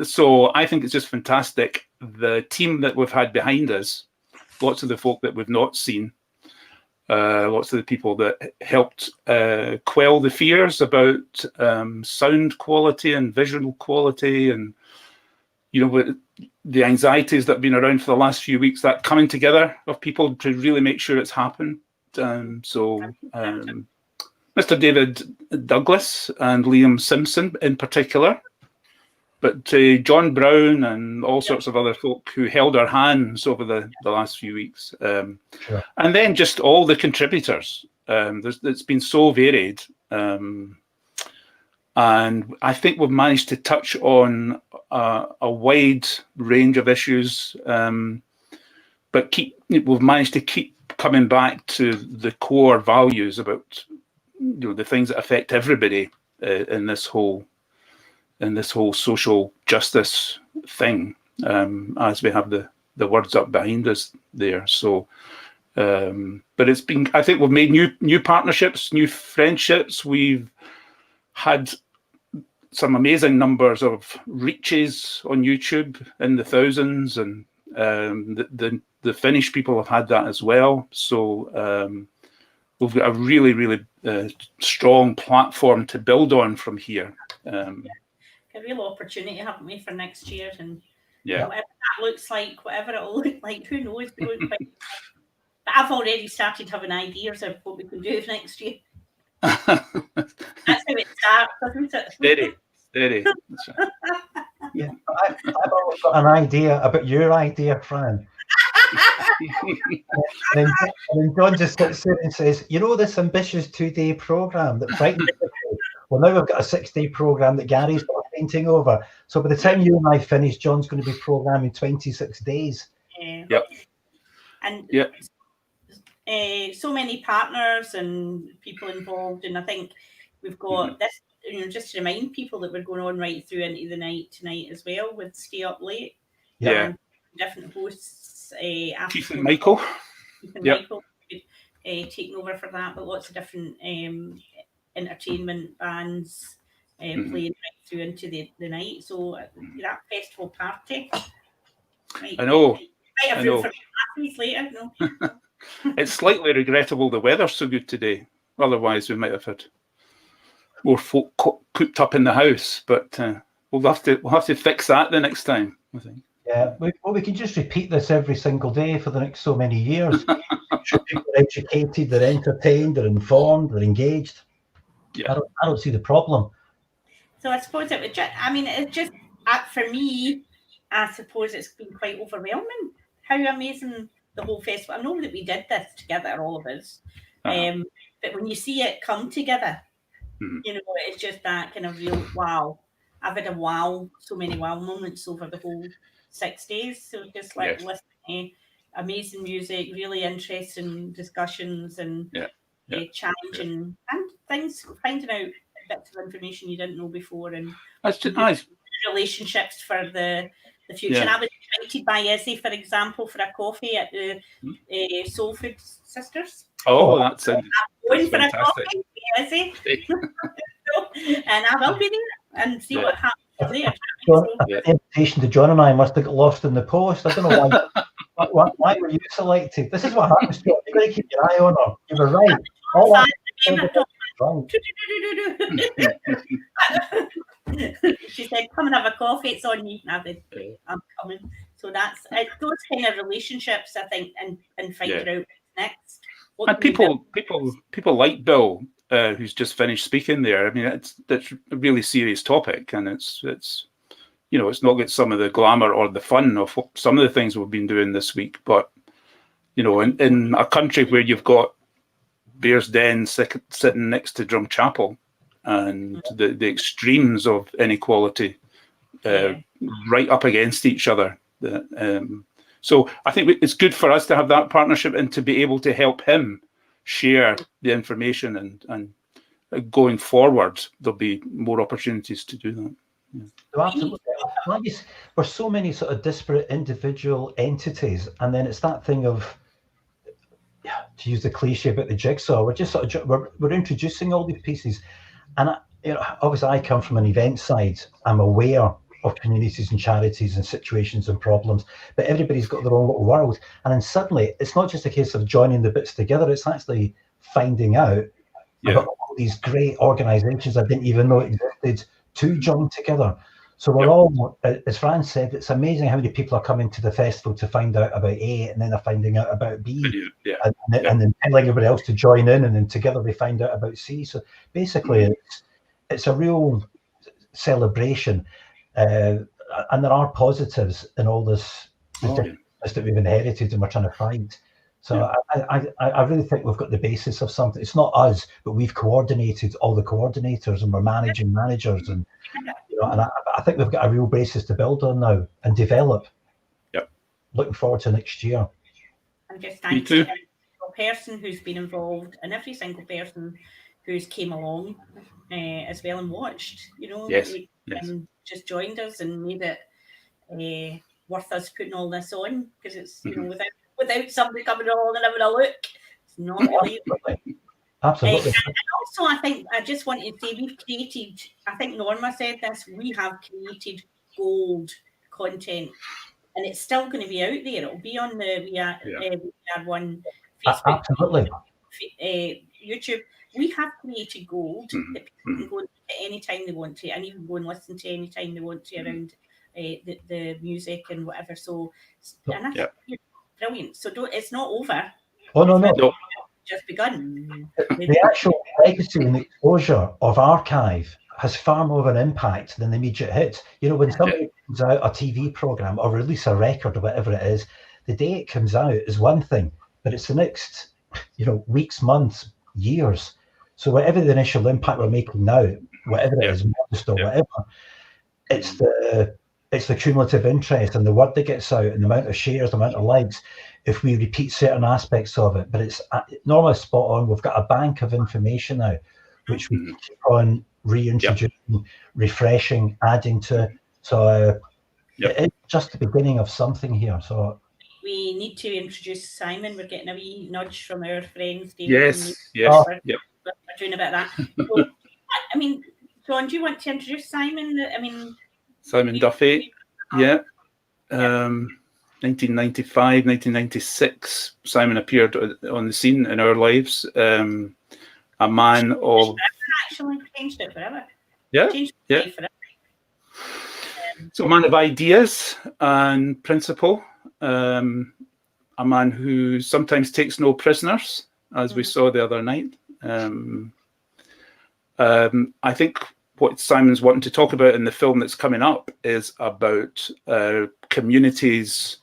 So I think it's just fantastic. The team that we've had behind us, lots of the folk that we've not seen, lots of the people that helped quell the fears about sound quality and visual quality, and the anxieties that have been around for the last few weeks, that coming together of people to really make sure it's happened. Mr. David Douglas and Liam Simpson in particular, but John Brown and all sorts of other folk who held our hands over the last few weeks. And then just all the contributors. It's been so varied. And I think we've managed to touch on a wide range of issues, but we've managed to keep coming back to the core values about the things that affect everybody in this whole social justice thing, as we have the words up behind us there. So, but it's been, I think we've made new partnerships, new friendships. We've had some amazing numbers of reaches on YouTube in the thousands, and the Finnish people have had that as well. So we've got a really, really strong platform to build on from here. A real opportunity, haven't we, for next year? And yeah, whatever that looks like, whatever it'll look like, who knows? We don't quite- But I've already started having ideas of what we can do next year. That's how it starts, isn't it? Steady. Yeah, I've always got an idea about your idea, Fran. and then John just sits there and says, this ambitious 2-day programme that frightens people. Well, now we've got a 6-day programme that Gary's got painting over. So by the time you and I finish, John's going to be programming 26 days. Yep. And so many partners and people involved. And I think we've got this, just to remind people that we're going on right through into the night tonight as well with Stay Up Late. Yeah. Different hosts. Keith and Michael. Michael taking over for that, but lots of different entertainment bands playing right through into the night. So that festival party. I know. Might have room for classes later, no? It's slightly regrettable the weather's so good today. Otherwise, we might have had more folk cooped up in the house. But we'll have to fix that the next time, I think. Yeah, we can just repeat this every single day for the next so many years. sure people are educated, they're entertained, they're informed, they're engaged. Yeah. I don't see the problem. So I suppose it would just, I mean, it's just, for me, I suppose it's been quite overwhelming how amazing the whole festival. I know that we did this together, all of us. But when you see it come together, you know, it's just that kind of real wow. I've had so many wow moments over the whole 6 days. So just like listening to amazing music, really interesting discussions and challenging and things, finding out bits of information you didn't know before, and that's just nice relationships for the future. And I was invited by Izzy, for example, for a coffee at the Soul Food Sisters. Oh, that's I'm going for a coffee, Izzy. And I will be there and see what happens there. The invitation to John and I must have got lost in the post. I don't know why. Why were you selected? This is what happens, John. You've got to keep your eye on her. You were right. All she said, "Come and have a coffee. It's on me." And I said, "Great, I'm coming." So that's those kind of relationships, I think, and finding out what's next. And people like Bill, who's just finished speaking there. I mean, that's a really serious topic, and it's you know, it's not got some of the glamour or the fun of some of the things we've been doing this week, but you know, in a country where you've got Bears Den sitting next to Drumchapel, and the extremes of inequality right up against each other. So I think it's good for us to have that partnership and to be able to help him share the information, and going forward, there'll be more opportunities to do that. So absolutely. We're so many sort of disparate individual entities, and then it's that thing of, to use the cliche about the jigsaw, we're just sort of we're introducing all these pieces, and you know, obviously I come from an event side. I'm aware of communities and charities and situations and problems, but everybody's got their own little world, and then suddenly it's not just a case of joining the bits together, it's actually finding out about all these great organizations I didn't even know existed to join together. So we're all, as Fran said, it's amazing how many people are coming to the festival to find out about A, and then they're finding out about B, and then telling everybody else to join in, and then together they find out about C. So basically it's a real celebration, and there are positives in all this that we've inherited and we're trying to find. So I really think we've got the basis of something. It's not us, but we've coordinated all the coordinators, and we're managing managers, and you know, and I think we've got a real basis to build on now and develop. Looking forward to next year. And just thank every single person who's been involved, and every single person who's came along as well and watched. You know, and just joined us and made it worth us putting all this on, because it's you know, without somebody coming along and having a look, it's not really. Absolutely. And also, I think I just wanted to say we've created, I think Norma said this, we have created gold content, and it's still going to be out there. It'll be on the We Are One Facebook, absolutely. YouTube. We have created gold that people can go and look at any time they want to, and even go and listen to any time they want to around the music and whatever. So, and that's brilliant. So it's not over. Oh no. Just begun. The actual legacy and the exposure of archive has far more of an impact than the immediate hit. You know, when somebody comes out a TV program or release a record or whatever it is, the day it comes out is one thing, but it's the next, you know, weeks, months, years. So whatever the initial impact we're making now, whatever it is, modest or whatever, it's the cumulative interest and the word that gets out and the amount of shares, the amount of likes, if we repeat certain aspects of it. But it's normally spot on. We've got a bank of information now, which we keep on reintroducing, refreshing, adding to. So it's just the beginning of something here. So we need to introduce Simon. We're getting a wee nudge from our friends. David We're doing about that. So, I mean, John, do you want to introduce Simon? I mean, Simon Duffy, 1995, 1996, Simon appeared on the scene in our lives. A man of... Actually changed it forever. Forever. So a man of ideas and principle, and a man who sometimes takes no prisoners, as we saw the other night. I think what Simon's wanting to talk about in the film that's coming up is about communities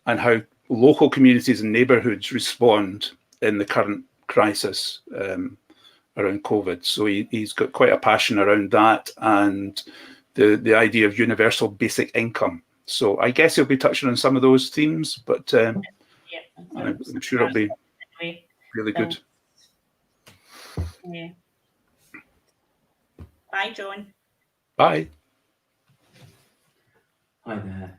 and how local communities and neighbourhoods respond in the current crisis around COVID. So he's got quite a passion around that and the idea of universal basic income. So I guess he'll be touching on some of those themes, but I'm sure it'll be really good. Yeah. Bye, John. Bye. Hi there.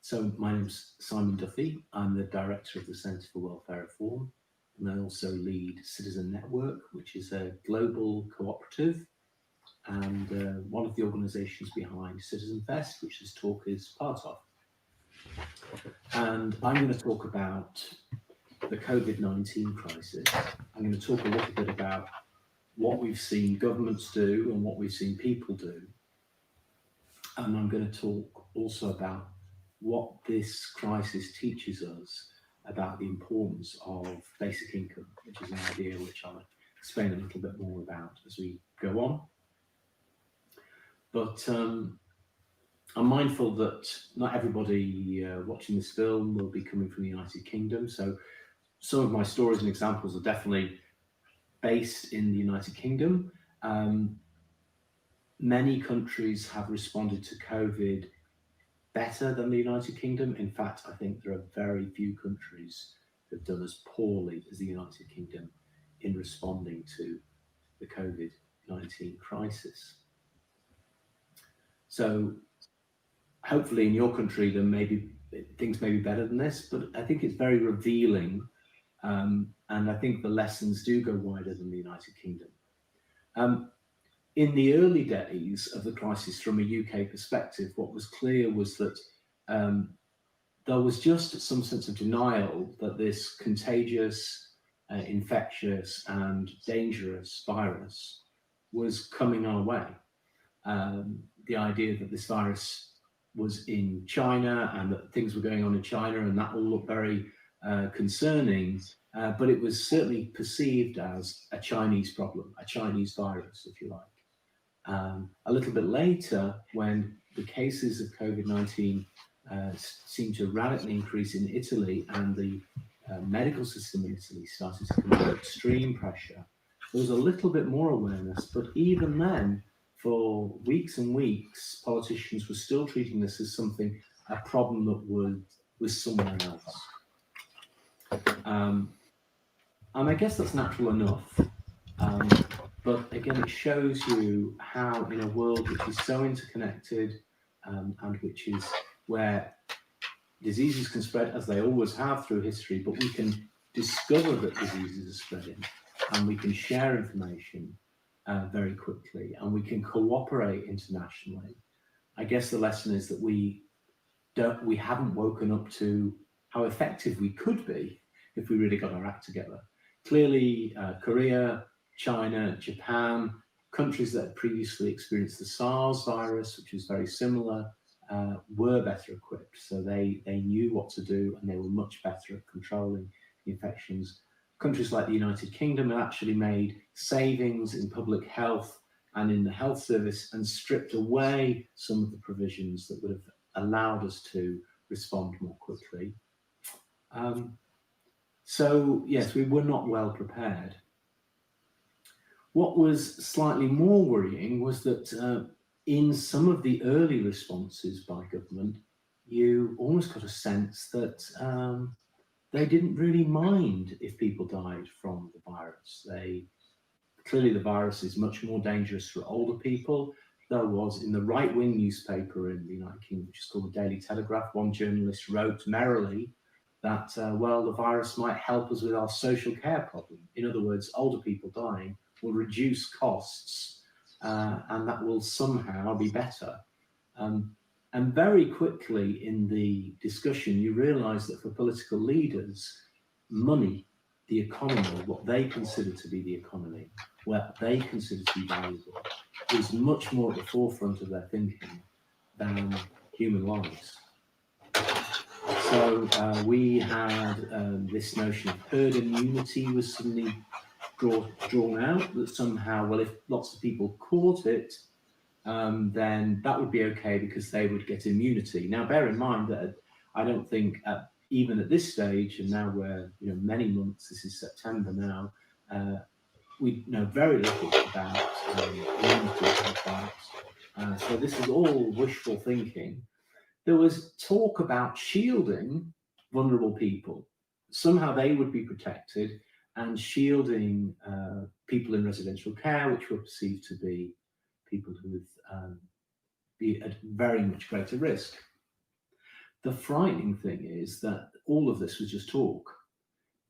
So my name's Simon Duffy. I'm the director of the Centre for Welfare Reform, and I also lead Citizen Network, which is a global cooperative and one of the organisations behind Citizen Fest, which this talk is part of. And I'm going to talk about the COVID-19 crisis. I'm going to talk a little bit about what we've seen governments do and what we've seen people do. And I'm going to talk also about what this crisis teaches us about the importance of basic income, which is an idea which I'll explain a little bit more about as we go on. But I'm mindful that not everybody watching this film will be coming from the United Kingdom. So some of my stories and examples are definitely based in the United Kingdom. Many countries have responded to COVID better than the United Kingdom. In fact, I think there are very few countries that have done as poorly as the United Kingdom in responding to the COVID-19 crisis. So hopefully in your country, things may be better than this, but I think it's very revealing. And I think the lessons do go wider than the United Kingdom. In the early days of the crisis, from a UK perspective, what was clear was that there was just some sense of denial that this contagious, infectious and dangerous virus was coming our way. The idea that this virus was in China and that things were going on in China, and that all looked very concerning, but it was certainly perceived as a Chinese problem, a Chinese virus, if you like. A little bit later, when the cases of COVID-19 seemed to radically increase in Italy and the medical system in Italy started to come under extreme pressure, there was a little bit more awareness, but even then, for weeks and weeks, politicians were still treating this as a problem that was somewhere else. And I guess that's natural enough. But again, it shows you how in a world which is so interconnected and which is where diseases can spread as they always have through history, but we can discover that diseases are spreading and we can share information very quickly and we can cooperate internationally. I guess the lesson is that we haven't woken up to how effective we could be if we really got our act together. Clearly, Korea, China, Japan, countries that had previously experienced the SARS virus, which was very similar, were better equipped. So they knew what to do and they were much better at controlling the infections. Countries like the United Kingdom have actually made savings in public health and in the health service and stripped away some of the provisions that would have allowed us to respond more quickly. So yes, we were not well prepared. What was slightly more worrying was that in some of the early responses by government, you almost got a sense that they didn't really mind if people died from the virus. Clearly the virus is much more dangerous for older people. There was, in the right-wing newspaper in the United Kingdom, which is called the Daily Telegraph, one journalist wrote merrily that, well, the virus might help us with our social care problem. In other words, older people dying will reduce costs and that will somehow be better. And very quickly in the discussion, you realize that for political leaders, money, the economy, what they consider to be the economy, what they consider to be valuable, is much more at the forefront of their thinking than human lives. So we had this notion of herd immunity was suddenly drawn out, that somehow, well, if lots of people caught it, then that would be okay because they would get immunity. Now, bear in mind that I don't think even at this stage, and now we're many months, this is September now, we know very little about immunity. So this is all wishful thinking. There was talk about shielding vulnerable people. Somehow they would be protected, and shielding people in residential care, which were perceived to be people who would be at very much greater risk. The frightening thing is that all of this was just talk.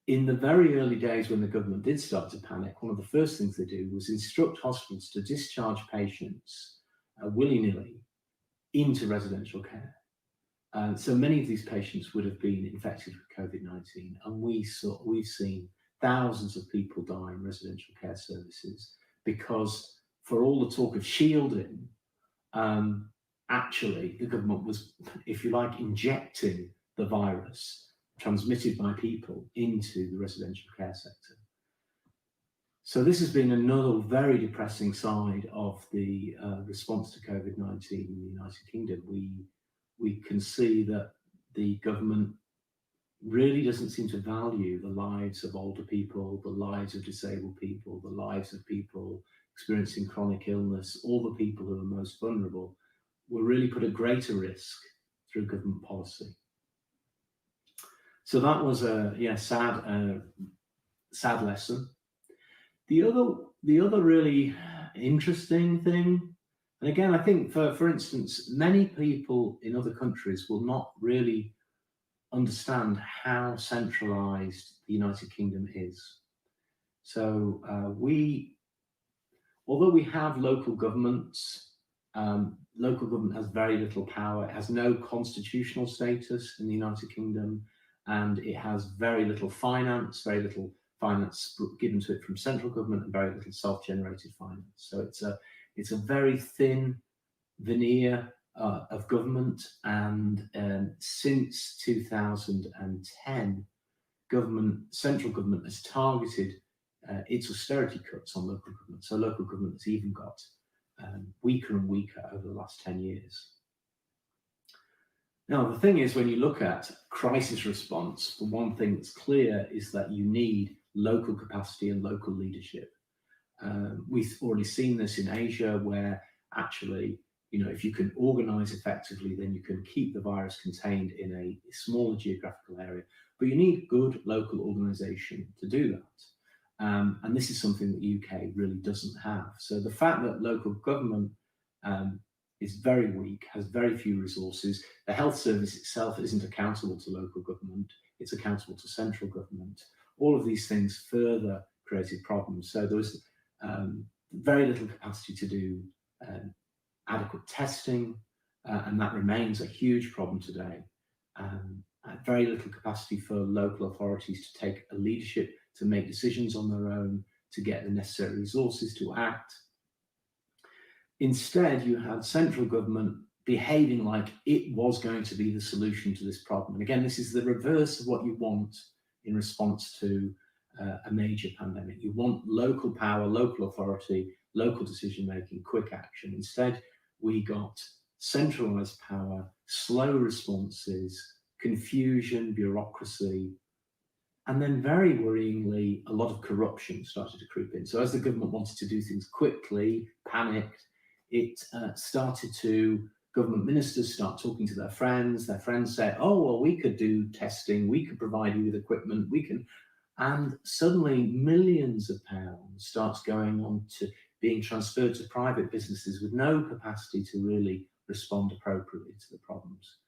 In the very early days when the government did start to panic, one of the first things they do was instruct hospitals to discharge patients willy-nilly into residential care. So many of these patients would have been infected with COVID-19, and we've seen thousands of people die in residential care services because, for all the talk of shielding, actually the government was, if you like, injecting the virus transmitted by people into the residential care sector. So this has been another very depressing side of the response to COVID-19 in the United Kingdom. We can see that the government really doesn't seem to value the lives of older people, the lives of disabled people, the lives of people experiencing chronic illness, all the people who are most vulnerable were really put at greater risk through government policy. So that was a sad lesson. The other really interesting thing, and again, I think for instance, many people in other countries will not really understand how centralized the United Kingdom is. So although we have local governments, local government has very little power. It has no constitutional status in the United Kingdom, and it has very little finance given to it from central government, and very little self-generated finance. So it's a very thin veneer of government, and since 2010, central government has targeted its austerity cuts on local government. So local government has even got weaker and weaker over the last 10 years. Now, the thing is, when you look at crisis response, the one thing that's clear is that you need local capacity and local leadership. We've already seen this in Asia, where actually, if you can organize effectively, then you can keep the virus contained in a smaller geographical area. But you need good local organization to do that. And this is something that the UK really doesn't have. So the fact that local government is very weak, has very few resources. The health service itself isn't accountable to local government, it's accountable to central government. All of these things further created problems. So there was very little capacity to do adequate testing, and that remains a huge problem today. Very little capacity for local authorities to take a leadership, to make decisions on their own, to get the necessary resources to act. Instead, you had central government behaving like it was going to be the solution to this problem. And again, this is the reverse of what you want in response to a major pandemic. You want local power, local authority, local decision-making, quick action. Instead, we got centralized power, slow responses, confusion, bureaucracy, and then very worryingly, a lot of corruption started to creep in. So as the government wanted to do things quickly, panicked, it started to, government ministers start talking to their friends say, oh, well, we could do testing, we could provide you with equipment, we can, and suddenly millions of pounds starts going on to being transferred to private businesses with no capacity to really respond appropriately to the problems.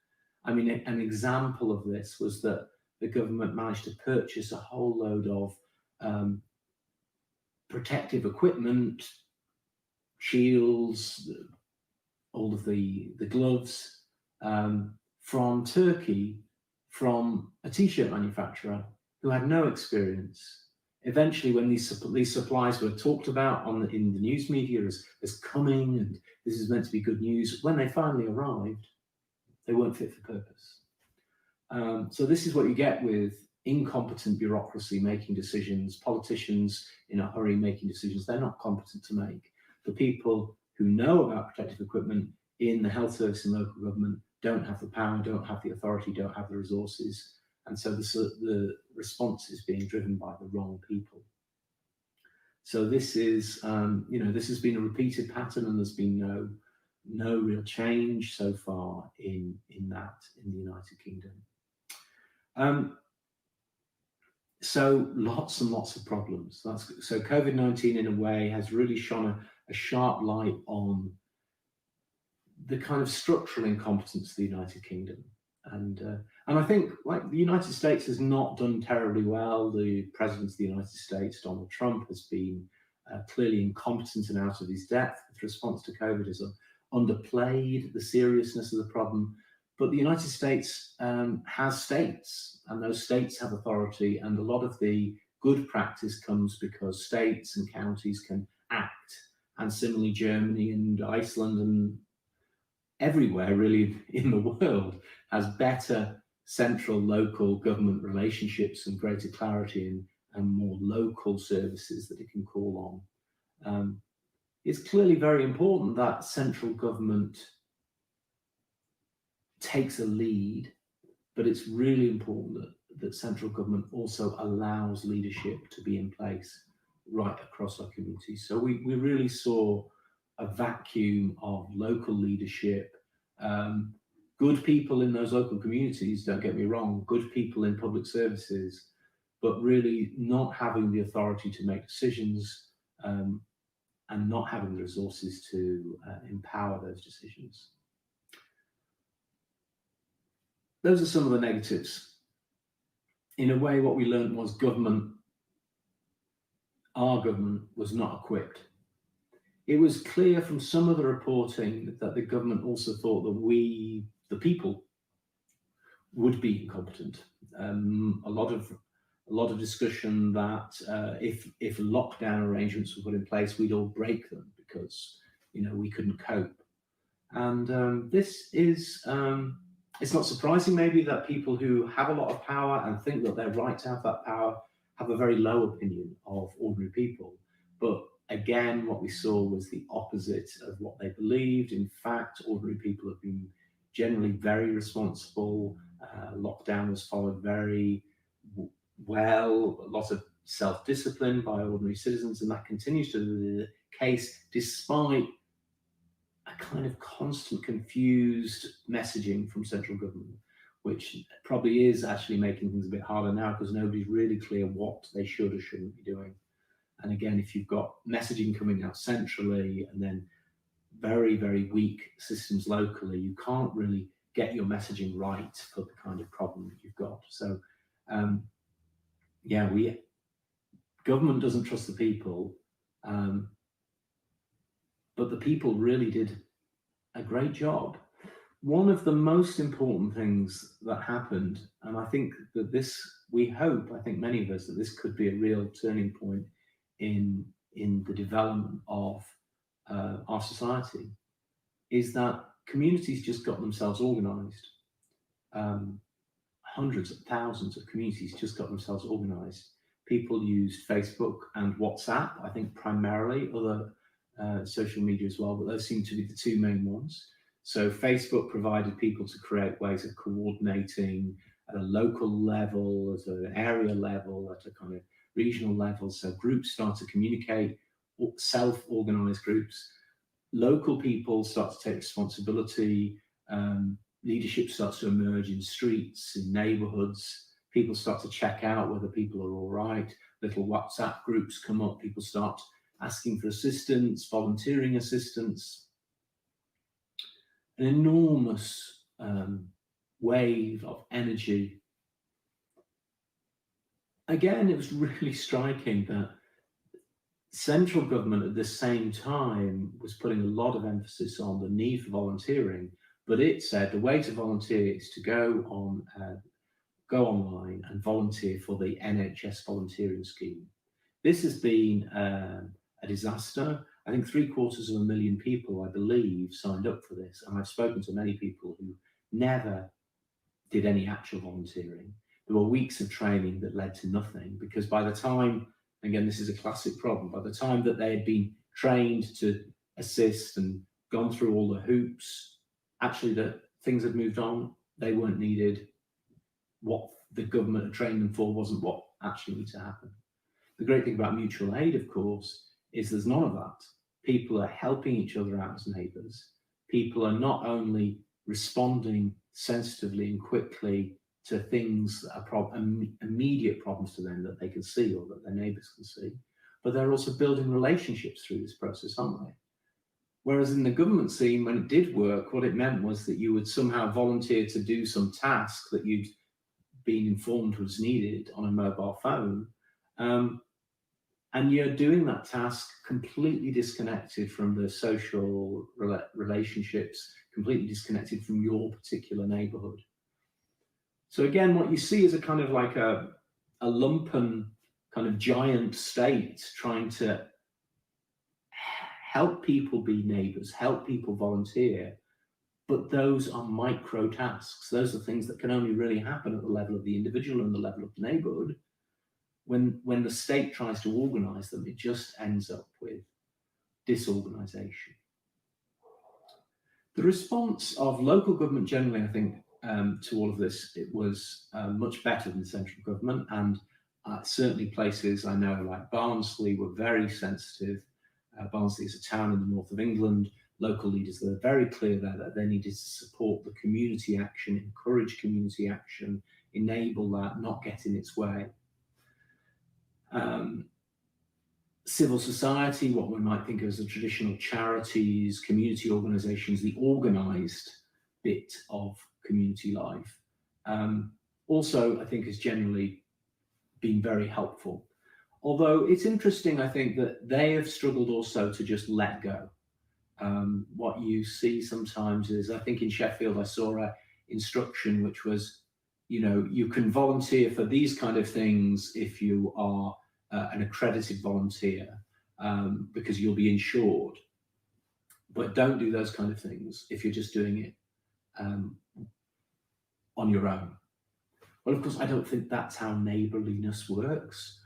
I mean, an example of this was that the government managed to purchase a whole load of protective equipment, shields, all of the gloves from Turkey, from a t-shirt manufacturer who had no experience. Eventually, when these supplies were talked about in the news media as coming, and this is meant to be good news, when they finally arrived, they weren't fit for purpose. So this is what you get with incompetent bureaucracy making decisions, politicians in a hurry making decisions they're not competent to make. The people who know about protective equipment in the health service and local government don't have the power, don't have the authority, don't have the resources. And so the response is being driven by the wrong people. So this is, this has been a repeated pattern, and there's been no real change so far in the United Kingdom. So lots and lots of problems. So COVID-19 in a way has really shone a sharp light on the kind of structural incompetence of the United Kingdom. And I think, like, the United States has not done terribly well. The President of the United States, Donald Trump, has been clearly incompetent and out of his depth with response to COVID, has underplayed the seriousness of the problem. But the United States has states, and those states have authority, and a lot of the good practice comes because states and counties can act. And similarly, Germany and Iceland and everywhere really in the world has better central local government relationships and greater clarity and more local services that it can call on. It's clearly very important that central government takes a lead, but it's really important that central government also allows leadership to be in place right across our communities. So we really saw a vacuum of local leadership, good people in those local communities, don't get me wrong, good people in public services, but really not having the authority to make decisions and not having the resources to empower those decisions. Those are some of the negatives. In a way, what we learned was our government was not equipped. It was clear from some of the reporting that the government also thought that we, the people, would be incompetent. A lot of discussion that if lockdown arrangements were put in place, we'd all break them because we couldn't cope. And this is it's not surprising maybe that people who have a lot of power and think that they're right to have that power have a very low opinion of ordinary people. But again, what we saw was the opposite of what they believed. In fact, ordinary people have been generally very responsible. Lockdown was followed very well, a lot of self-discipline by ordinary citizens, and that continues to be the case despite a kind of constant confused messaging from central government, which probably is actually making things a bit harder now because nobody's really clear what they should or shouldn't be doing. And again, if you've got messaging coming out centrally and then very, very weak systems locally, you can't really get your messaging right for the kind of problem that you've got. So government doesn't trust the people, but the people really did a great job. One of the most important things that happened, and I think that I think many of us, that this could be a real turning point in the development of our society, is that communities just got themselves organized. Hundreds of thousands of communities just got themselves organized. People used Facebook and WhatsApp, I think primarily, other social media as well, but those seem to be the two main ones. So Facebook provided people to create ways of coordinating at a local level, at an area level, at a kind of regional level. So groups start to communicate, self-organized groups. Local people start to take responsibility. Leadership starts to emerge in streets, in neighborhoods. People start to check out whether people are all right. Little WhatsApp groups come up. People start asking for assistance, volunteering assistance. An enormous wave of energy. Again, it was really striking that central government at the same time was putting a lot of emphasis on the need for volunteering, but it said the way to volunteer is to go online and volunteer for the NHS volunteering scheme. This has been a disaster. I think 750,000 people, I believe, signed up for this. And I've spoken to many people who never did any actual volunteering. There were weeks of training that led to nothing, because by the time, again, this is a classic problem, by the time that they had been trained to assist and gone through all the hoops, actually that things had moved on, they weren't needed. What the government had trained them for wasn't what actually needed to happen. The great thing about mutual aid, of course, is there's none of that. People are helping each other out as neighbours. People are not only responding sensitively and quickly to things that are immediate problems to them that they can see or that their neighbours can see, but they're also building relationships through this process, aren't they? Whereas in the government scene, when it did work, what it meant was that you would somehow volunteer to do some task that you'd been informed was needed on a mobile phone, and you're doing that task completely disconnected from the social relationships, completely disconnected from your particular neighbourhood. So again, what you see is a kind of like a lumpen kind of giant state trying to help people be neighbours, help people volunteer, but those are micro tasks. Those are things that can only really happen at the level of the individual and the level of the neighbourhood. When the state tries to organise them, it just ends up with disorganisation. The response of local government generally, I think, to all of this, it was much better than central government, and certainly places I know like Barnsley were very sensitive. Barnsley is a town in the north of England. Local leaders were very clear there that they needed to support the community action, encourage community action, enable that, not get in its way. Civil society, what we might think of as the traditional charities, community organisations, the organised bit of community life, also I think has generally been very helpful. Although it's interesting, I think, that they have struggled also to just let go. What you see sometimes is, I think in Sheffield I saw an instruction which was, you know, you can volunteer for these kind of things if you are an accredited volunteer, because you'll be insured, but don't do those kind of things if you're just doing it on your own. Well, of course, I don't think that's how neighbourliness works.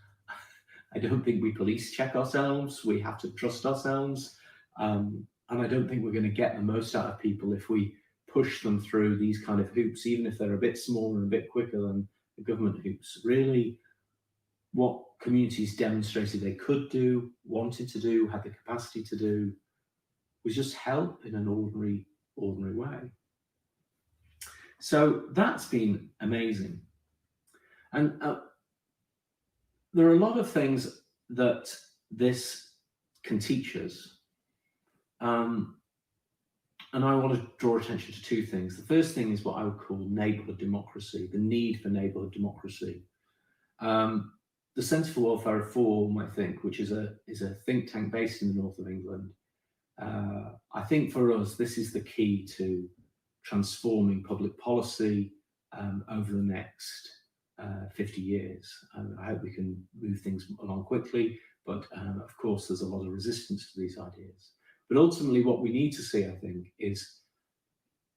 I don't think we police check ourselves. We have to trust ourselves. And I don't think we're going to get the most out of people if we push them through these kind of hoops, even if they're a bit smaller and a bit quicker than the government hoops. Really, what communities demonstrated they could do, wanted to do, had the capacity to do, was just help in an ordinary way. So that's been amazing. And there are a lot of things that this can teach us. And I want to draw attention to two things. The first thing is what I would call neighbourhood democracy, the need for neighbourhood democracy. The Centre for Welfare Reform, I think, which is a think tank based in the north of England, I think for us, this is the key to transforming public policy over the next 50 years. I hope we can move things along quickly, but of course there's a lot of resistance to these ideas. But ultimately what we need to see, I think, is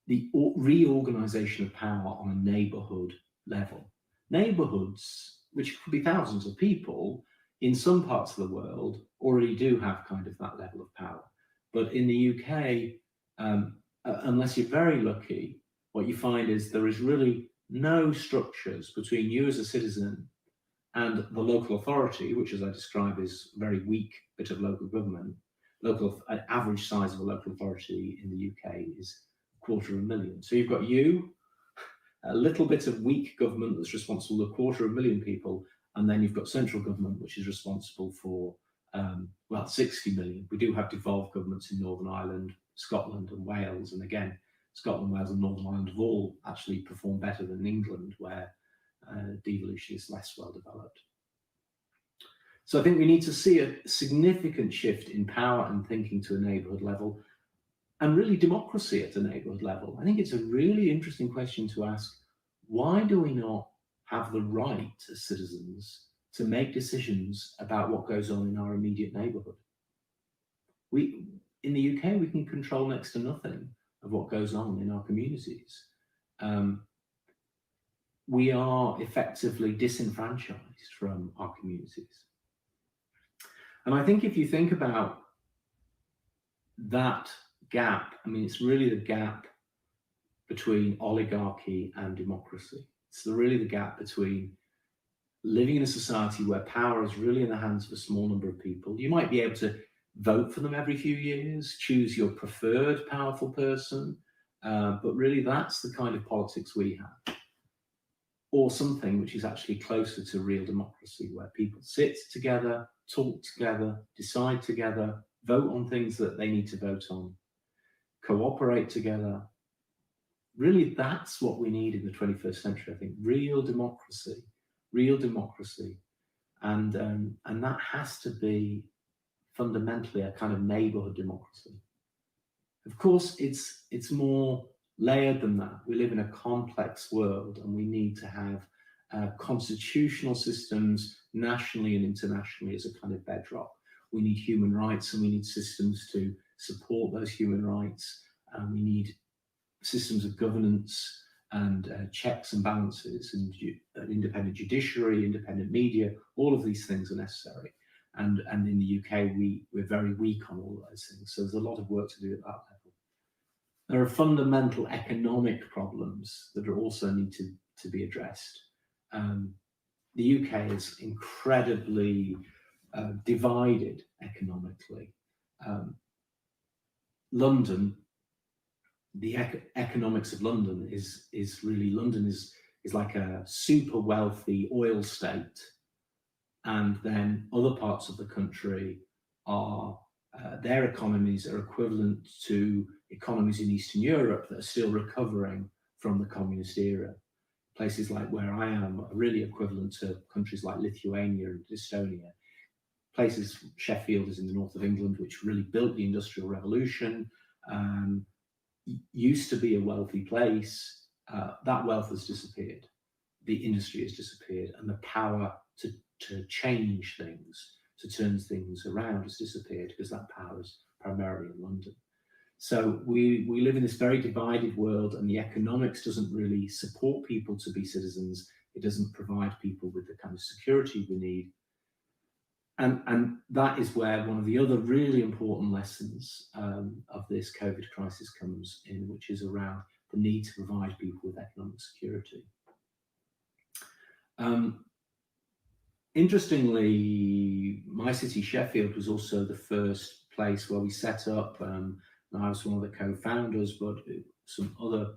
the reorganisation of power on a neighbourhood level. Neighbourhoods, which could be thousands of people, in some parts of the world already do have kind of that level of power. But in the UK, unless you're very lucky, what you find is there is really no structures between you as a citizen and the local authority, which, as I describe, is a very weak bit of local government. Average size of a local authority in the UK is 250,000. So you've got you, a little bit of weak government that's responsible for 250,000 people, and then you've got central government, which is responsible for, 60 million. We do have devolved governments in Northern Ireland, Scotland and Wales, and again, Scotland, Wales and Northern Ireland have all actually performed better than England, where devolution is less well developed. So I think we need to see a significant shift in power and thinking to a neighbourhood level, and really democracy at a neighbourhood level. I think it's a really interesting question to ask. Why do we not have the right as citizens to make decisions about what goes on in our immediate neighbourhood? In the UK, we can control next to nothing of what goes on in our communities. we are effectively disenfranchised from our communities. And I think if you think about that gap, I mean, it's really the gap between oligarchy and democracy. It's really the gap between living in a society where power is really in the hands of a small number of people. You might be able to vote for them every few years, choose your preferred powerful person, but really that's the kind of politics we have. Or something which is actually closer to real democracy, where people sit together, talk together, decide together, vote on things that they need to vote on, cooperate together. Really, that's what we need in the 21st century, I think, real democracy. And that has to be fundamentally a kind of neighborhood democracy. Of course, it's more layered than that. We live in a complex world, and we need to have constitutional systems nationally and internationally as a kind of bedrock. We need human rights, and we need systems to support those human rights. We need systems of governance and checks and balances, and an independent judiciary, independent media. All of these things are necessary. And in the UK, we're very weak on all of those things. So there's a lot of work to do at that level. There are fundamental economic problems that are also need to be addressed. The UK is incredibly divided economically. London, the economics of London is really, London is like a super wealthy oil state, and then other parts of the country are their economies are equivalent to economies in Eastern Europe that are still recovering from the communist era. Places like where I am are really equivalent to countries like Lithuania and Estonia. Places, Sheffield is in the north of England, which really built the Industrial Revolution. Used to be a wealthy place. That wealth has disappeared. The industry has disappeared, and the power to change things, to turn things around, has disappeared, because that power is primarily in London. So we live in this very divided world, and the economics doesn't really support people to be citizens. It doesn't provide people with the kind of security we need. And that is where one of the other really important lessons of this COVID crisis comes in, which is around the need to provide people with economic security. Interestingly, my city, Sheffield, was also the first place where we set up, and I was one of the co-founders, but some other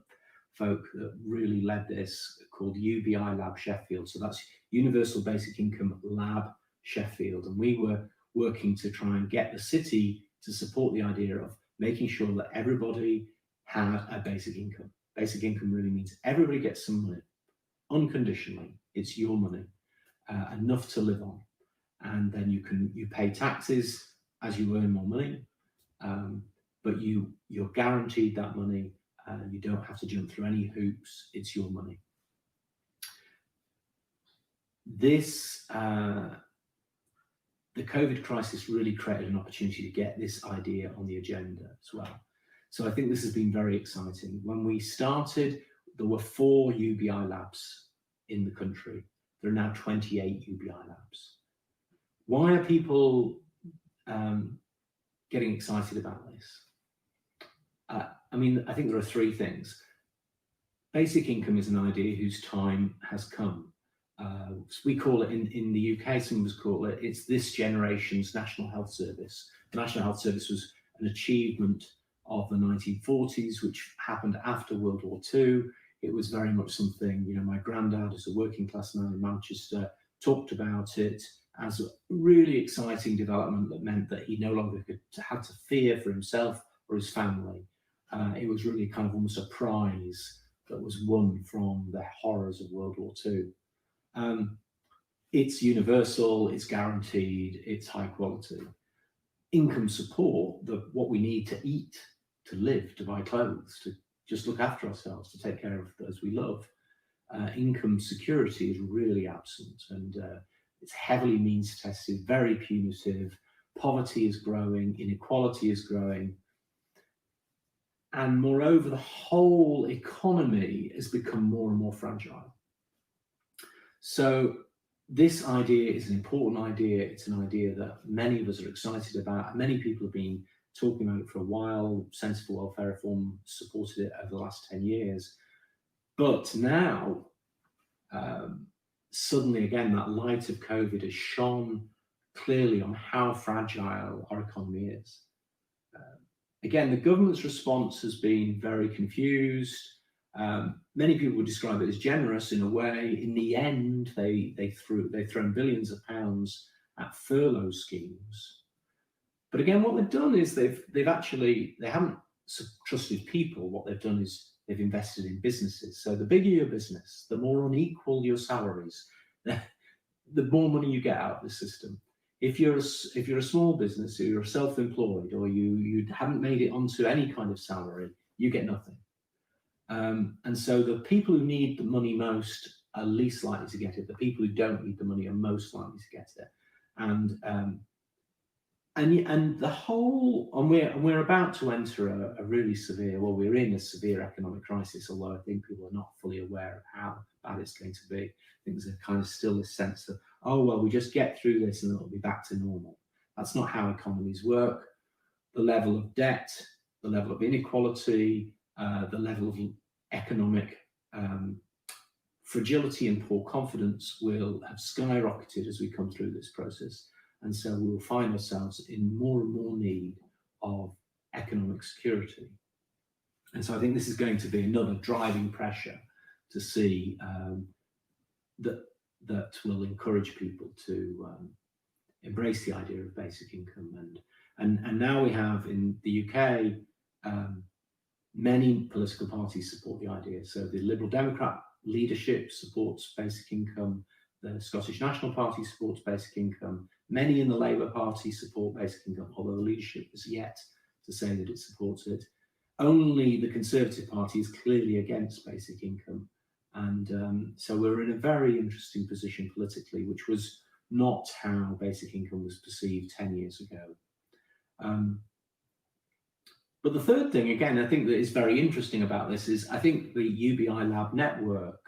folk that really led this, called UBI Lab Sheffield. So that's Universal Basic Income Lab Sheffield, and we were working to try and get the city to support the idea of making sure that everybody had a basic income. Basic income really means everybody gets some money, unconditionally. It's your money, enough to live on, and then you pay taxes as you earn more money, but you're guaranteed that money. You don't have to jump through any hoops. It's your money. This the COVID crisis really created an opportunity to get this idea on the agenda as well. So I think this has been very exciting. When we started, there were 4 UBI labs in the country. There are now 28 UBI labs. Why are people getting excited about this? I mean, I think there are 3 things. Basic income is an idea whose time has come. We call it in the UK, some of us call it, it's this generation's National Health Service. The National Health Service was an achievement of the 1940s, which happened after World War II. It was very much something, you know, my granddad, as a working class man in Manchester, talked about it as a really exciting development that meant that he no longer had to fear for himself or his family. It was really kind of almost a prize that was won from the horrors of World War II. It's universal, it's guaranteed, it's high quality. Income support, what we need to eat, to live, to buy clothes, to just look after ourselves, to take care of those we love. Income security is really absent, and it's heavily means tested, very punitive. Poverty is growing, inequality is growing. And moreover, the whole economy has become more and more fragile. So this idea is an important idea. It's an idea that many of us are excited about. Many people have been talking about it for a while. Sensible welfare reform supported it over the last 10 years. But now, suddenly again, that light of COVID has shone clearly on how fragile our economy is. Again, the government's response has been very confused. Many people would describe it as generous in a way. In the end, they've thrown billions of pounds at furlough schemes. But again, what they've done is they haven't trusted people. What they've done is they've invested in businesses. So the bigger your business, the more unequal your salaries, the more money you get out of the system. If you're a small business, or you're self-employed, or you haven't made it onto any kind of salary, you get nothing. And so the people who need the money most are least likely to get it. The people who don't need the money are most likely to get it. And we're about to enter a really severe, well, we're in a severe economic crisis, although I think people are not fully aware of how bad it's going to be. I think there's a kind of still this sense of, oh, well, we just get through this and it'll be back to normal. That's not how economies work. The level of debt, the level of inequality, the level of economic fragility and poor confidence will have skyrocketed as we come through this process. And so we will find ourselves in more and more need of economic security. And so I think this is going to be another driving pressure to see that will encourage people to embrace the idea of basic income. And now we have in the UK, many political parties support the idea. So the Liberal Democrat leadership supports basic income. The Scottish National Party supports basic income. Many in the Labour Party support basic income, although the leadership is yet to say that it supports it. Only the Conservative Party is clearly against basic income. And so we're in a very interesting position politically, which was not how basic income was perceived 10 years ago. But the third thing, again, I think that is very interesting about this is I think the UBI Lab network,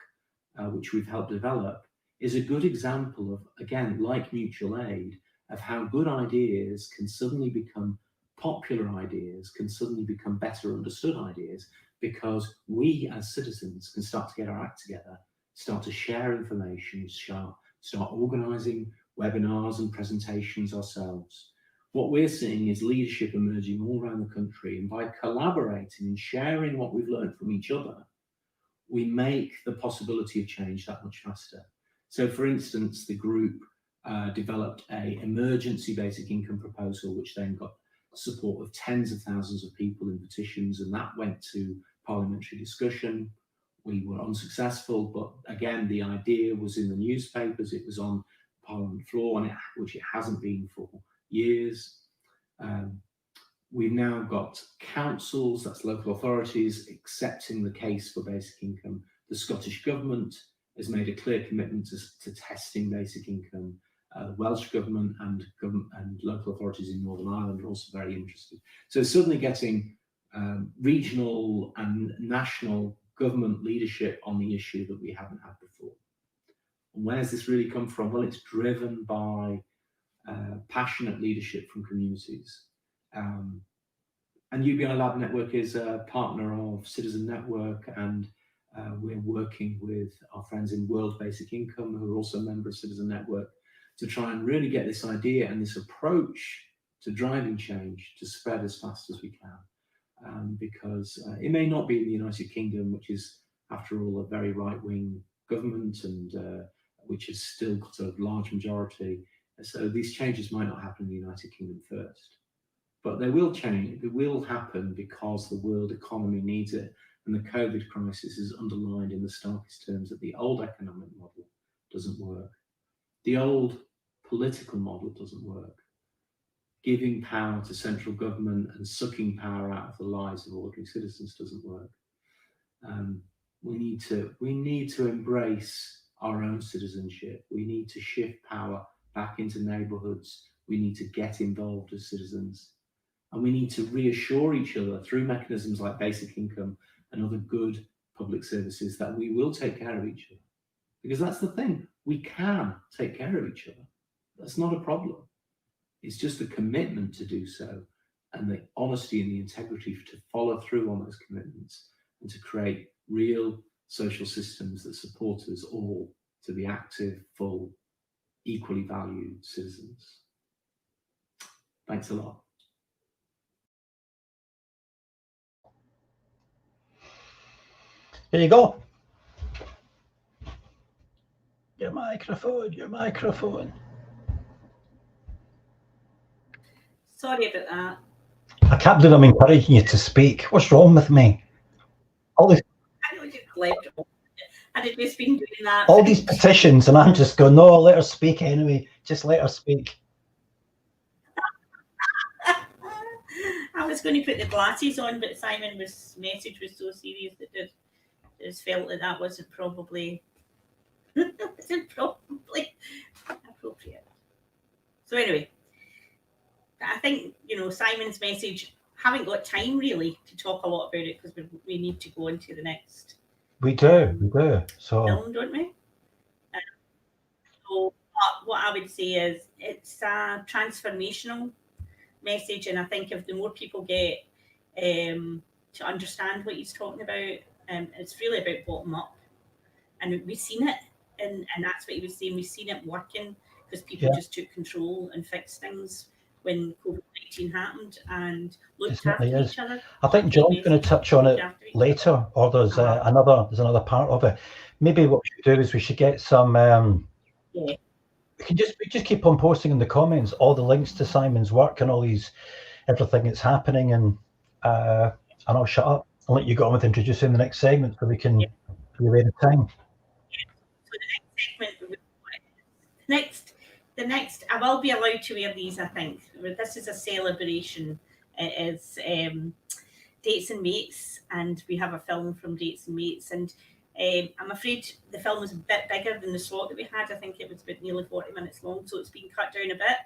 which we've helped develop, is a good example of, again, like mutual aid, of how good ideas can suddenly become popular ideas, can suddenly become better understood ideas, because we as citizens can start to get our act together, start to share information, start organising webinars and presentations ourselves. What we're seeing is leadership emerging all around the country, and by collaborating and sharing what we've learned from each other, we make the possibility of change that much faster. So, for instance, the group developed an emergency basic income proposal, which then got support of tens of thousands of people in petitions, and that went to parliamentary discussion. We were unsuccessful, but again, the idea was in the newspapers, it was on Parliament floor, which it hasn't been for years. We've now got councils, that's local authorities, accepting the case for basic income. The Scottish Government has made a clear commitment to testing basic income. The Welsh Government and local authorities in Northern Ireland are also very interested. So suddenly getting regional and national government leadership on the issue that we haven't had before. And where has this really come from? Well, it's driven by passionate leadership from communities. And UBI Lab Network is a partner of Citizen Network, and we're working with our friends in World Basic Income, who are also a member of Citizen Network, to try and really get this idea and this approach to driving change to spread as fast as we can. Because it may not be in the United Kingdom, which is, after all, a very right-wing government and which has still got a large majority. So these changes might not happen in the United Kingdom first. But they will change, it will happen because the world economy needs it. And the COVID crisis is underlined in the starkest terms that the old economic model doesn't work. The old political model doesn't work. Giving power to central government and sucking power out of the lives of ordinary citizens doesn't work. We need to embrace our own citizenship. We need to shift power back into neighbourhoods. We need to get involved as citizens. And we need to reassure each other through mechanisms like basic income and other good public services that we will take care of each other. Because that's the thing. we can take care of each other. That's not a problem. It's just the commitment to do so and the honesty and the integrity to follow through on those commitments and to create real social systems that support us all to be active, full, equally valued citizens. Thanks a lot. There you go. Your microphone, your microphone. Sorry about that. I can't believe I'm encouraging you to speak. What's wrong with me? All these, I know you left. I had just been doing that. all these petitions, and I'm just going, no, let her speak anyway. Just let her speak. I was going to put the glasses on, but Simon's message was so serious that I just felt that that wasn't probably appropriate. So anyway, I think, you know, Simon's message, haven't got time really to talk a lot about it because we need to go into the next We do. So film, don't we? So what I would say is it's a transformational message, and I think if the more people get to understand what he's talking about, it's really about bottom up, and we've seen it, and that's what he was saying. We've seen it working because people just took control and fixed things when COVID-19 happened and looked after each other. I think John's going to touch on it later, or there's another part of it. Maybe what we should do is we should get some. We just keep on posting in the comments all the links to Simon's work and all these everything that's happening, and I'll shut up and let you go on with introducing the next segment so we can be aware of time. So the next segment, the next, I will be allowed to wear these. I think this is a celebration. It is Dates and Mates, and we have a film from Dates and Mates, and I'm afraid the film was a bit bigger than the slot that we had. I think it was about nearly 40 minutes long, so it's been cut down a bit.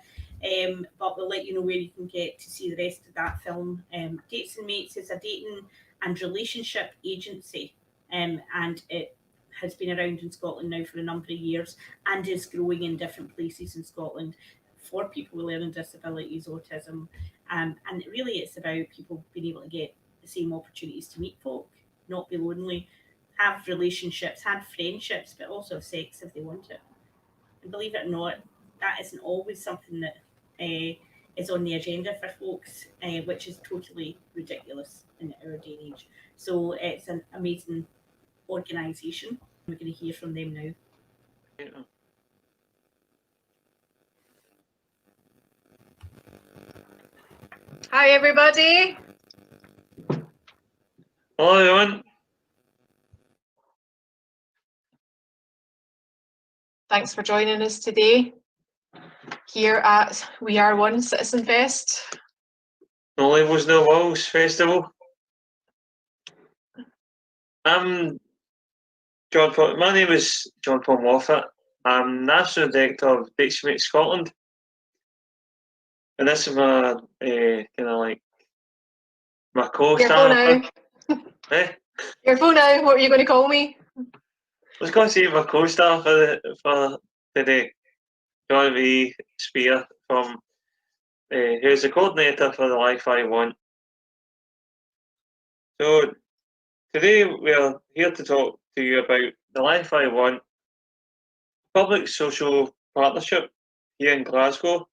But we'll let you know where you can get to see the rest of that film. Dates and Mates is a dating and relationship agency, and it has been around in Scotland now for a number of years and is growing in different places in Scotland for people with learning disabilities, autism, and really it's about people being able to get the same opportunities to meet folk, not be lonely, have relationships, have friendships, but also have sex if they want it. And believe it or not, that isn't always something that is on the agenda for folks, which is totally ridiculous in our day and age. So it's an amazing organisation. We're going to hear from them now. Hi, everybody. Hello, everyone. Thanks for joining us today here at We Are One Citizen Fest. No Labels, No Walls Festival. My name is John Paul Moffat. I'm National Director of Dates and Mates Scotland. And this is my kind of like my co-star. Careful now. Careful now. What are you going to call me? I was going to say my co-star for today, John V. Spear, from who's the coordinator for the Life I Want. So today we are here to talk to you about the Life I Want public social partnership here in Glasgow,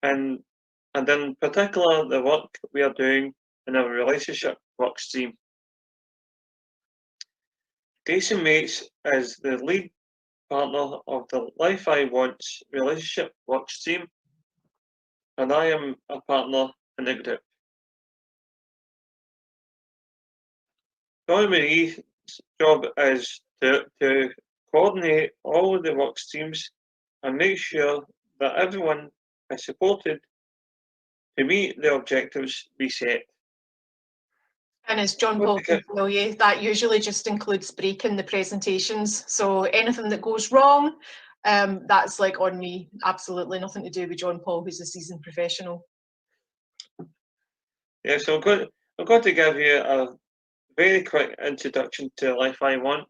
and in particular the work we are doing in our relationship work stream. Dates and Mates is the lead partner of the Life I Want relationship work stream, and I am a partner in the group. Joy Marie's job is to coordinate all of the work streams and make sure that everyone is supported to meet the objectives we set. And as John Paul can tell you, that usually just includes breaking the presentations. So anything that goes wrong, that's like on me. Absolutely nothing to do with John Paul, who's a seasoned professional. Yeah, so I'm going to give you a very quick introduction to Life I Want.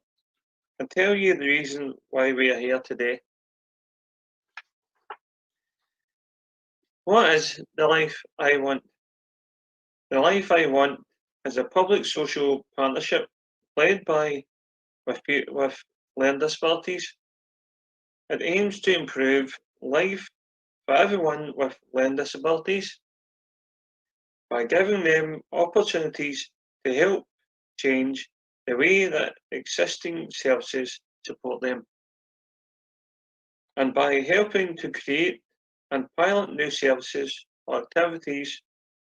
and tell you the reason why we are here today. What is the life I want? The life I want is a public social partnership led by with learning disabilities. It aims to improve life for everyone with learning disabilities by giving them opportunities to help change the way that existing services support them, and by helping to create and pilot new services or activities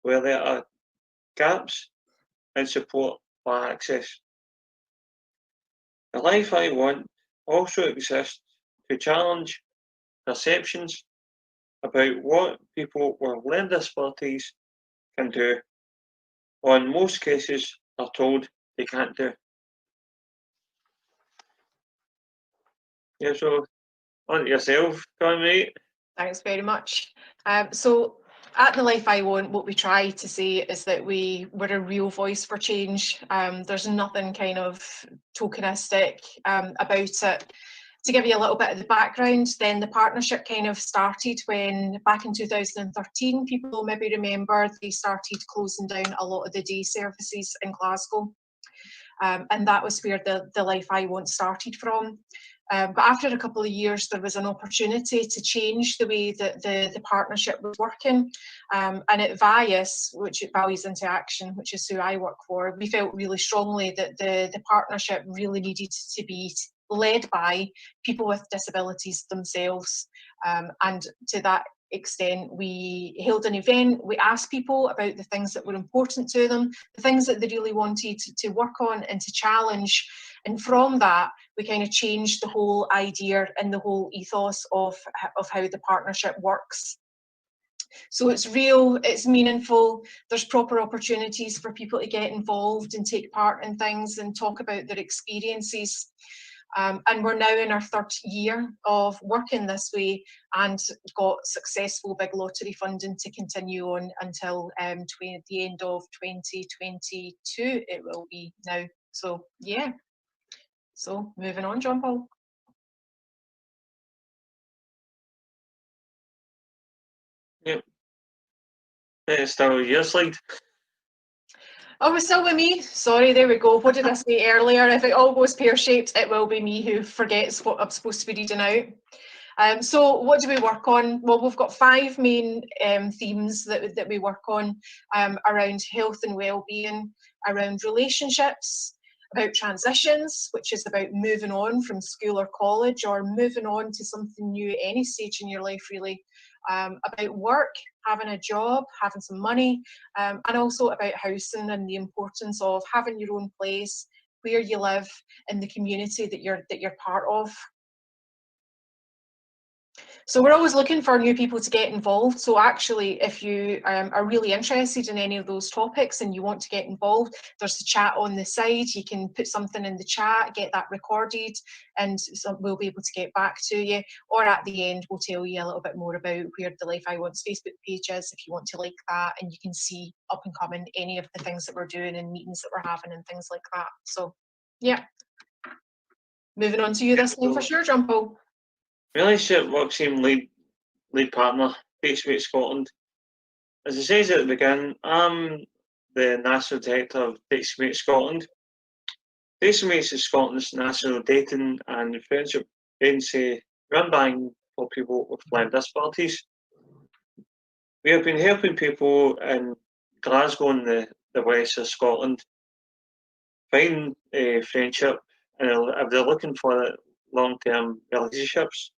where there are gaps in support for access. The life I want also exists to challenge perceptions about what people with learning disabilities can do, or in most cases are told they can't do. Yeah, so on to yourself, Connie, mate. Thanks very much. So at The Life I Want, what we try to say is that we're a real voice for change. There's nothing kind of tokenistic about it. To give you a little bit of the background, then the partnership kind of started when, back in 2013, people maybe remember, they started closing down a lot of the day services in Glasgow. And that was where the Life I Want started from. But after a couple of years, there was an opportunity to change the way that the partnership was working. And at VIAS, which it Values into Action, which is who I work for, we felt really strongly that the partnership really needed to be led by people with disabilities themselves. And to that extent, we held an event, we asked people about the things that were important to them, the things that they really wanted to work on and to challenge. And from that, we kind of changed the whole idea and the whole ethos of how the partnership works. So it's real, it's meaningful, there's proper opportunities for people to get involved and take part in things and talk about their experiences. And we're now in our third year of working this way and got successful big lottery funding to continue on until the end of 2022 it will be now. So yeah. So moving on, John Paul. Yep. It's still your slide. Oh, it's still with me. Sorry, there we go. What did I say earlier? If it all goes pear-shaped, it will be me who forgets what I'm supposed to be reading out. So what do we work on? Well, we've got 5 main themes that we work on around health and well-being, around relationships, about transitions, which is about moving on from school or college or moving on to something new at any stage in your life, really. About work, having a job, having some money, and also about housing and the importance of having your own place, where you live, and the community that you're part of. So we're always looking for new people to get involved. So actually, if you are really interested in any of those topics and you want to get involved, there's a chat on the side. You can put something in the chat, get that recorded, and we'll be able to get back to you. Or at the end, we'll tell you a little bit more about where the Life I Want's Facebook page is, if you want to like that, and you can see up and coming any of the things that we're doing and meetings that we're having and things like that. So, yeah. Moving on to you this time for sure, John Paul. Relationship Work Team lead partner, Datesmate Scotland. As it says at the beginning, I'm the National Director of Datesmate Scotland. Datesmate is Scotland's national dating and friendship agency run by for people with learning disabilities. We have been helping people in Glasgow and the west of Scotland find a friendship, and if they're looking for long-term relationships,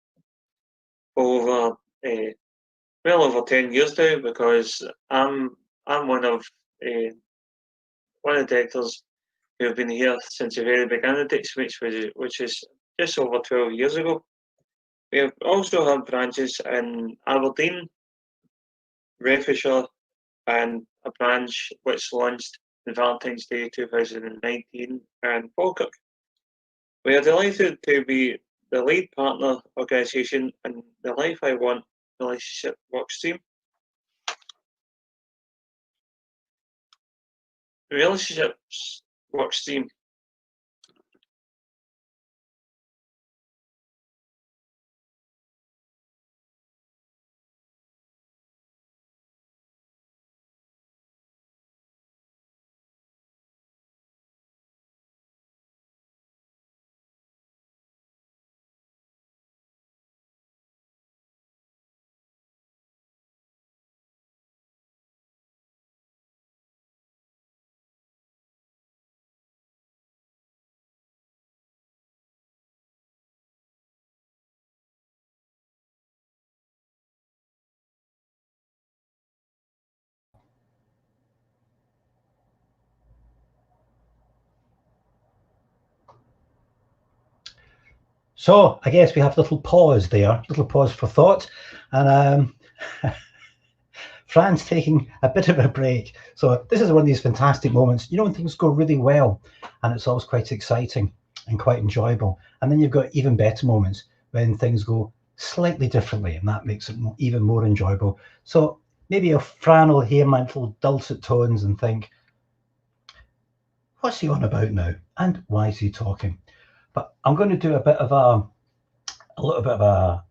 over well over 10 years now, because I'm one of the directors who have been here since the very beginning of Datesmate, which is just over 12 years ago. We have also had branches in Aberdeen, Renfrewshire, and a branch which launched on Valentine's Day 2019 in Falkirk. We are delighted to be the lead partner organisation in the Life I Want relationship work stream. The relationships work stream So I guess we have a little pause there, little pause for thought, and Fran's taking a bit of a break. So this is one of these fantastic moments, when things go really well, and it's always quite exciting and quite enjoyable. And then you've got even better moments when things go slightly differently, and that makes it even more enjoyable. So maybe if Fran will hear my little dulcet tones and think, what's he on about now? And why is he talking? But I'm going to do a little bit of a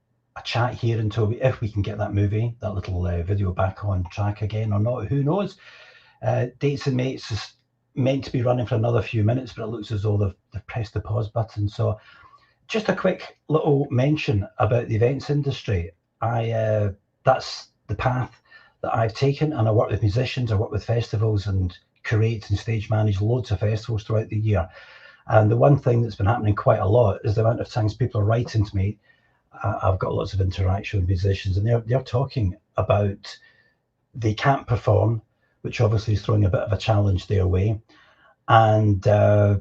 chat here until if we can get that little video back on track again or not, who knows. Dates and Mates is meant to be running for another few minutes, but it looks as though they've pressed the pause button. So just a quick little mention about the events industry. That's the path that I've taken, and I work with musicians, I work with festivals and curate and stage manage loads of festivals throughout the year. And the one thing that's been happening quite a lot is the amount of times people are writing to me. I've got lots of interaction with musicians, and they're talking about they can't perform, which obviously is throwing a bit of a challenge their way. And they're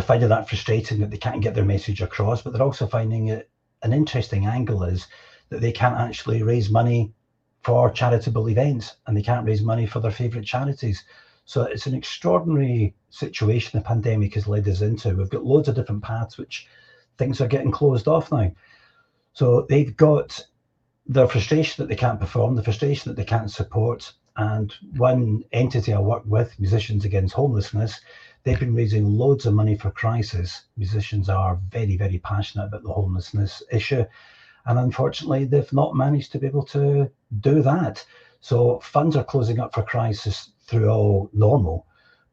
finding that frustrating that they can't get their message across, but they're also finding it an interesting angle is that they can't actually raise money for charitable events, and they can't raise money for their favourite charities. So it's an extraordinary situation the pandemic has led us into. We've got loads of different paths which things are getting closed off now. So they've got their frustration that they can't perform, the frustration that they can't support. And one entity I work with, Musicians Against Homelessness, they've been raising loads of money for Crisis. Musicians are very, very passionate about the homelessness issue. And unfortunately, they've not managed to be able to do that. So funds are closing up for Crisis through all normal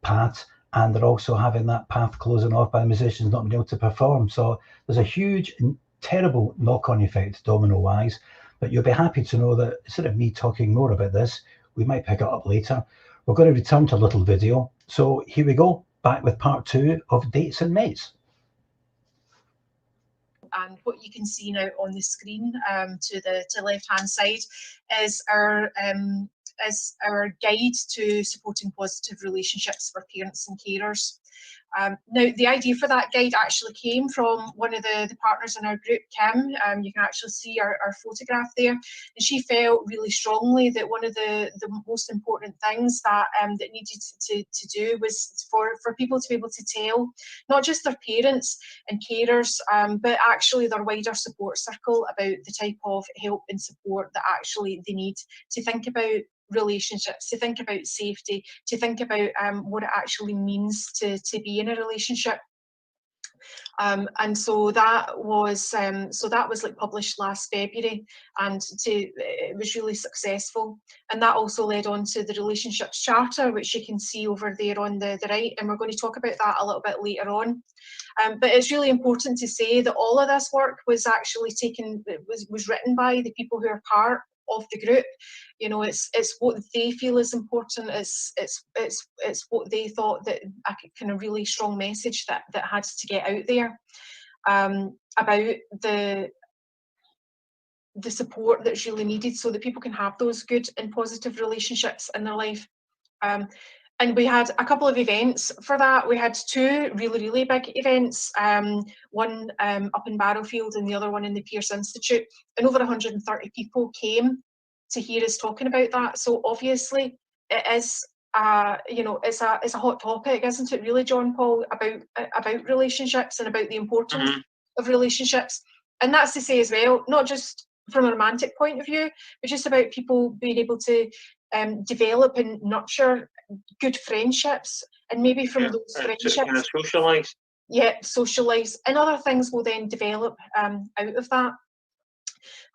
paths, and they're also having that path closing off by musicians not being able to perform. So there's a huge and terrible knock-on effect domino-wise, but you'll be happy to know that instead of me talking more about this, we might pick it up later. We're going to return to a little video. So here we go, back with part 2 of Dates and Mates. And what you can see now on the screen to the left-hand side is our guide to supporting positive relationships for parents and carers. Now, the idea for that guide actually came from one of the partners in our group, Kim. You can actually see our photograph there. And she felt really strongly that one of the most important things that needed to do was for people to be able to tell not just their parents and carers, but actually their wider support circle about the type of help and support that actually they need, to think about relationships, to think about safety, to think about what it actually means to be in a relationship. And so that was like published last February, and it was really successful. And that also led on to the Relationships Charter, which you can see over there on the right, and we're going to talk about that a little bit later on. But it's really important to say that all of this work was actually was written by the people who are part of the group. You know, it's what they feel is important. It's what they thought that a kind of really strong message that had to get out there about the support that's really needed so that people can have those good and positive relationships in their life. And we had a couple of events for that. We had 2 really, really big events, one up in Barrowfield and the other one in the Pearce Institute. And over 130 people came to hear us talking about that. So obviously it is, it's a hot topic, isn't it really, John Paul, about relationships and about the importance of relationships. And that's to say as well, not just from a romantic point of view, but just about people being able to develop and nurture good friendships, and maybe from those friendships socialise. Yeah, socialise, and other things will then develop out of that.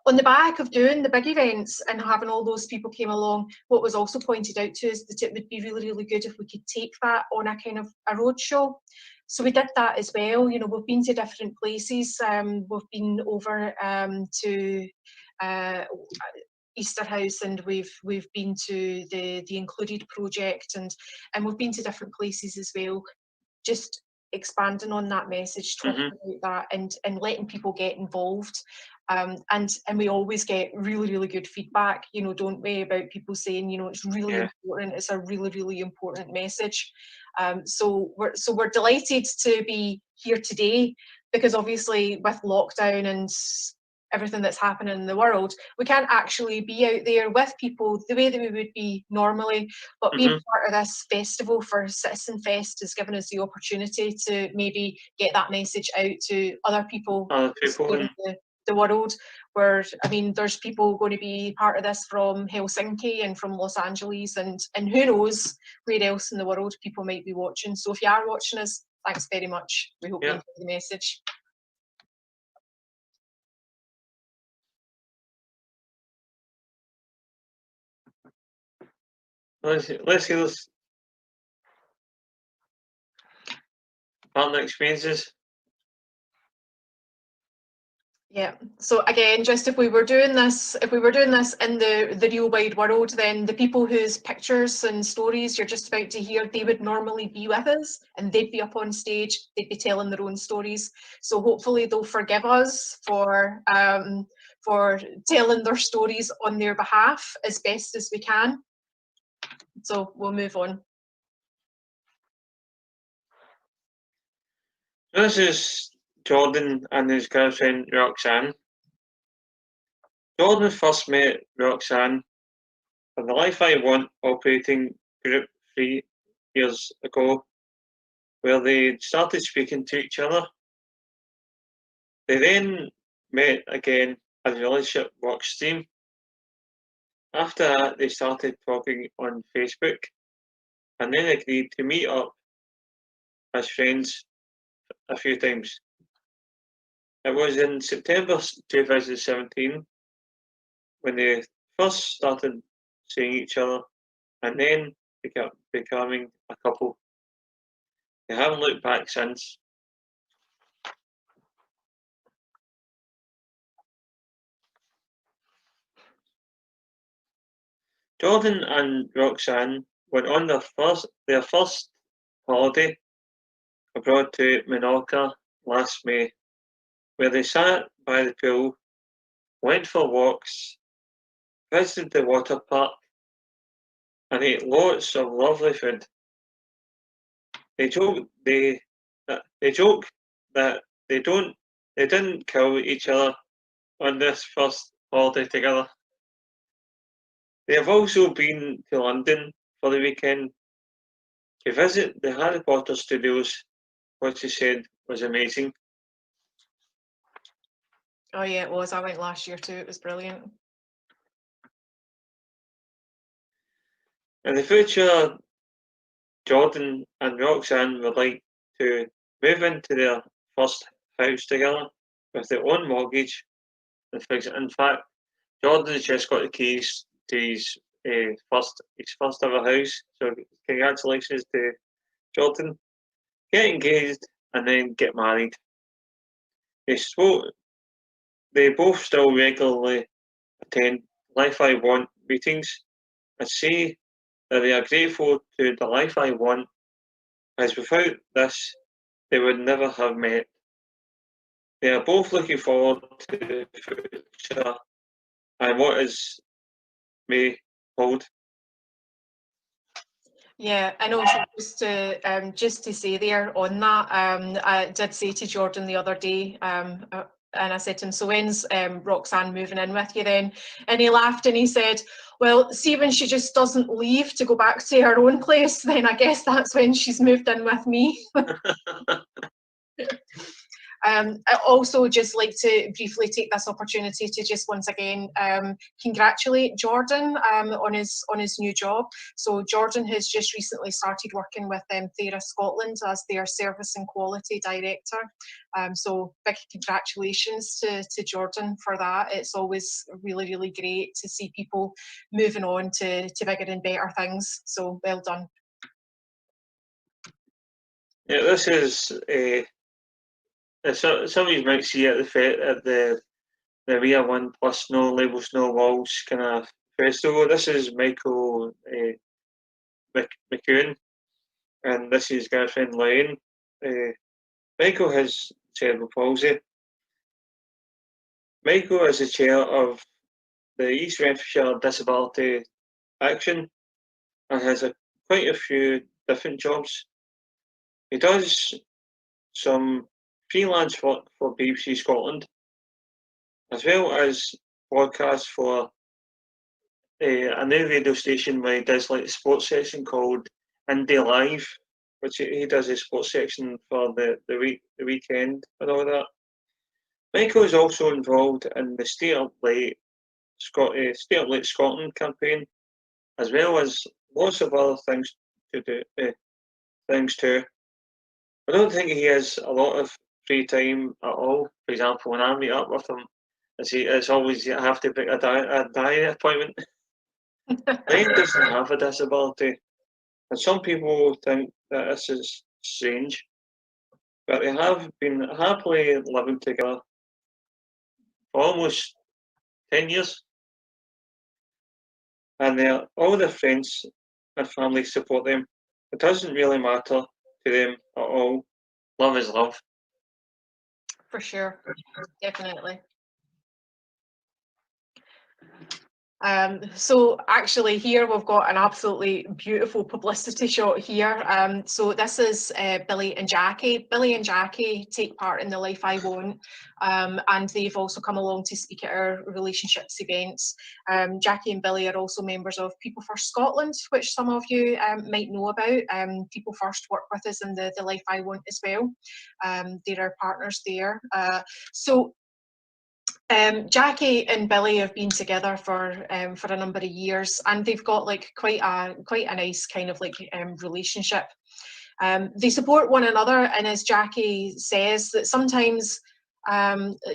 On the back of doing the big events and having all those people came along, what was also pointed out to us that it would be really, really good if we could take that on a kind of a roadshow. So we did that as well. You know, we've been to different places. We've been over to Easterhouse, and we've been to the Included project, and we've been to different places as well, just expanding on that message, talking about that, and letting people get involved. And we always get really, really good feedback, you know, don't we, about people saying, you know, it's really important, it's a really, really important message. So we're delighted to be here today because obviously with lockdown and everything that's happening in the world, we can't actually be out there with people the way that we would be normally. But being part of this festival for Citizen Fest has given us the opportunity to maybe get that message out to other people in the world. Where, I mean, there's people going to be part of this from Helsinki and from Los Angeles, and who knows where else in the world people might be watching. So if you are watching us, thanks very much. We hope you enjoy the message. Let's see those partner experiences. Yeah. So again, just if we were doing this in the real wide world, then the people whose pictures and stories you're just about to hear, they would normally be with us, and they'd be up on stage, they'd be telling their own stories. So hopefully they'll forgive us for telling their stories on their behalf as best as we can. So we'll move on. This is Jordan and his girlfriend Roxanne. Jordan first met Roxanne on the Life I Want operating group 3 years ago, where they started speaking to each other. They then met again as a relationship work stream. After that, they started talking on Facebook and then agreed to meet up as friends a few times. It was in September 2017 when they first started seeing each other and then becoming a couple. They haven't looked back since. Jordan and Roxanne went on their first holiday abroad to Menorca last May, where they sat by the pool, went for walks, visited the water park, and ate lots of lovely food. They joke that they didn't kill each other on this first holiday together. They have also been to London for the weekend to visit the Harry Potter studios, which he said was amazing. Oh yeah, it was. I went last year too. It was brilliant. In the future, Jordan and Roxanne would like to move into their first house together with their own mortgage. In fact, Jordan's just got the keys to his first ever house. So congratulations to Jordan. Get engaged and then get married. They both still regularly attend Life I Want meetings and say that they are grateful to the Life I Want, as without this they would never have met. They are both looking forward to the future and what is may hold. Yeah, I know. So just to say there on that, I did say to Jordan the other day, and I said to him, so when's Roxanne moving in with you then? And he laughed and he said, well, see, when she just doesn't leave to go back to her own place, then I guess that's when she's moved in with me. I also just like to briefly take this opportunity to just once again congratulate Jordan on his new job. So Jordan has just recently started working with Thera Scotland as their service and quality director. So big congratulations to Jordan for that. It's always really, really great to see people moving on to bigger and better things. So well done. Yeah, this is some of you might see at the We Are One Plus No Labels No Walls kind of festival. This is Michael McEwen, and this is his girlfriend Lane. Michael has cerebral palsy. Michael is the chair of the East Renfrewshire Disability Action and has quite a few different jobs. He does some freelance work for BBC Scotland, as well as broadcasts for a new radio station where he does like a sports section called Indie Live, which he does a sports section for the weekend and all that. Michael is also involved in the Stay Up Late Scotland campaign, as well as lots of other things to do. Things too. I don't think he has a lot of free time at all. For example, when I meet up with him, it's always you have to book a diary appointment. Mine doesn't have a disability, and some people think that this is strange, but they have been happily living together for almost 10 years, and all their friends and family support them. It doesn't really matter to them at all. Love is love. For sure, definitely. So actually here we've got an absolutely beautiful publicity shot here. So this is Billy and Jackie. Billy and Jackie take part in the Life I Want, and they've also come along to speak at our relationships events. Jackie and Billy are also members of People First Scotland, which some of you might know about. People First work with us in the Life I Want as well. They're our partners there. Jackie and Billy have been together for a number of years, and they've got like quite a nice kind of like relationship. They support one another, and as Jackie says, that sometimes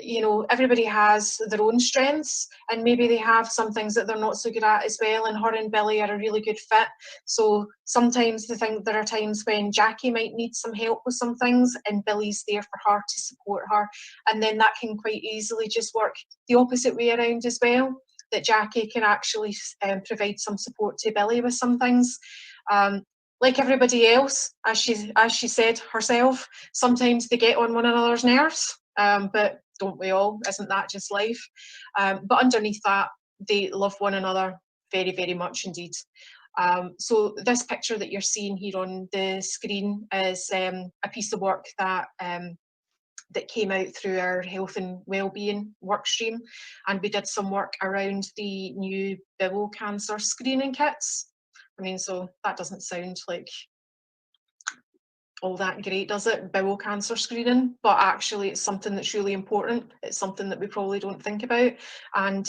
you know, everybody has their own strengths, and maybe they have some things that they're not so good at as well, and her and Billy are a really good fit. So sometimes they think there are times when Jackie might need some help with some things, and Billy's there for her to support her, and then that can quite easily just work the opposite way around as well, that Jackie can actually provide some support to Billy with some things. Like everybody else, as she said herself, sometimes they get on one another's nerves. But don't we all? Isn't that just life? But underneath that, they love one another very, very much indeed. So this picture that you're seeing here on the screen is a piece of work that came out through our health and wellbeing work stream, and we did some work around the new bowel cancer screening kits. I mean, so that doesn't sound like all that great, does it? Bowel cancer screening, but actually it's something that's really important. It's something that we probably don't think about. And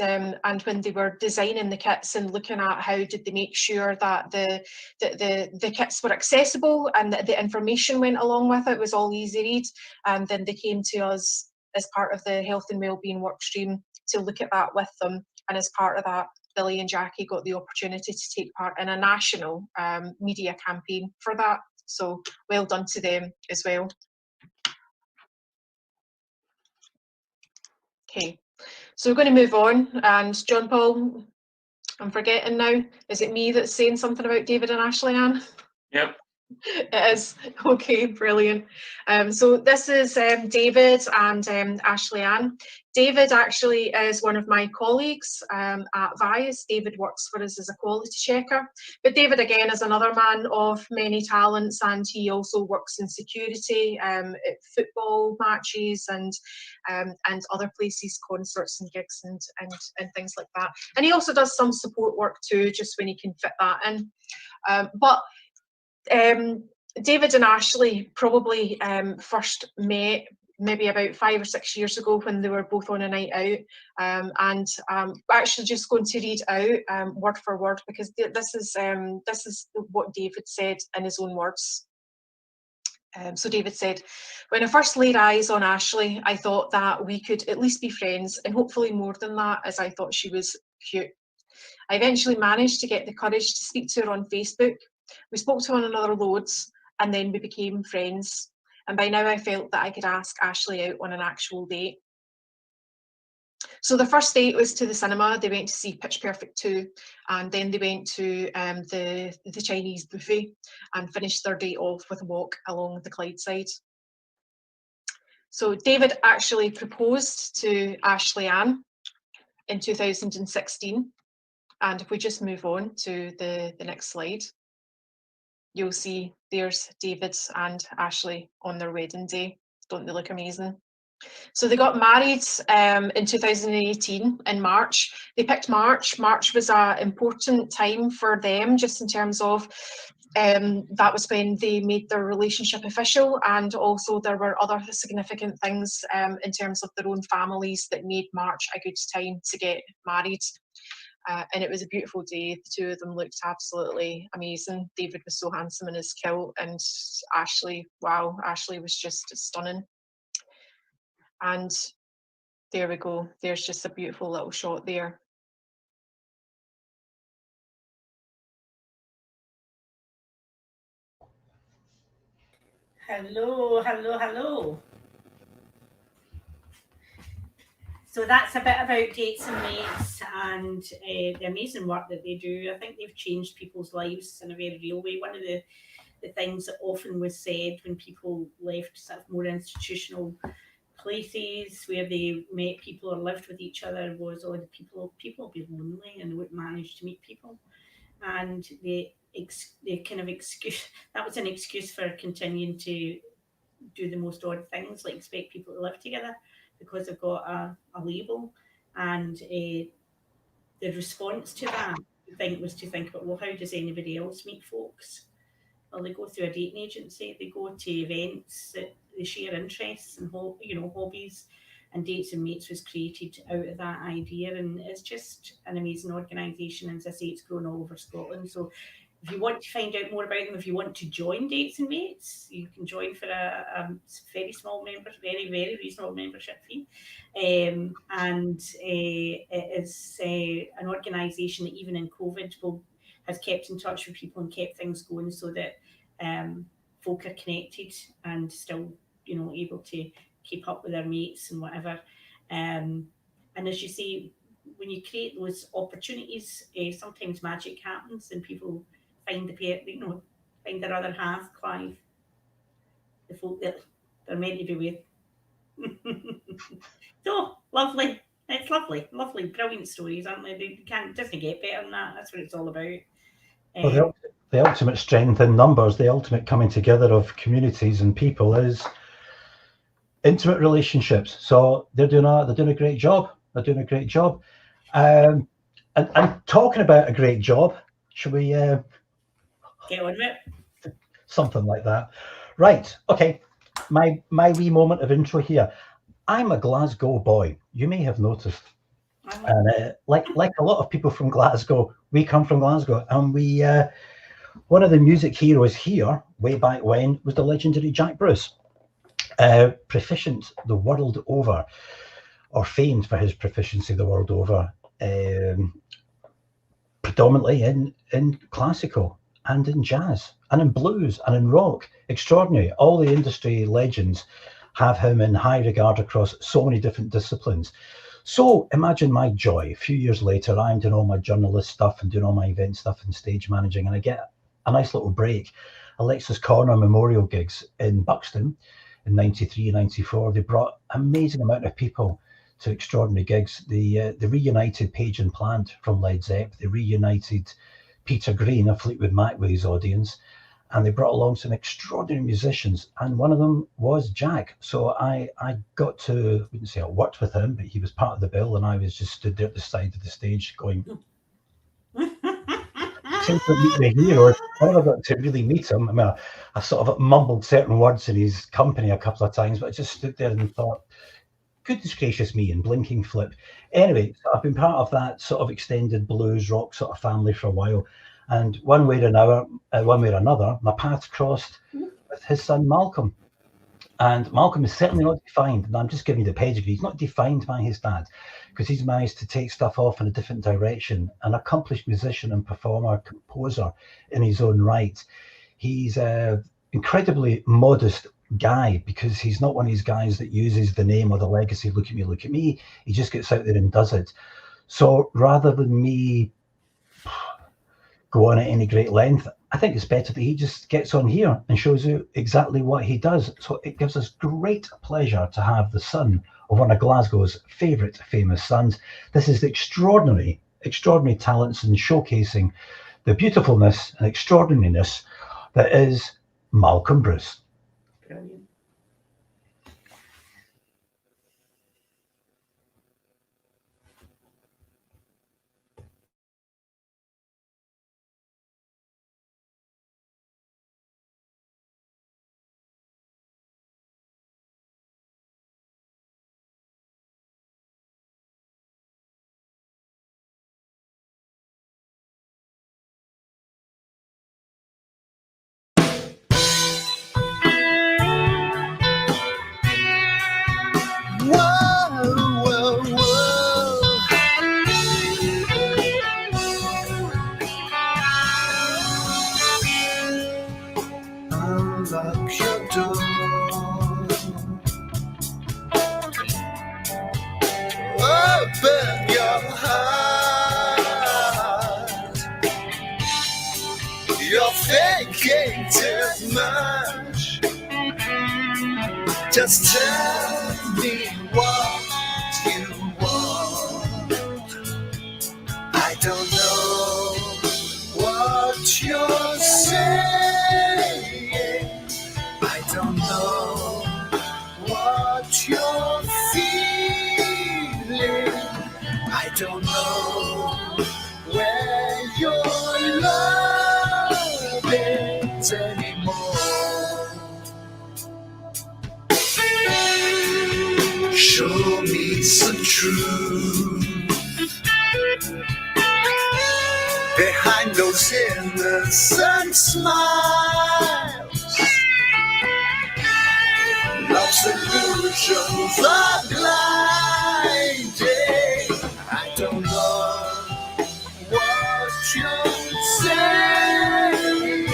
when they were designing the kits and looking at how did they make sure that the kits were accessible and that the information went along with it was all easy read, and then they came to us as part of the health and wellbeing work stream to look at that with them. And as part of that, Billy and Jackie got the opportunity to take part in a national media campaign for that. So well done to them as well. Okay, so we're going to move on, and John Paul, I'm forgetting now, is it me that's saying something about David and Ashley Ann? Yep. It is. Okay, brilliant. So this is David and Ashley Ann. David actually is one of my colleagues at VIAS. David works for us as a quality checker. But David, again, is another man of many talents, and he also works in security at football matches and other places, concerts and gigs and things like that. And he also does some support work too, just when he can fit that in. David and Ashley probably first met maybe about 5 or 6 years ago when they were both on a night out, and I'm actually just going to read out word for word, because this is what David said in his own words. So David said, "When I first laid eyes on Ashley, I thought that we could at least be friends, and hopefully more than that, as I thought she was cute. I eventually managed to get the courage to speak to her on Facebook. We spoke to one another loads, and then we became friends. And by now I felt that I could ask Ashley out on an actual date. So the first date was to the cinema. They went to see Pitch Perfect 2, and then they went to the Chinese buffet and finished their date off with a walk along the Clydeside. So David actually proposed to Ashley Ann in 2016. And if we just move on to the next slide, you'll see there's David and Ashley on their wedding day. don't they look amazing? So they got married in 2018 in March. They picked March. March was an important time for them, just in terms of that was when they made their relationship official, and also there were other significant things in terms of their own families that made March a good time to get married. And it was a beautiful day. The two of them looked absolutely amazing. David was so handsome in his kilt, and Ashley, wow, Ashley was just stunning. And there we go. There's just a beautiful little shot there. Hello, hello, hello. So that's a bit about Dates and Mates and the amazing work that they do. I think they've changed people's lives in a very real way. One of the things that often was said when people left sort of more institutional places where they met people or lived with each other was, oh, the people will be lonely and wouldn't manage to meet people. And the kind of excuse, that was an excuse for continuing to do the most odd things, like expect people to live together because they've got a label. And the response to that, I think, was to think about, well, how does anybody else meet folks? Well, they go through a dating agency, they go to events that they share interests and hobbies, and Dates and Mates was created out of that idea, and it's just an amazing organisation. And as I say, it's grown all over Scotland. So if you want to find out more about them, if you want to join Dates and Mates, you can join for a very small very, very reasonable membership fee. And it is an organisation that even in COVID has kept in touch with people and kept things going so that folk are connected and still, able to keep up with their mates and whatever. And as you say, when you create those opportunities, sometimes magic happens and people find find their other half, Clive, the folk that they're meant to be with. So lovely. It's lovely, brilliant stories, aren't they? They doesn't get better than that. That's what it's all about. Well, the ultimate strength in numbers, the ultimate coming together of communities and people is intimate relationships. So they're doing a great job. They're doing a great job. And talking about a great job, should we get on with it? Something like that. Right. Okay. My wee moment of intro here. I'm a Glasgow boy. You may have noticed. And like a lot of people from Glasgow, we come from Glasgow, and we one of the music heroes here way back when was the legendary Jack Bruce, proficient the world over, or famed for his proficiency the world over, predominantly in classical and in jazz and in blues and in rock. Extraordinary. All the industry legends have him in high regard across so many different disciplines. So imagine my joy. A few years later, I'm doing all my journalist stuff and doing all my event stuff and stage managing, and I get a nice little break. Alexis Corner Memorial gigs in Buxton in 93, 94. They brought an amazing amount of people to extraordinary gigs. They reunited Page and Plant from Led Zepp. They reunited Peter Green of Fleetwood Mac with his audience. And they brought along some extraordinary musicians, and one of them was Jack. So I got to, I wouldn't say I worked with him, but he was part of the bill, and I was just stood there at the side of the stage going, seems to meet the hero. I never got to really meet him. I mean, I sort of mumbled certain words in his company a couple of times, but I just stood there and thought, goodness gracious me, and blinking flip. Anyway, so I've been part of that sort of extended blues rock sort of family for a while. And one way or another, my paths crossed with his son Malcolm. And Malcolm is certainly not defined, and I'm just giving you the pedigree, he's not defined by his dad, because he's managed to take stuff off in a different direction. An accomplished musician and performer, composer in his own right. He's an incredibly modest guy, because he's not one of these guys that uses the name or the legacy, look at me. He just gets out there and does it. So rather than me go on at any great length, I think it's better that he just gets on here and shows you exactly what he does. So it gives us great pleasure to have the son of one of Glasgow's favourite famous sons. This is the extraordinary talents and showcasing the beautifulness and extraordinariness that is Malcolm Bruce. Brilliant. heart. You're faking too much. Just tell me what you want. I don't know what you're saying. I don't know what you're feeling. I don't know where your love is anymore. Show me some truth behind those innocent smiles. Love's illusions are blinding. I don't know what you're saying.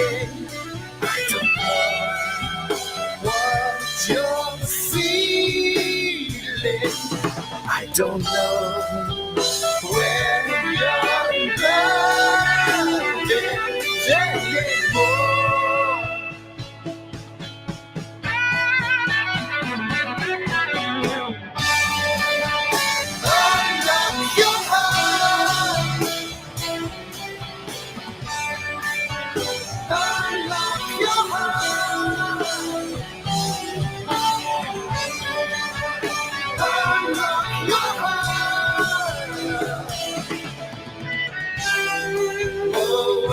I don't know what you're feeling. I don't know where your love is anymore. Unlock your heart. Unlock your heart. Unlock your heart. Oh,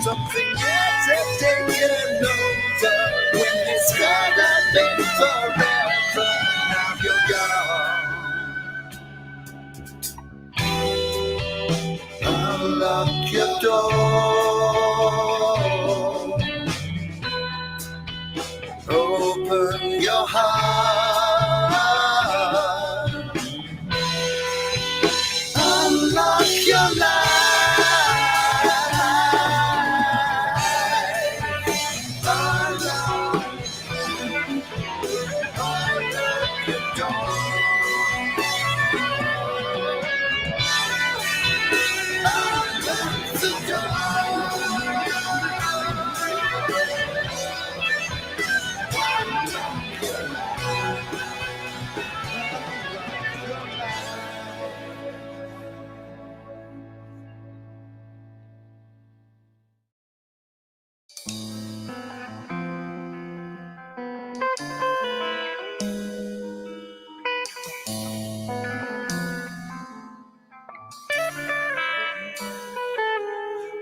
something else has taken over when it's could have been forever. Now you're gone. Unlock your door. Open your heart. Unlock your life. Unlock your door. Unlock the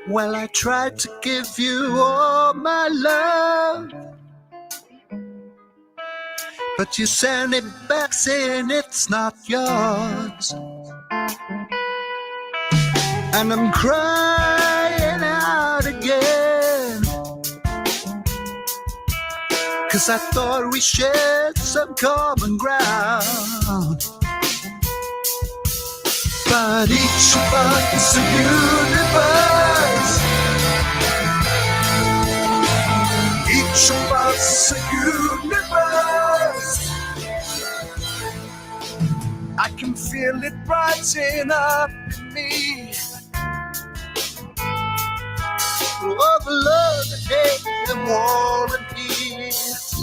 Well, I tried to give you all my love, but you sent it back saying it's not yours. And I'm crying out again, 'cause I thought we shared some common ground. But each of us is a universe. Each of us is a universe. I can feel it rising up in me. Through all the love and hate and war and peace.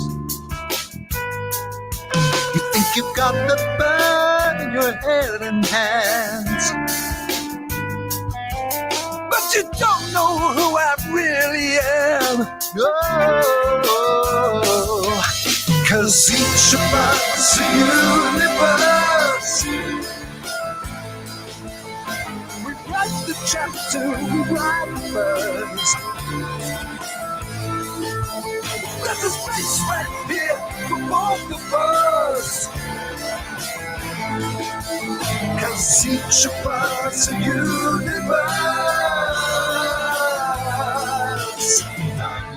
You think you've got the bird in your head and hands, but you don't know who I really am. Oh, 'cause each of us is a universe. We write the chapter, we write the verse. There's a space right here for both of us. 'Cause each of us a universe.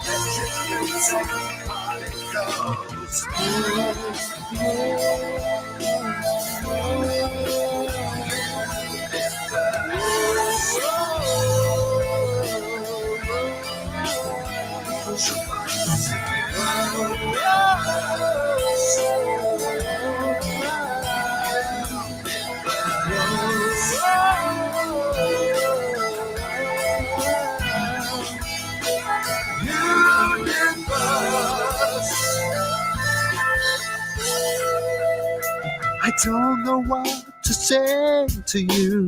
Electric music, all it goes. I don't know what to say to you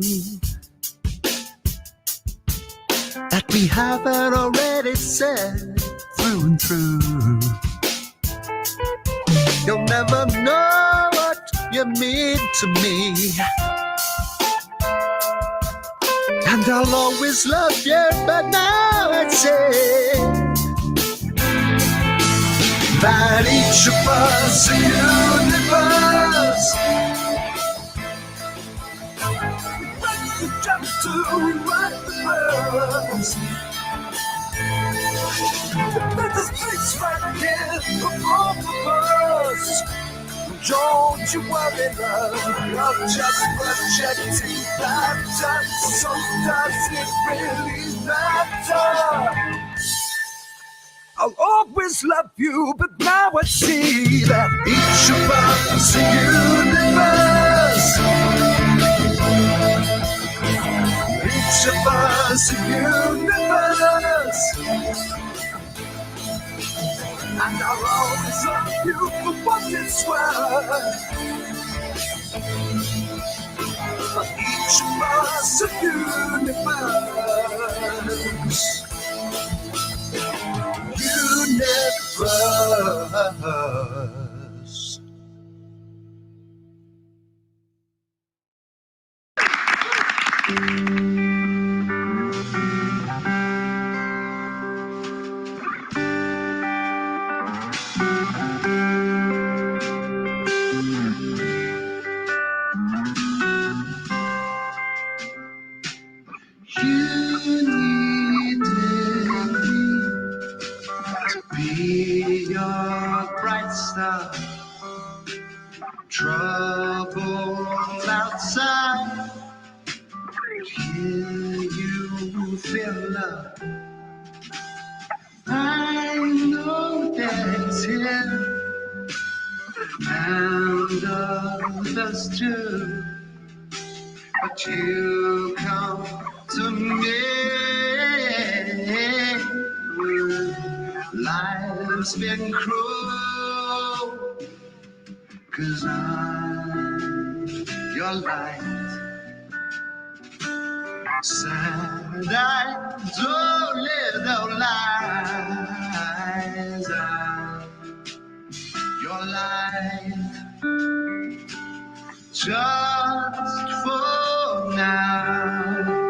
that we haven't already said through and through. You'll never know what you mean to me, and I'll always love you, but now I'd say that each of us a universe. Like the jump to right the birds. There's a space right here for both of us. Don't you worry, love, I'm just projecting that. So does it really matter? I'll always love you, but now I see that each of us a universe. Each of us a universe. And I'll always love you for what it's worth. But each of us a universe. Universe. Be your bright star, trouble outside, here you feel love. I know that it's here, and others too, but you come to me. Life's been cruel, 'cause I'm your light. Sad eyes, oh little lies. I'm your light, just for now.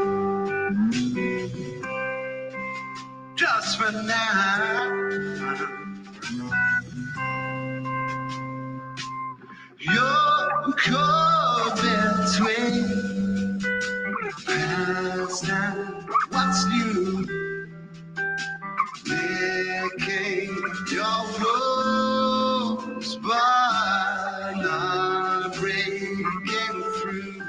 Just for now. You're caught between past and what's new. Licking your wounds, but not breaking through.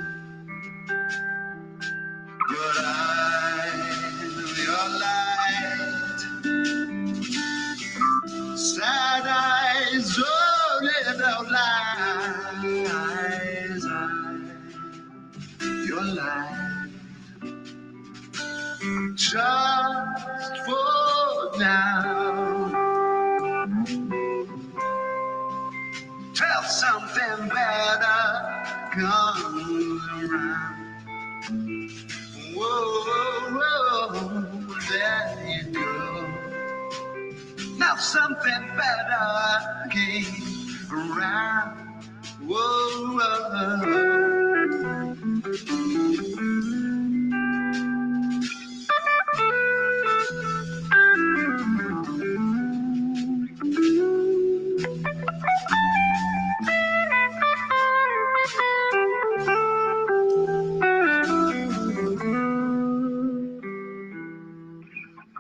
But I'm your light. Sad eyes, oh little lies. I'm your light, just for now. Till something better comes around. Whoa, whoa, there you go. Now something better came around. Whoa, whoa.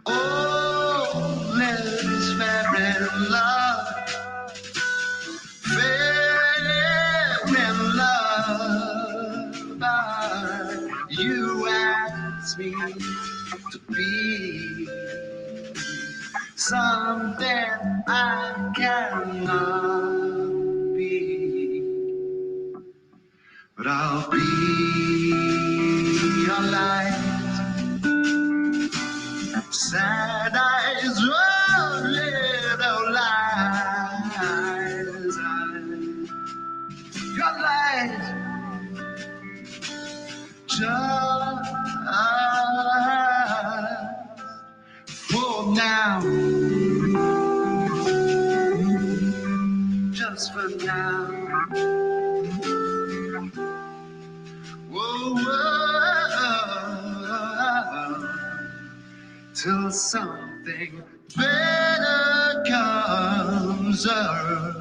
All is fair in love, fair in love. But you asked me to be something I cannot be, but I'll be your light. Sad eyes, oh, little lies, your light, just for now, just for now. Whoa, whoa, till something better comes around.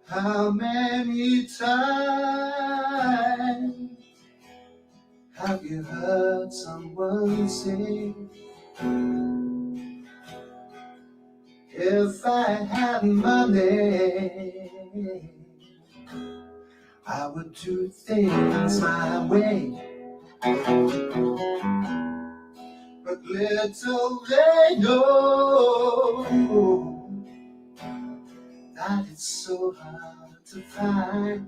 How many times have you heard someone say, if I had money, I would do things my way. But little they know that it's so hard to find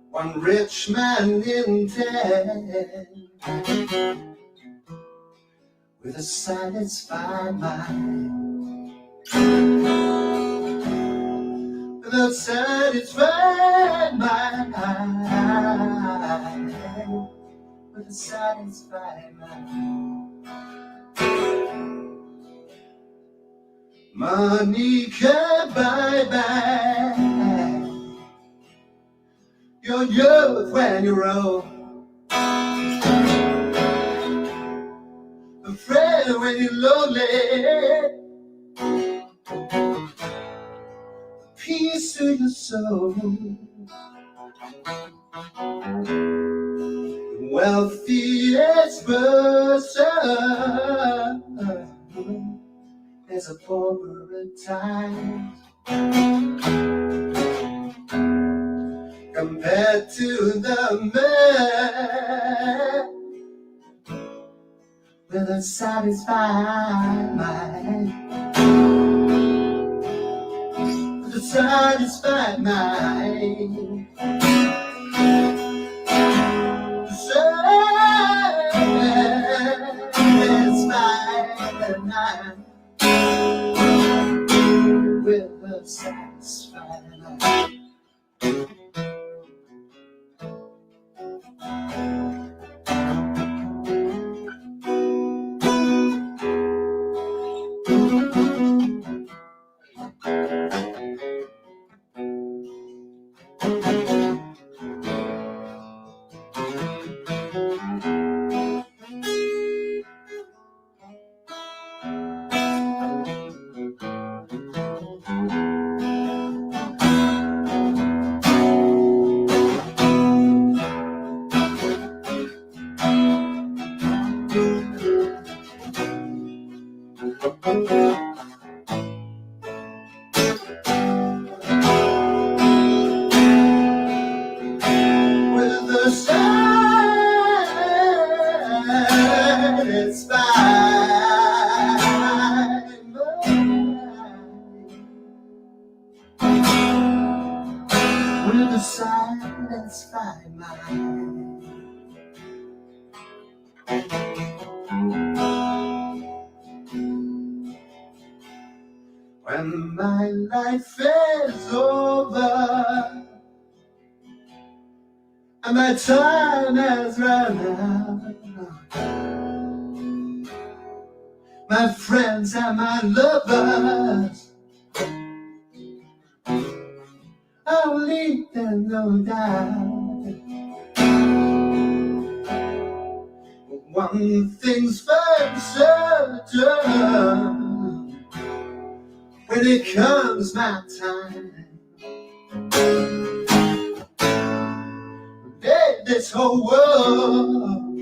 one rich man in 10 with a satisfied mind, with a satisfied mind, with a satisfied mind. Money can buy back your youth when you're old, a friend when you're lonely, peace to your soul. The wealthiest person is a poorer at times compared to the man with a satisfied mind, with a satisfied mind, satisfied mind, with a satisfied mind. Satisfied mind. When my life is over and my time has run out, my friends and my lovers, I'll leave them no doubt. One thing's for certain, when it comes my time, this whole world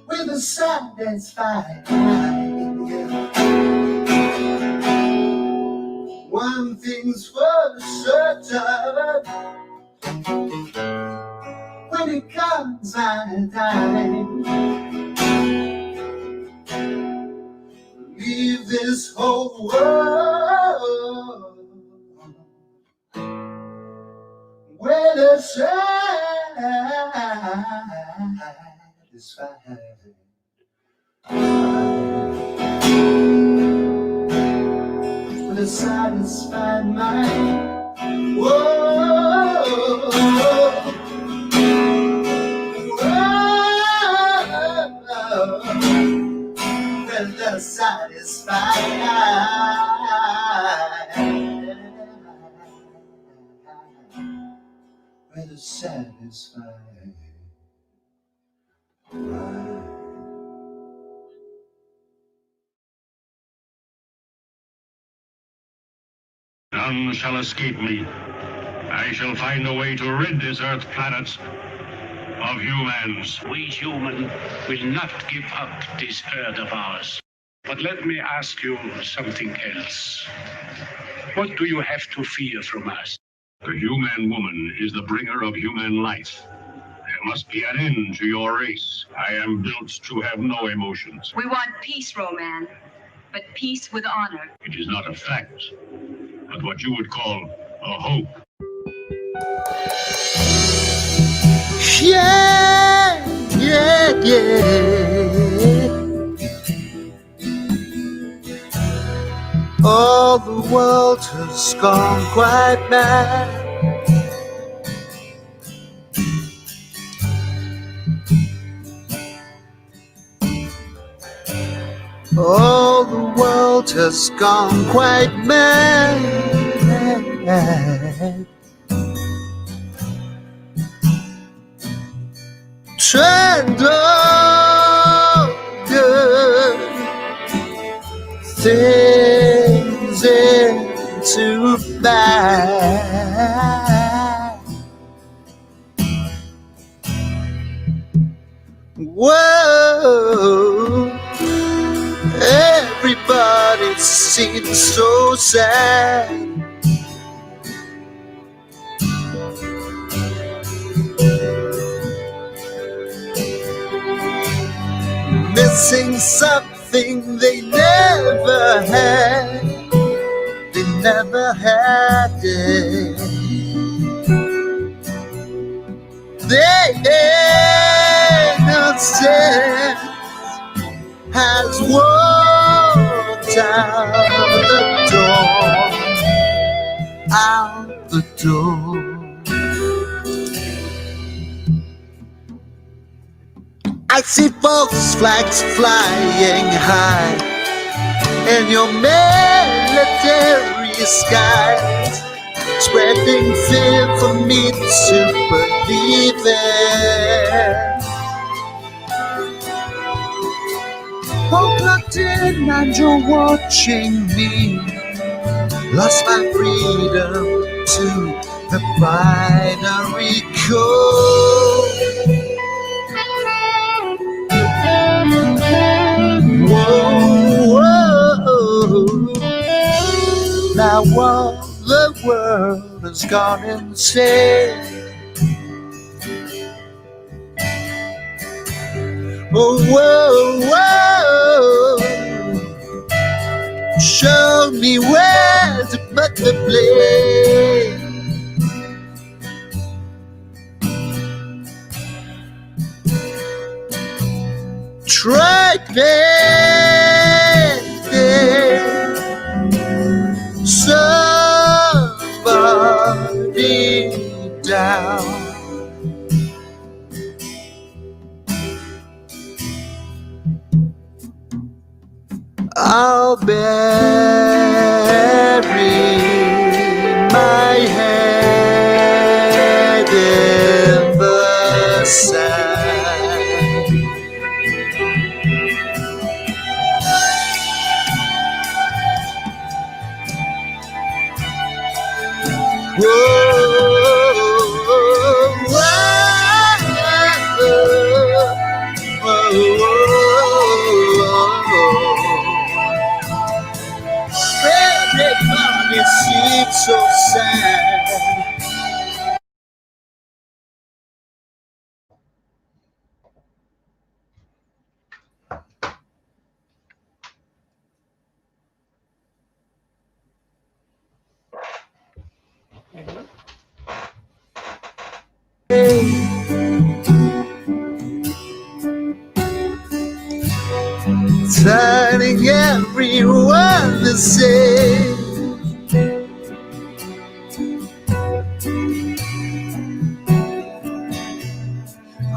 with a satisfied mind. One thing's for certain, when it comes my time, leave this whole world with a satisfied. With a satisfied mind. Whoa, with a satisfied mind. With a satisfied mind. None shall escape me. I shall find a way to rid this Earth planet of humans. We human will not give up this Earth of ours. But let me ask you something else. What do you have to fear from us? The human woman is the bringer of human life. There must be an end to your race. I am built to have no emotions. We want peace, Roman, but peace with honor. It is not a fact, but what you would call a hope. Yeah, yeah, yeah. All the world has gone quite mad. All the world has gone quite mad. Turned good things into bad. Whoa, everybody seems so sad. Missing something they never had. They never had it. Their innocence has walked out the door. I see false flags flying high in your military skies, spreading fear for me to believe in. All plugged in and you're watching me, lost my freedom to the binary code. Whoa, whoa. Now all the world has gone insane. Oh, whoa, whoa. Show me where to put the blame. Try bending somebody down. I'll bury my head everyone the same.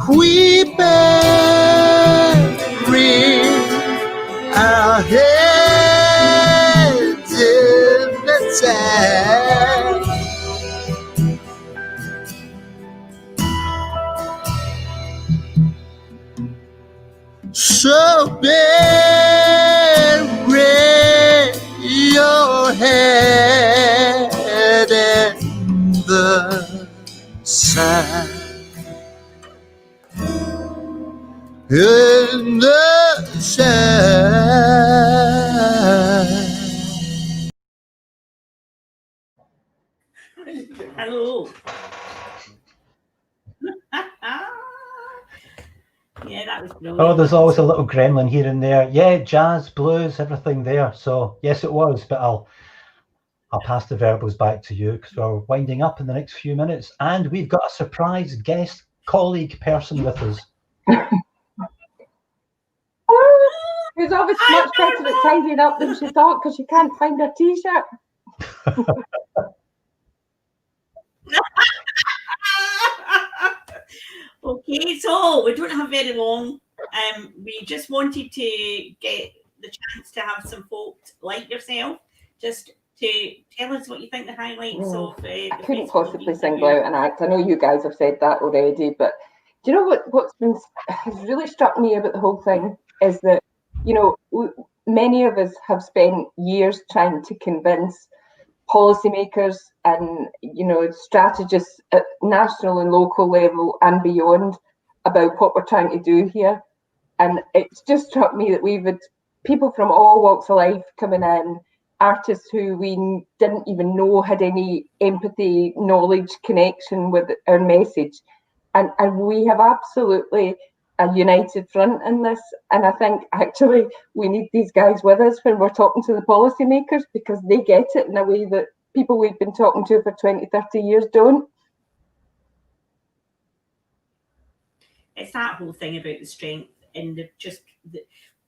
We bury our heads in the sand. So bury your head in the sand. In the sand. Hello. Yeah, that was brilliant. Oh, there's always a little gremlin here and there. Yeah, jazz, blues, everything there. So yes, it was. But I'll pass the verbals back to you because we're winding up in the next few minutes, and we've got a surprise guest colleague person with us. Who's obviously much better at tidying up than she thought because she can't find her t-shirt. Okay, so we don't have very long. We just wanted to get the chance to have some folk like yourself just to tell us what you think the highlights of I couldn't possibly single out an act. I know you guys have said that already, but do you know what's has really struck me about the whole thing is that, you know, many of us have spent years trying to convince policymakers and, you know, strategists at national and local level and beyond about what we're trying to do here. And it's just struck me that we've had people from all walks of life coming in, artists who we didn't even know had any empathy, knowledge, connection with our message. And we have absolutely a united front in this. And I think actually we need these guys with us when we're talking to the policymakers because they get it in a way that people we've been talking to for 20, 30 years don't. It's that whole thing about the strength and the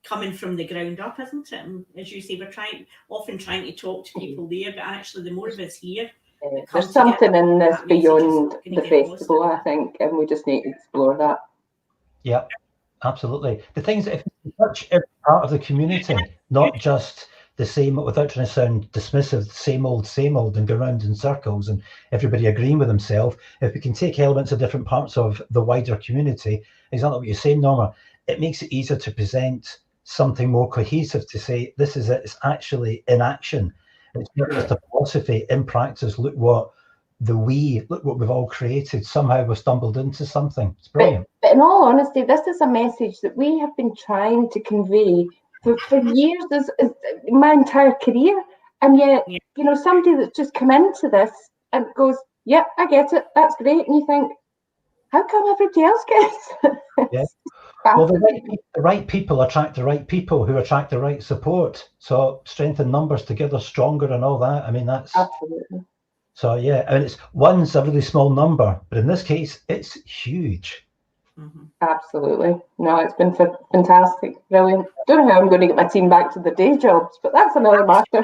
coming from the ground up, isn't it? And as you say, we're often trying to talk to people there, but actually the more of us here, there's something in this beyond the festival, I think, and we just need to explore that. Yeah, absolutely. The things that if you touch every part of the community, not just the same, without trying to sound dismissive, same old, and go round in circles and everybody agreeing with himself, if we can take elements of different parts of the wider community, exactly what you're saying, Norma, it makes it easier to present something more cohesive to say, this is it, it's actually in action. It's not just a philosophy, in practice, look what we've all created. Somehow we've stumbled into something. It's brilliant. But in all honesty, this is a message that we have been trying to convey for years, as my entire career. And yet, you know, somebody that's just come into this and goes, yep, I get it, that's great. And you think, how come everybody else gets it? Yeah. Well, the right people attract the right people who attract the right support. So strength in numbers together stronger and all that. I mean, that's absolutely. So yeah, I mean, one's a really small number, but in this case, it's huge. Mm-hmm. Absolutely. No, it's been fantastic, brilliant. Don't know how I'm going to get my team back to the day jobs, but that's another matter.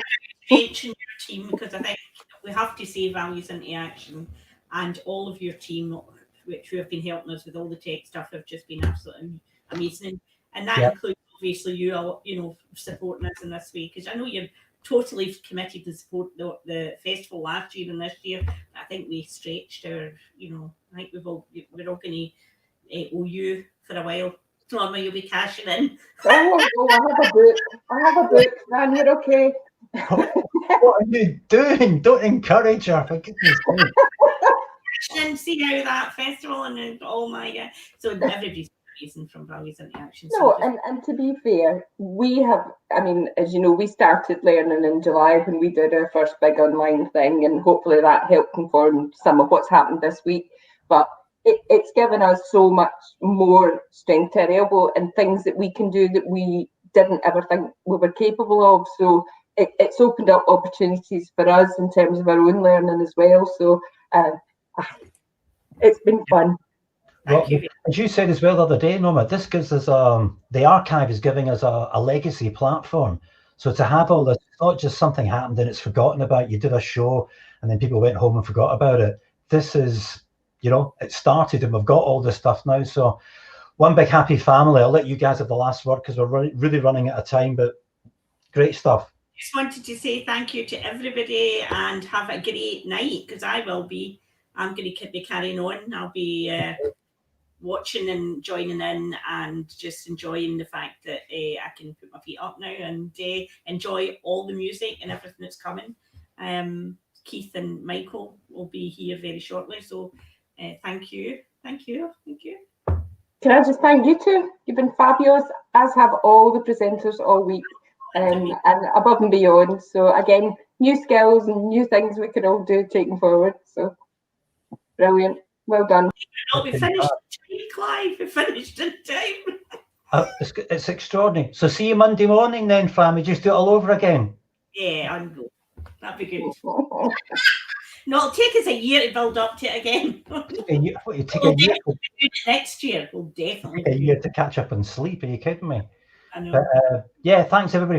Mention your team because I think we have to say values into action, and all of your team, which who have been helping us with all the tech stuff, have just been absolutely amazing. And that includes obviously you know, supporting us in this way, because I know you're totally committed to support the festival last year and this year. I think we stretched our, you know, I think we're all going to owe you for a while. Norma, you'll be cashing in. Oh, I have a book, man, you're okay. What are you doing? Don't encourage her, for goodness sake. And see how that festival and oh my god, so everybody's amazing from Values into Action. No, and to be fair, we have, I mean, as you know, we started learning in July when we did our first big online thing, and hopefully that helped inform some of what's happened this week. But it's given us so much more strength to our elbow and things that we can do that we didn't ever think we were capable of. So it's opened up opportunities for us in terms of our own learning as well. So it's been fun. Well, as you said as well the other day, Norma, this gives us the archive is giving us a legacy platform. So to have all this, it's not just something happened and it's forgotten about. You did a show and then people went home and forgot about it. This is, you know, it started and we've got all this stuff now. So one big happy family. I'll let you guys have the last word because we're really running out of time, but great stuff. Just wanted to say thank you to everybody and have a great night, because I'm going to be carrying on. I'll be watching and joining in and just enjoying the fact that I can put my feet up now and enjoy all the music and everything that's coming. Keith and Michael will be here very shortly, so thank you. Can I just thank you two? You've been fabulous, as have all the presenters all week, and above and beyond. So again, new skills and new things we can all do taking forward. So brilliant. Well done. We finished in time, Clive. We finished in time. It's extraordinary. So see you Monday morning then, Fran. We just do it all over again. Yeah, I'm good. That'd be good. No, it'll take us a year to build up to it again. You take a year next year. We'll definitely a year to catch up and sleep. Are you kidding me? I know. But, yeah, thanks everybody.